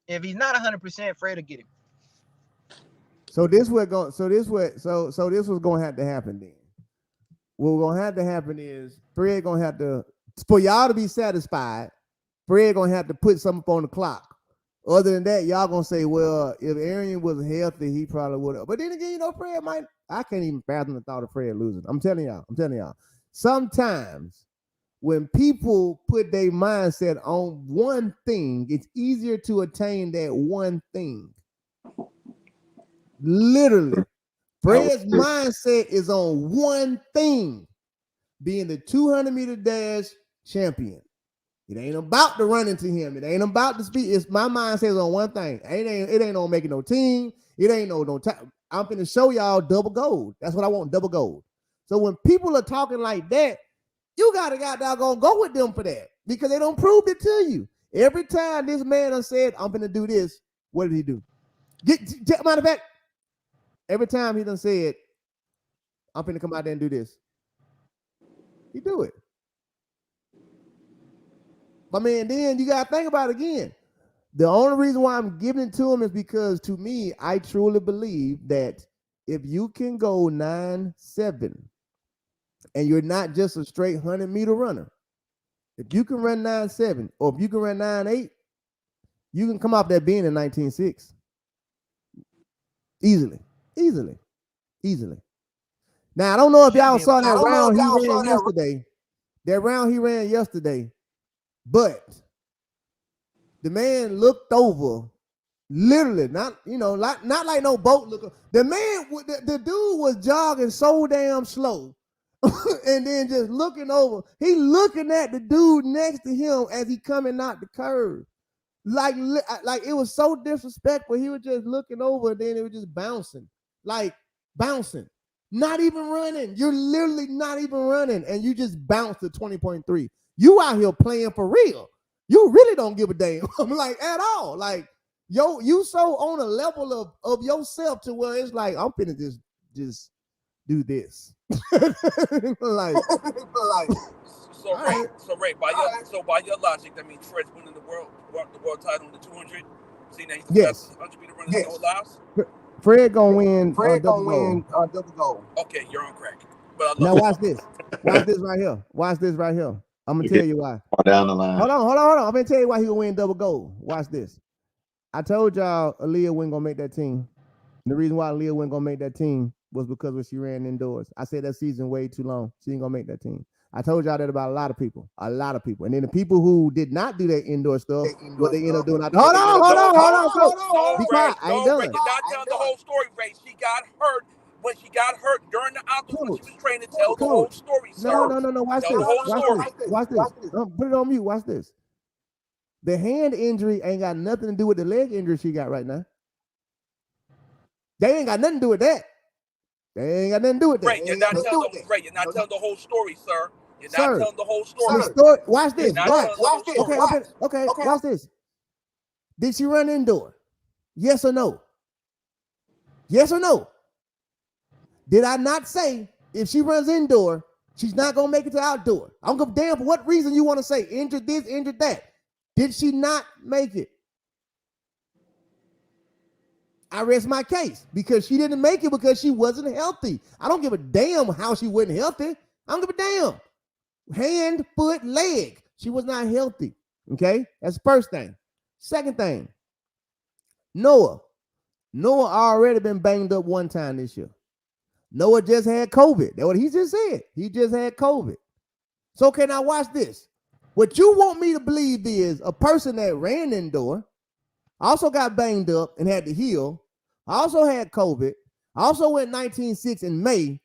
if he's not 100%, Fred will get him. So this was going to have to happen then. What's going to have to happen is Fred going to have to, for y'all to be satisfied, Fred going to have to put something on the clock. Other than that, y'all going to say, well, if Arian was healthy, he probably would have. But then again, Fred might, I can't even fathom the thought of Fred losing. I'm telling y'all. Sometimes when people put their mindset on one thing, it's easier to attain that one thing. Literally, Fred's mindset is on one thing, being the 200-meter dash champion. It ain't about the running to him. It ain't about the speed. It's my mindset is on one thing. It ain't on making no team. It ain't no time. I'm finna show y'all double gold. That's what I want, double gold. So when people are talking like that, you gotta go with them for that because they don't prove it to you. Every time this man done said, I'm finna do this, what did he do? Matter of fact, every time he done said, I'm finna come out there and do this, he do it. But man, then you gotta think about it again. The only reason why I'm giving it to him is because to me, I truly believe that if you can go 9.7 and you're not just a straight 100-meter runner, if you can run 9.7 or if you can run 9.8, you can come off that being in 19.6 easily. Now, I don't know if y'all saw that round he ran yesterday. That round he ran yesterday, but the man looked over, literally, not like no boat looker. The man, the dude was jogging so damn slow, and then just looking over. He looking at the dude next to him as he coming out the curve, like it was so disrespectful. He was just looking over, and then it was just bouncing, not even running. You're literally not even running, and you just bounce to 20.3. You out here playing for real. You really don't give a damn, like at all. Like, you so on a level of yourself to where it's like, I'm finna just do this. like, So Ray, by your logic, that means Fred's winning the world title in the 200. See, now he's the fastest 100 meter runner in the whole lives. Fred gonna win double gold. Okay, you're on crack. But I love now watch this. Watch this right here. Watch this right here. I'm gonna tell you why. Down the line. Hold on. I'm gonna tell you why he gonna win double gold. Watch this. I told y'all Aliyah wasn't gonna make that team. And the reason why Aliyah wasn't gonna make that team was because when she ran indoors. I said that season way too long. She ain't gonna make that team. I told y'all that about a lot of people. And then the people who did not do that indoor stuff, what they end up doing. Hold on. Be quiet. I ain't done. You're not telling the whole story, Ray. She got hurt. When she got hurt during the outdoors when she was training, tell the whole story, sir. No. Watch this. Put it on mute. Watch this. The hand injury ain't got nothing to do with the leg injury she got right now. They ain't got nothing to do with that. They ain't got nothing to do with that. Ray, you're not telling the whole story, sir. You're not telling the whole story. Watch this. Watch this. Okay. Watch this. Did she run indoor? Yes or no? Yes or no? Did I not say if she runs indoor, she's not gonna make it to outdoor? I don't give a damn for what reason you want to say injured this, injured that. Did she not make it? I rest my case because she didn't make it because she wasn't healthy. I don't give a damn how she wasn't healthy. I don't give a damn. Hand, foot, leg. She was not healthy. Okay, that's the first thing. Second thing, Noah already been banged up one time this year. Noah just had COVID. That's what he just said. He just had COVID. So, okay, now watch this. What you want me to believe is a person that ran indoor, also got banged up and had to heal, also had COVID, also went 19-6 in May,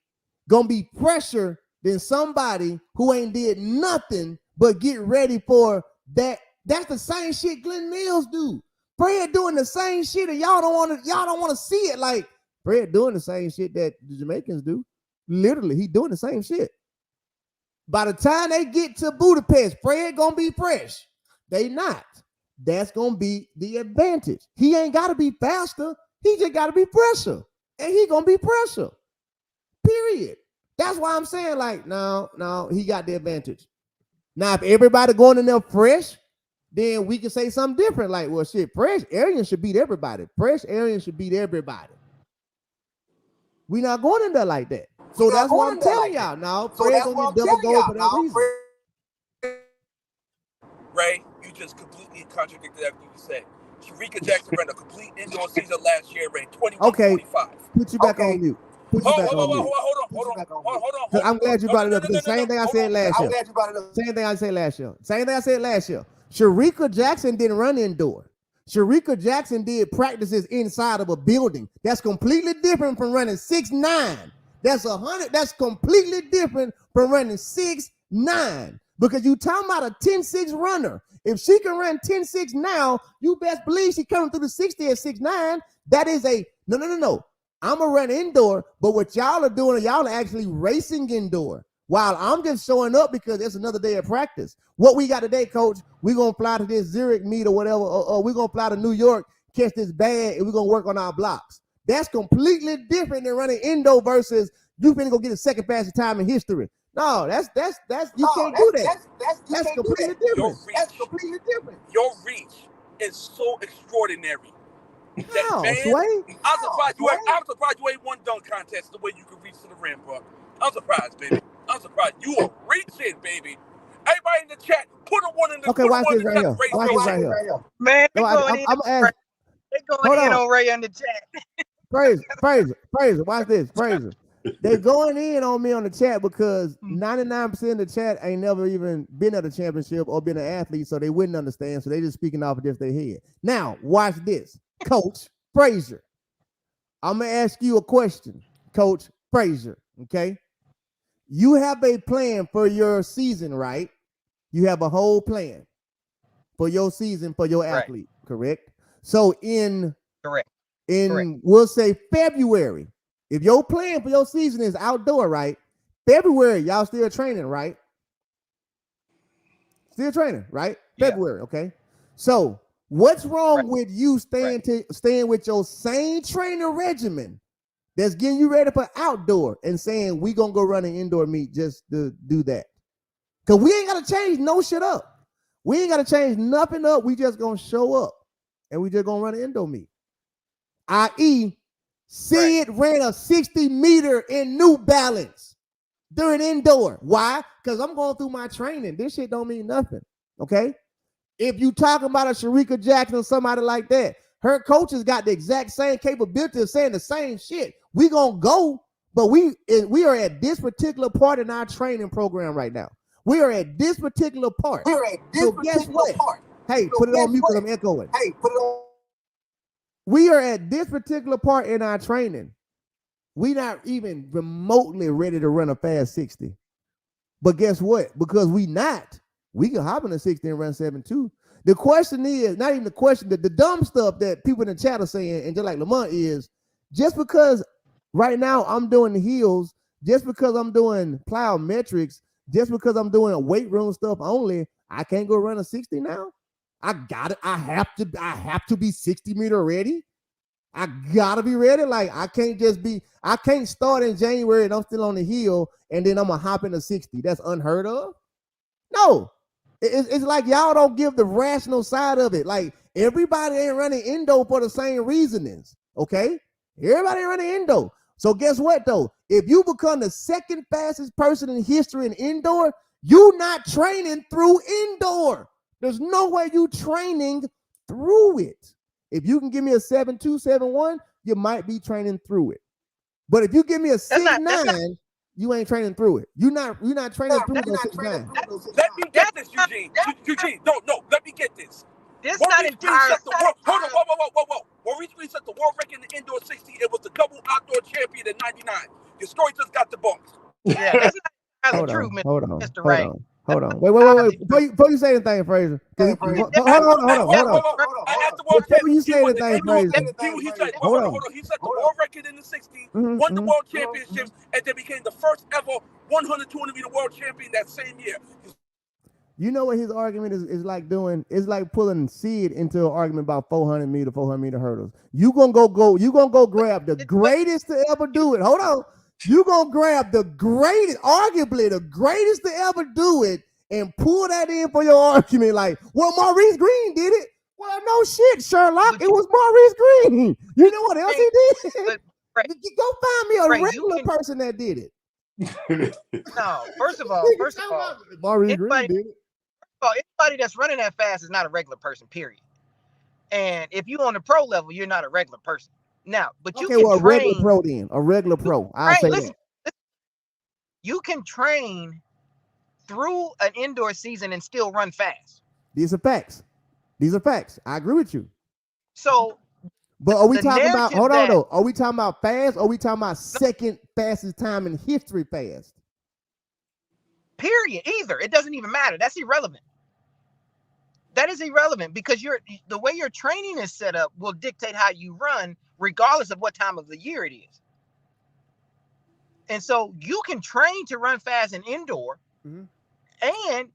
gonna be pressure than somebody who ain't did nothing but get ready for that. That's the same shit Glenn Mills do. Fred doing the same shit, and y'all don't want to see it. Like Fred doing the same shit that the Jamaicans do. Literally, he doing the same shit. By the time they get to Budapest, Fred gonna be fresh. They not. That's gonna be the advantage. He ain't gotta be faster. He just gotta be fresher, and he gonna be fresher. Period. That's why I'm saying, like, no, he got the advantage. Now, if everybody going in there fresh, then we can say something different. Like, well, shit, fresh Arian should beat everybody. Fresh Arian should beat everybody. We not going in there like that. So that's what I'm telling y'all. Now, Fred gonna get double gold for that reason. Ray, you just completely contradicted everything you said. Sharika Jackson ran a complete indoor season last year, ran 21-25. Put you back on mute. Hold on. I'm glad you brought it up. The same thing I said last year. Same thing I said last year. Sharika Jackson didn't run indoor. Sharika Jackson did practices inside of a building. That's completely different from running 6'9". That's completely different from running 6'9". Because you talking about a 10-6 runner. If she can run 10-6 now, you best believe she coming through the 60 at 6'9". That is a no. I'm gonna run indoor, but what y'all are doing, y'all are actually racing indoor. While I'm just showing up because it's another day of practice. What we got today, coach, we're going to fly to this Zurich meet or whatever, or we're going to fly to New York, catch this bag, and we're going to work on our blocks. That's completely different than running indoor versus you finna go get a second fastest time in history. No, that's you can't do that. That's completely different. That's completely different. Your reach is so extraordinary. How, man, Sway? I'm surprised you ain't won dunk contest the way you could reach to the rim, bro. I'm surprised, baby. I'm surprised. You are reaching, baby. Everybody in the chat, put a one in the okay. Watch this right here. Watch this right here. Man, they going in on Ray on the chat. Fraser. Watch this, Fraser. They going in on me on the chat because 99% of the chat ain't never even been at a championship or been an athlete, so they wouldn't understand. So they just speaking off of just their head. Now, watch this, Coach Fraser. I'm gonna ask you a question, Coach Fraser. Okay. You have a plan for your season, right? You have a whole plan for your season for your athlete, correct? So we'll say February, if your plan for your season is outdoor, right? February, y'all still training, right? Still training, right? Yeah. February, okay. So what's wrong with you staying with your same training regimen that's getting you ready for outdoor and saying we gonna go run an indoor meet just to do that. Because we ain't gotta change no shit up. We ain't gotta change nothing up. We just gonna show up and we just gonna run an indoor meet. I.e., Sid ran a 60 meter in New Balance during indoor. Why? Because I'm going through my training. This shit don't mean nothing. Okay. If you talking about a Sharika Jackson or somebody like that, her coaches got the exact same capability of saying the same shit. We gonna go, but we are at this particular part in our training program right now. We are at this particular part. So guess what? Hey, put it on mute because I'm echoing. Hey, put it on. We are at this particular part in our training. We not even remotely ready to run a fast 60. But guess what? Because we can hop in a 60 and run 7.2. The question is, not even the question, the dumb stuff that people in the chat are saying, and just like Lamont is, just because right now I'm doing the heels, just because I'm doing plyometrics, just because I'm doing weight room stuff only, I can't go run a 60 now. I have to be 60 meter ready. I gotta be ready. Like I can't start in January and I'm still on the hill and then I'm gonna hop in a 60. That's unheard of. No, it's like y'all don't give the rational side of it. Like everybody ain't running endo for the same reasonings. Okay, everybody ain't running endo. So guess what though? If you become the second fastest person in history in indoor, you not training through indoor. There's no way you training through it. If you can give me a 7.2, 7.1, you might be training through it. But if you give me a 6.9, you ain't training through it. You're not training through those 6.9. Let me get this, Eugene. Eugene, no, let me get this. This not entirely. Hold on, whoa. When we set the world record in the indoor 60, it was the double outdoor champion in 99. Your story just got the bumps. Yeah, that's not entirely true, Mr. Rain. Hold on. Wait. Before you say anything, Fraser. Hold on. Before you say anything, Fraser. Hold on. He set the world record in the 60, won the world championships, and then became the first ever 100, 200 meter world champion that same year. You know what his argument is like doing? It's like pulling Sid into an argument about 400 meter hurdles. You gonna go grab the greatest to ever do it. Hold on. You gonna grab the greatest, arguably the greatest to ever do it, and pull that in for your argument. Like, well, Maurice Green did it. Well, no shit, Sherlock. It was Maurice Green. You know what else he did? Go find me a regular person that did it. No, first of all, Maurice Green did it. Anybody that's running that fast is not a regular person, period. And if you're on the pro level, you're not a regular person. Now, but you can train. A regular pro then. A regular pro. I'll say that. You can train through an indoor season and still run fast. These are facts. I agree with you. So, but are we talking about, hold on though, are we talking about fast or are we talking about second fastest time in history fast? Period. Either. It doesn't even matter. That's irrelevant. That is irrelevant because the way your training is set up will dictate how you run, regardless of what time of the year it is. And so you can train to run fast in indoor and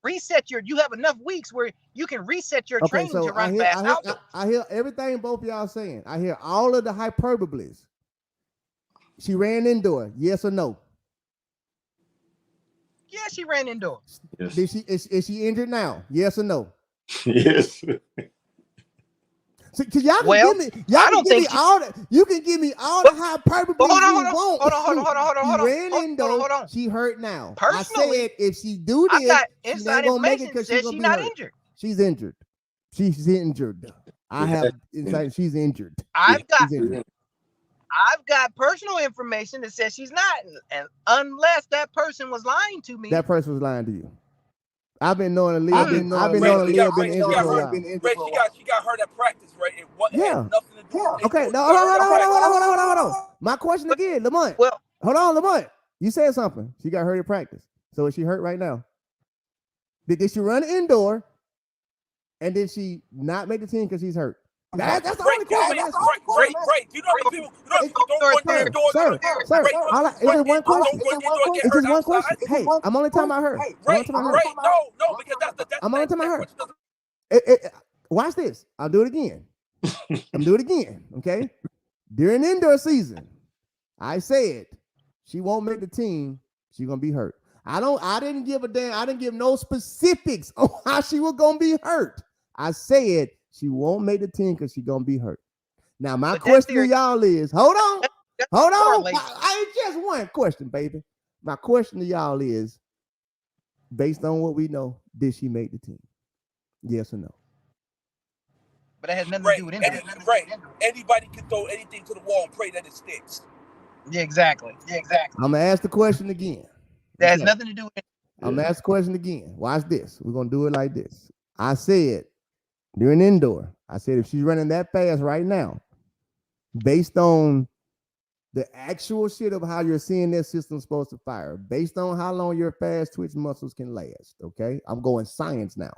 reset you have enough weeks where you can reset your training to run fast outdoors. I hear everything both of y'all saying. I hear all of the hyperboles. She ran indoor, yes or no? Yeah, she ran indoor. Yes. Is she injured now? Yes or no? Yes. So, y'all can you can give me all the hyperbole you want. Hold on. She ran indoor. She hurt now. Personally, I said if she do this, I got she's inside not gonna make it information because says she's not injured. She's injured. She's injured. I have inside. She's injured. I've got personal information that says she's not, and unless that person was lying to me. That person was lying to you. I've been knowing Aaliyah. I've been knowing Aaliyah been injured for a while. She got hurt at practice, right? It had nothing to do with Okay, no, hold on. My question again, Lamont. Well, hold on, Lamont. You said something. She got hurt at practice. So is she hurt right now? Did she run indoor? And did she not make the team because she's hurt? That's the only question. Great. You know how many people don't go indoors. Sir, it's just one question. It's just one question. Hey, I'm only talking about her. Right. No, because that's I'm only talking about her. Watch this. I'll do it again. Okay? During indoor season, I said she won't make the team. She's gonna be hurt. I didn't give a damn. I didn't give no specifics on how she was gonna be hurt. I said she won't make the team because she's gonna be hurt. Now, my question to y'all is, hold on. I ain't just one question, baby. My question to y'all is, based on what we know, did she make the team? Yes or no? But that has nothing to do with anything. Right. Anybody can throw anything to the wall and pray that it sticks. Yeah, exactly. I'm gonna ask the question again. That has nothing to do with anything. I'm gonna ask the question again. Watch this. We're gonna do it like this. I said during indoor, I said if she's running that fast right now, based on the actual shit of how your CNS system's supposed to fire, based on how long your fast twitch muscles can last. Okay, I'm going science now.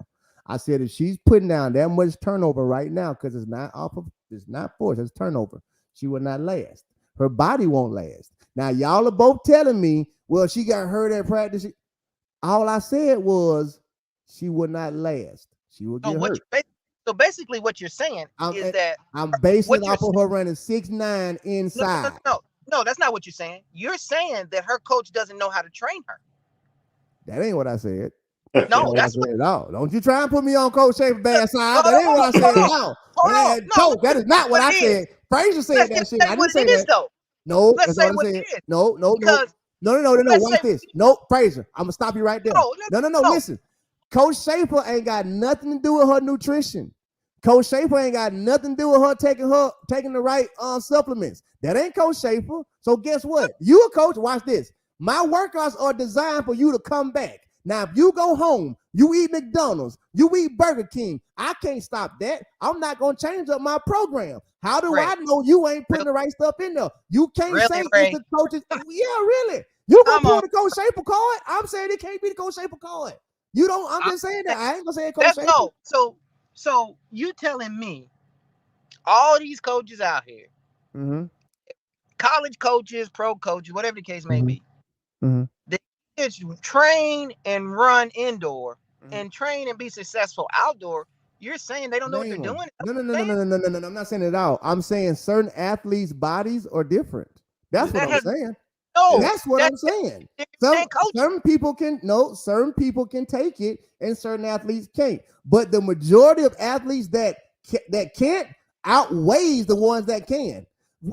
I said if she's putting down that much turnover right now, because it's not force, it's turnover, she will not last. Her body won't last. Now, y'all are both telling me, well, she got hurt at practice. All I said was she would not last. She will get hurt. So basically what you're saying is that I'm basing it off of her running 6'9" inside. No, that's not what you're saying. You're saying that her coach doesn't know how to train her. That ain't what I said. No, that's what I said at all. Don't you try and put me on Coach Schaefer bad side. That ain't what I said at all. Coach, that is not what I said. Fraser said that shit. I didn't say that. Though. No, that's not what I said. No. Watch this. No, Fraser. I'm gonna stop you right there. No. Listen, Coach Schaefer ain't got nothing to do with her nutrition. Coach Schaefer ain't got nothing to do with her taking the right supplements. That ain't Coach Schaefer. So guess what? You a coach. Watch this. My workouts are designed for you to come back. Now, if you go home, you eat McDonald's, you eat Burger King, I can't stop that. I'm not going to change up my program. How do I know you ain't putting the right stuff in there? You can't say it's the coaches. Yeah, really. You going to pull the Coach Schaefer card? I'm saying it can't be the Coach Schaefer card. You don't, I'm just saying that. I ain't going to say it Coach Schaefer. No, so you telling me all these coaches out here, college coaches, pro coaches, whatever the case may be, they train and run indoor and train and be successful outdoor. You're saying they don't know what they're doing? No. I'm not saying it at all. I'm saying certain athletes' bodies are different. That's what I'm saying. No, that's what I'm saying. Certain people can take it and certain athletes can't. But the majority of athletes that can't outweighs the ones that can.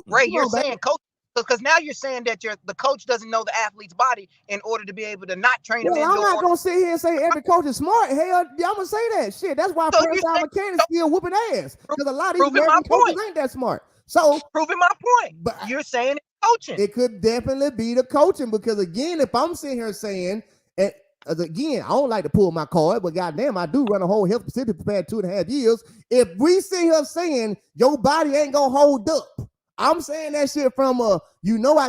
Ray, you're saying coach, because now you're saying that the coach doesn't know the athlete's body in order to be able to not train him. I'm not gonna sit here and say every coach is smart. Hell, I'm gonna say that shit. That's why Percy mechanics still whooping ass, because a lot of these American coaches ain't that smart. So proving my point. But you're saying it's coaching. It could definitely be the coaching, because again, if I'm sitting here saying, again, I don't like to pull my card, but goddamn, I do run a whole health facility for the past 2.5 years. If we sit here saying your body ain't gonna hold up, I'm saying that shit from I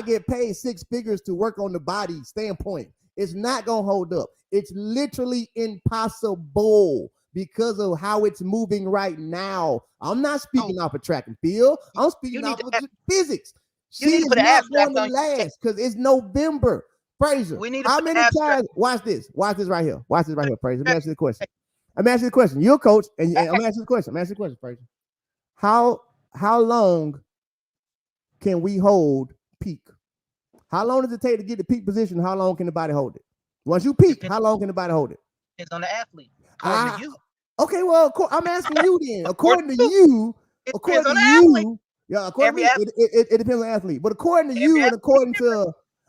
get paid 6 figures to work on the body standpoint. It's not gonna hold up. It's literally impossible because of how it's moving right now. I'm not speaking off of track and field. I'm speaking off of physics. She is not going to last because it's November. Fraser, how many times? Watch this right here. Fraser. Let me ask you the question. You're a coach, and I'm gonna ask you the question. Fraser. How long can we hold peak? How long does it take to get the peak position? How long can the body hold it? Once you peak, how long can the body hold it? It's on the athlete. Okay, well, I'm asking you then. According to you, it depends on the athlete. But according to you and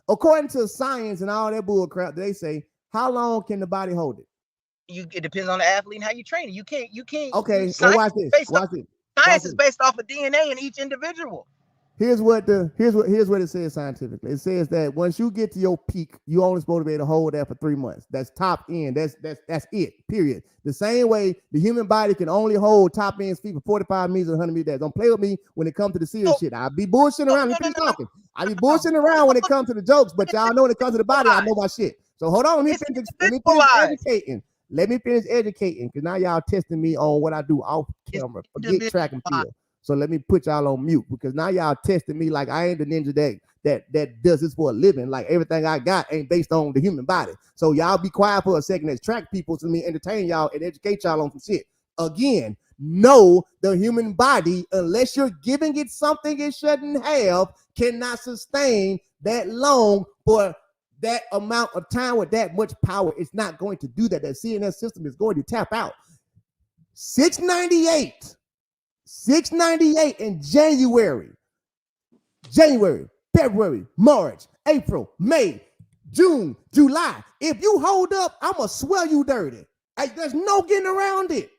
according to science and all that bull crap, they say, how long can the body hold it? It depends on the athlete and how you train it. You can't. Okay, so watch this. Science is based off of DNA in each individual. Here's what it says scientifically. It says that once you get to your peak, you only supposed to be able to hold that for 3 months. That's top end. That's it. Period. The same way the human body can only hold top end speed for 45 meters and 100 meters. Don't play with me when it comes to the serious shit. I'll be bullshitting around. I'll be bullshitting around when it comes to the jokes, but y'all know when it comes to the body, I know my shit. So hold on. Let me finish educating, because now y'all testing me on what I do off camera. Forget track and field. So let me put y'all on mute, because now y'all testing me like I ain't the ninja that does this for a living. Like everything I got ain't based on the human body. So y'all be quiet for a second as track people, so me entertain y'all and educate y'all on some shit. Again, No, the human body, unless you're giving it something it shouldn't have, cannot sustain that long for that amount of time with that much power. It's not going to do that. That CNS system is going to tap out. 698 in January, February, March, April, May, June, July. If you hold up, I'm going to swear you dirty. There's no getting around it.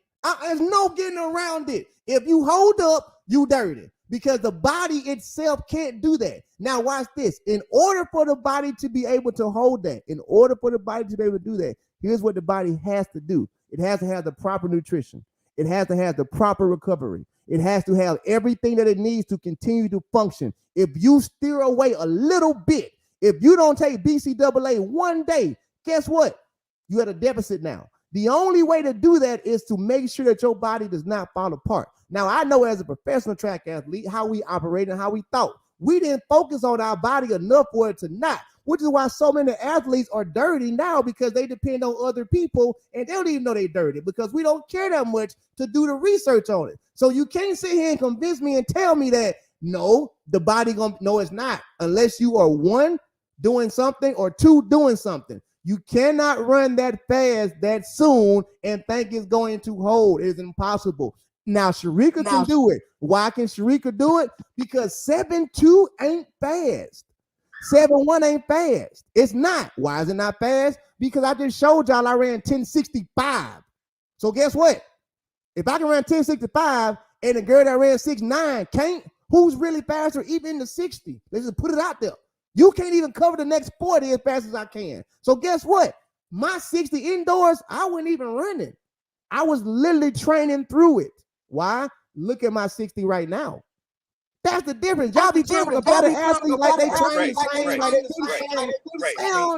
There's no getting around it. If you hold up, you dirty, because the body itself can't do that. Now watch this. In order for the body to be able to hold that, in order for the body to be able to do that, here's what the body has to do. It has to have the proper nutrition. It has to have the proper recovery. It has to have everything that it needs to continue to function. If you steer away a little bit, if you don't take BCAA one day, guess what? You're at a deficit now. The only way to do that is to make sure that your body does not fall apart. Now, I know as a professional track athlete how we operate and how we thought. We didn't focus on our body enough for it to not, which is why so many athletes are dirty now, because they depend on other people and they don't even know they're dirty because we don't care that much to do the research on it. So you can't sit here and convince me and tell me that, no, the body no, it's not, unless you are one, doing something, or two, doing something. You cannot run that fast that soon and think it's going to hold. It is impossible. Now, Sharika can do it. Why can Sharika do it? Because 7.2 ain't fast. 7.1 ain't fast. It's not. Why is it not fast? Because I just showed y'all I ran 10.65. So guess what? If I can run 10.65 and the girl that ran 6.9 can't, who's really faster even in the 60? Let's just put it out there. You can't even cover the next 40 as fast as I can. So guess what? My 60 indoors, I wasn't even running. I was literally training through it. Why? Look at my 60 right now. That's the difference. Y'all be talking about an athlete like they train the same, like they do the same.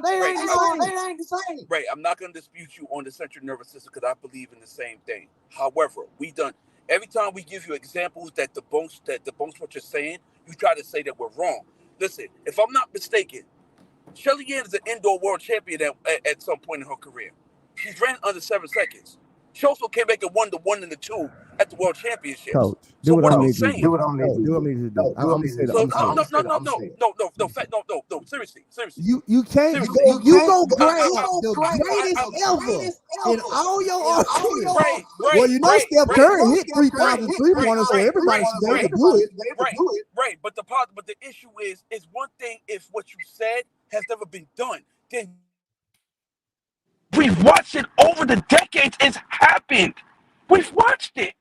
They ain't the same. Right, I'm not going to dispute you on the central nervous system because I believe in the same thing. However, every time we give you examples that the bones what you're saying, you try to say that we're wrong. Listen, if I'm not mistaken, Shelly-Ann is an indoor world champion at some point in her career. She's ran under 7 seconds. She also came back and won the 1 and the 2 at the world championships. Coach, so what I'm saying, do what I need to do. I'm gonna say no. Seriously. You can't. You go grab the greatest ever in all your arsenal. Well, you know Steph Curry hit 3,000 3-pointers, so everybody should be able to do it. Right. But the issue is one thing if what you said has never been done, then we've watched it over the decades. It's happened. We've watched it.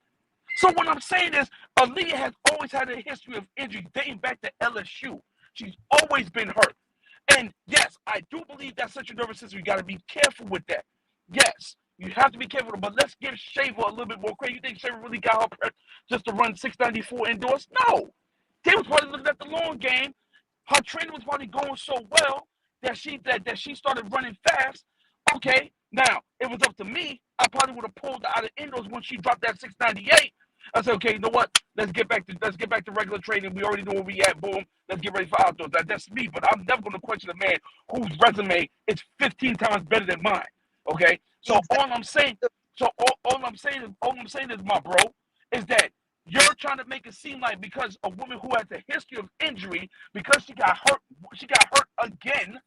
So what I'm saying is, Aaliyah has always had a history of injury dating back to LSU. She's always been hurt. And yes, I do believe that central nervous system, you got to be careful with that. Yes, you have to be careful. But let's give Shaver a little bit more credit. You think Shaver really got her prep just to run 694 indoors? No. They was probably looking at the long game. Her training was probably going so well that she started running fast. Okay, now, if it was up to me, I probably would have pulled her out of indoors when she dropped that 698. I said, okay, you know what? Let's get back to regular training. We already know where we at. Boom. Let's get ready for outdoors. That's me. But I'm never going to question a man whose resume is 15 times better than mine. Okay. So all I'm saying is, my bro, is that you're trying to make it seem like because a woman who has a history of injury, because she got hurt again.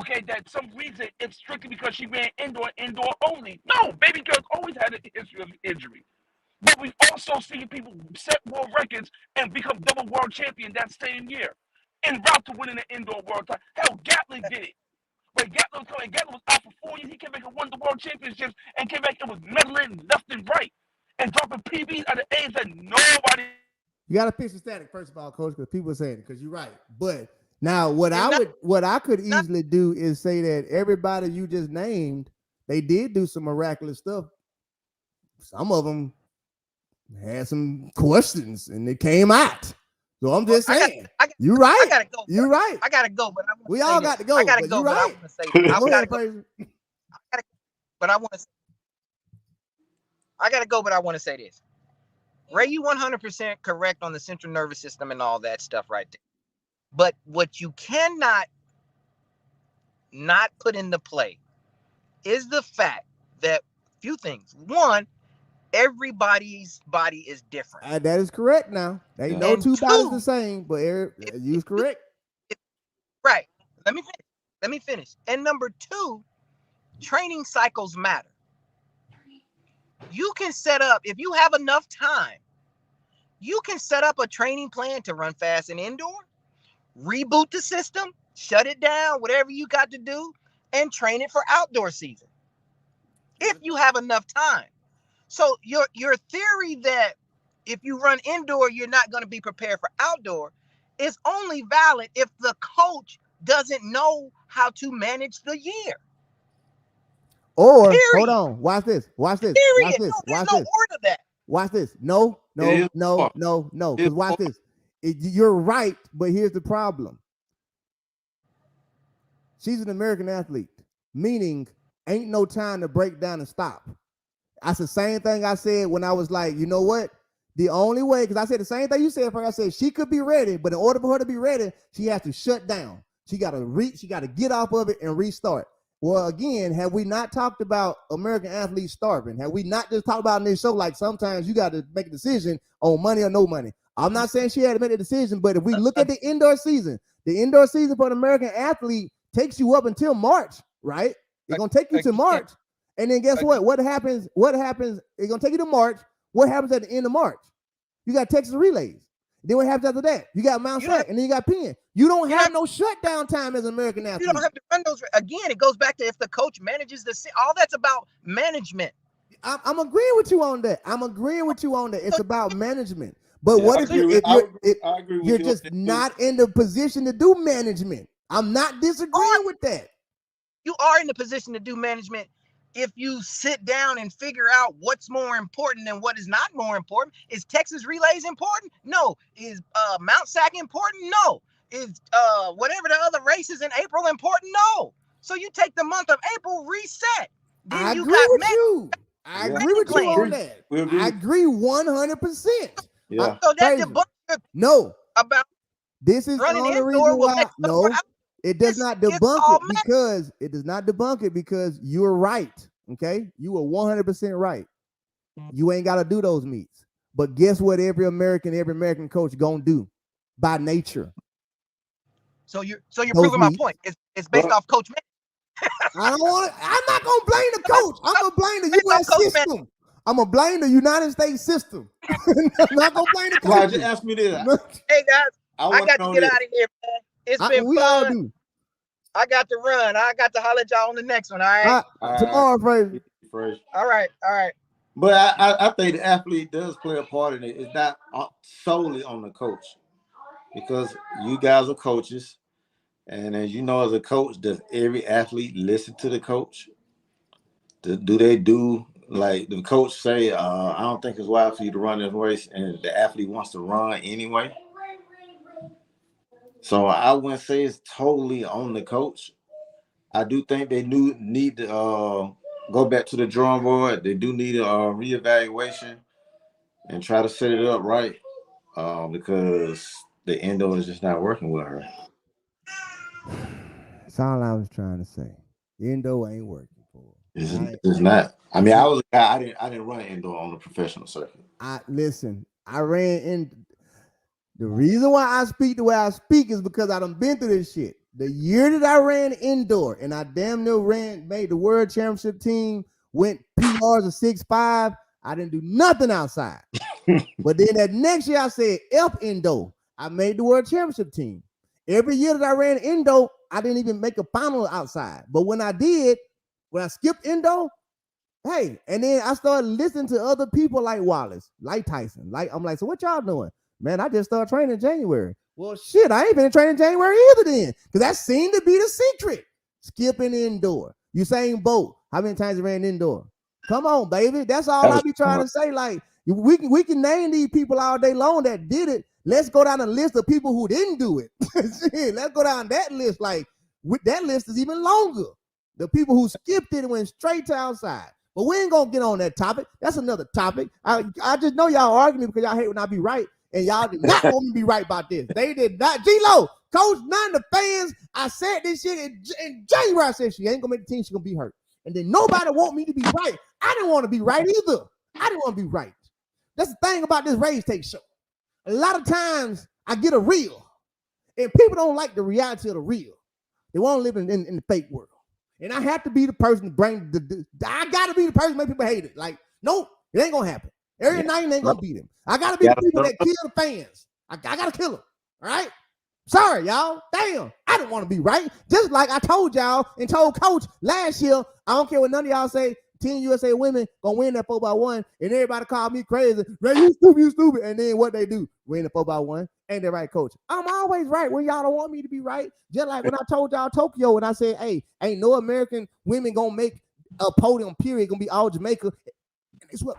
Okay, that some reason it's strictly because she ran indoor only. No, baby girls always had a history of injury. But we've also seen people set world records and become double world champion that same year, en route to winning the indoor world title. Hell, Gatlin did it. When Gatlin was out for 4 years, he came back and won the world championships and came back and was medaling left and right and dropping PBs at the age that nobody. You got to fix the static first of all, Coach, because people are saying it. Because you're right, but now what I could easily do is say that everybody you just named, they did do some miraculous stuff. Some of them had some questions and it came out. So I'm just saying, you're right. I gotta go. You're right. I gotta go, but we all got to go. I gotta go, but I want to say this. I gotta go, but I want to say this. Ray, you 100% correct on the central nervous system and all that stuff right there. But what you cannot not put into play is the fact that few things. One, everybody's body is different. That is correct. Now, ain't no And two bodies two, the same, but you was correct. Right. Let me finish. And number two, training cycles matter. You can set up, if you have enough time, you can set up a training plan to run fast and indoor, reboot the system, shut it down, whatever you got to do, and train it for outdoor season. If you have enough time. So your theory that if you run indoor, you're not going to be prepared for outdoor is only valid if the coach doesn't know how to manage the year. Or Period. hold on, watch this. Watch this. Period. Watch this. No, there's Watch no this. order that. Watch this. No. Because watch this. You're right, but here's the problem. She's an American athlete, meaning ain't no time to break down and stop. That's the same thing I said when I was like, you know what? The only way, because I said the same thing you said for her. I said she could be ready, but in order for her to be ready, she has to shut down. She got to get off of it and restart. Well, again, have we not talked about American athletes starving? Have we not just talked about in this show, like sometimes you got to make a decision on money or no money? I'm not saying she had to make a decision, but if we look at the indoor season for an American athlete takes you up until March, right? It's going to take you to March. And then guess what? What happens? It's going to take you to March. What happens at the end of March? You got Texas relays. Then what happens after that? You got Mount Sac, and then you got Penn. You don't have no shutdown time as an American athlete. You don't have to run those. Again, it goes back to if the coach manages all that's about management. I'm agreeing with you on that. It's about management. But what if you're just not in the position to do management? I'm not disagreeing with that. You are in the position to do management if you sit down and figure out what's more important and what is not more important. Is Texas relays important? No. Is Mount Sac important? No. Is whatever the other races in April important? No. So you take the month of April, reset. Then I you agree got with you. I agree with you on that. I agree 100%. Yeah. So that debunks about this is the only reason why. No, it does not debunk it because it does not debunk it because you're right. Okay, you are 100% right. You ain't got to do those meets. But guess what? Every American coach gonna do by nature. So you're proving my point. It's based off coach management. I'm not gonna blame the coach. I'm gonna blame the U.S. system. I'm gonna blame the United States system. I'm not gonna blame the coach. Why just ask me this? Hey guys, I got to get out of here, man. It's been we fun. All do. I got to run. I got to holler at y'all on the next one. All right. Tomorrow, Fraser. All right. But I think the athlete does play a part in it. It's not solely on the coach, because you guys are coaches, and as you know, as a coach, does every athlete listen to the coach? Do they do like the coach say? I don't think it's wise for you to run this race, and the athlete wants to run anyway. So I wouldn't say it's totally on the coach. I do think they need to go back to the drawing board. They do need a reevaluation and try to set it up right, because the endo is just not working with her. That's all I was trying to say. Endo ain't working for her. It's not. I mean, I was a guy. I didn't run endo on the professional circuit. I ran in. The reason why I speak the way I speak is because I done been through this shit. The year that I ran indoor and I damn near made the world championship team, went PRs of 6'5", I didn't do nothing outside. But then that next year I said F Indo. I made the world championship team. Every year that I ran Indo, I didn't even make a final outside. But when I skipped Indo, hey, and then I started listening to other people like Wallace, like Tyson. I'm like, so what y'all doing? Man, I just started training in January. Well, shit, I ain't been training in January either then, because that seemed to be the secret. Skipping indoor. Usain Bolt, how many times you ran indoor? Come on, baby. That's all I be trying to say. Like, we can name these people all day long that did it. Let's go down a list of people who didn't do it. Shit, let's go down that list. Like, that list is even longer. The people who skipped it and went straight to outside. But we ain't gonna get on that topic. That's another topic. I just know y'all arguing because y'all hate when I be right. And y'all did not want me to be right about this. They did not. G-Lo, coach, none of the fans. I said this shit in January. I said she ain't gonna make the team. She's gonna be hurt. And then nobody want me to be right. I didn't want to be right either. I didn't want to be right. That's the thing about this Raise Take show. A lot of times I get a reel, and people don't like the reality of the real. They want to live in the fake world. And I have to be the person to bring I got to be the person to make people hate it. Like, nope, it ain't going to happen. Every night ain't going to beat him. I got to be the people that kill the fans. I got to kill them. All right? Sorry, y'all. Damn. I didn't want to be right. Just like I told y'all and told Coach last year, I don't care what none of y'all say, Team USA women gonna win that 4x1, and everybody call me crazy. Ray, you stupid. And then what they do? Win the 4x1. Ain't that right, Coach? I'm always right when y'all don't want me to be right. Just like when I told y'all Tokyo, and I said, hey, ain't no American women gonna make a podium, period. Gonna be all Jamaica. It's what,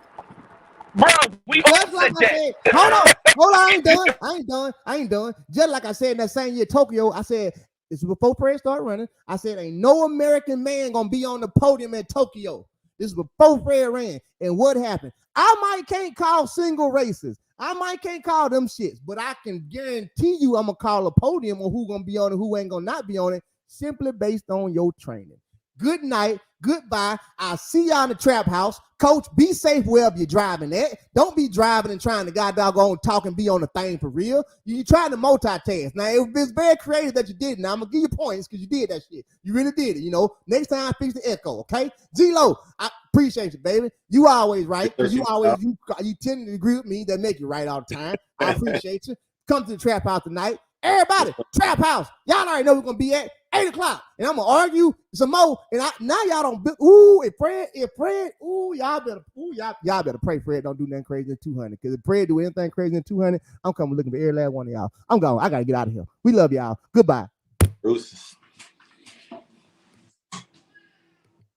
bro, we just like I said, hold on, I ain't done. Just like I said in that same year, Tokyo, I said, this is before Fred started running. I said, ain't no American man gonna be on the podium at Tokyo. This is before Fred ran. And what happened? I can't call single races. Can't call them shits, but I can guarantee you I'm going to call a podium on who's going to be on it, who ain't going to not be on it, simply based on your training. Good night. Goodbye. I'll see y'all in the trap house. Coach, be safe wherever you're driving at. Don't be driving and trying to goddamn talk and be on the thing for real. You're trying to multitask. Now, it's very creative that you did. Now, I'm going to give you points because you did that shit. You really did it. Next time I fix the echo, okay? G-Lo, I appreciate you, baby. You always right because you tend to agree with me. That make you right all the time. I appreciate you. Come to the trap house tonight. Everybody, trap house. Y'all already know we're going to be at 8 o'clock. And I'm going to argue some more. And now y'all don't, if Fred, y'all better pray Fred don't do nothing crazy in 200. Because if Fred do anything crazy in 200, I'm coming looking for every last one of y'all. I'm going. I got to get out of here. We love y'all. Goodbye. Bruce.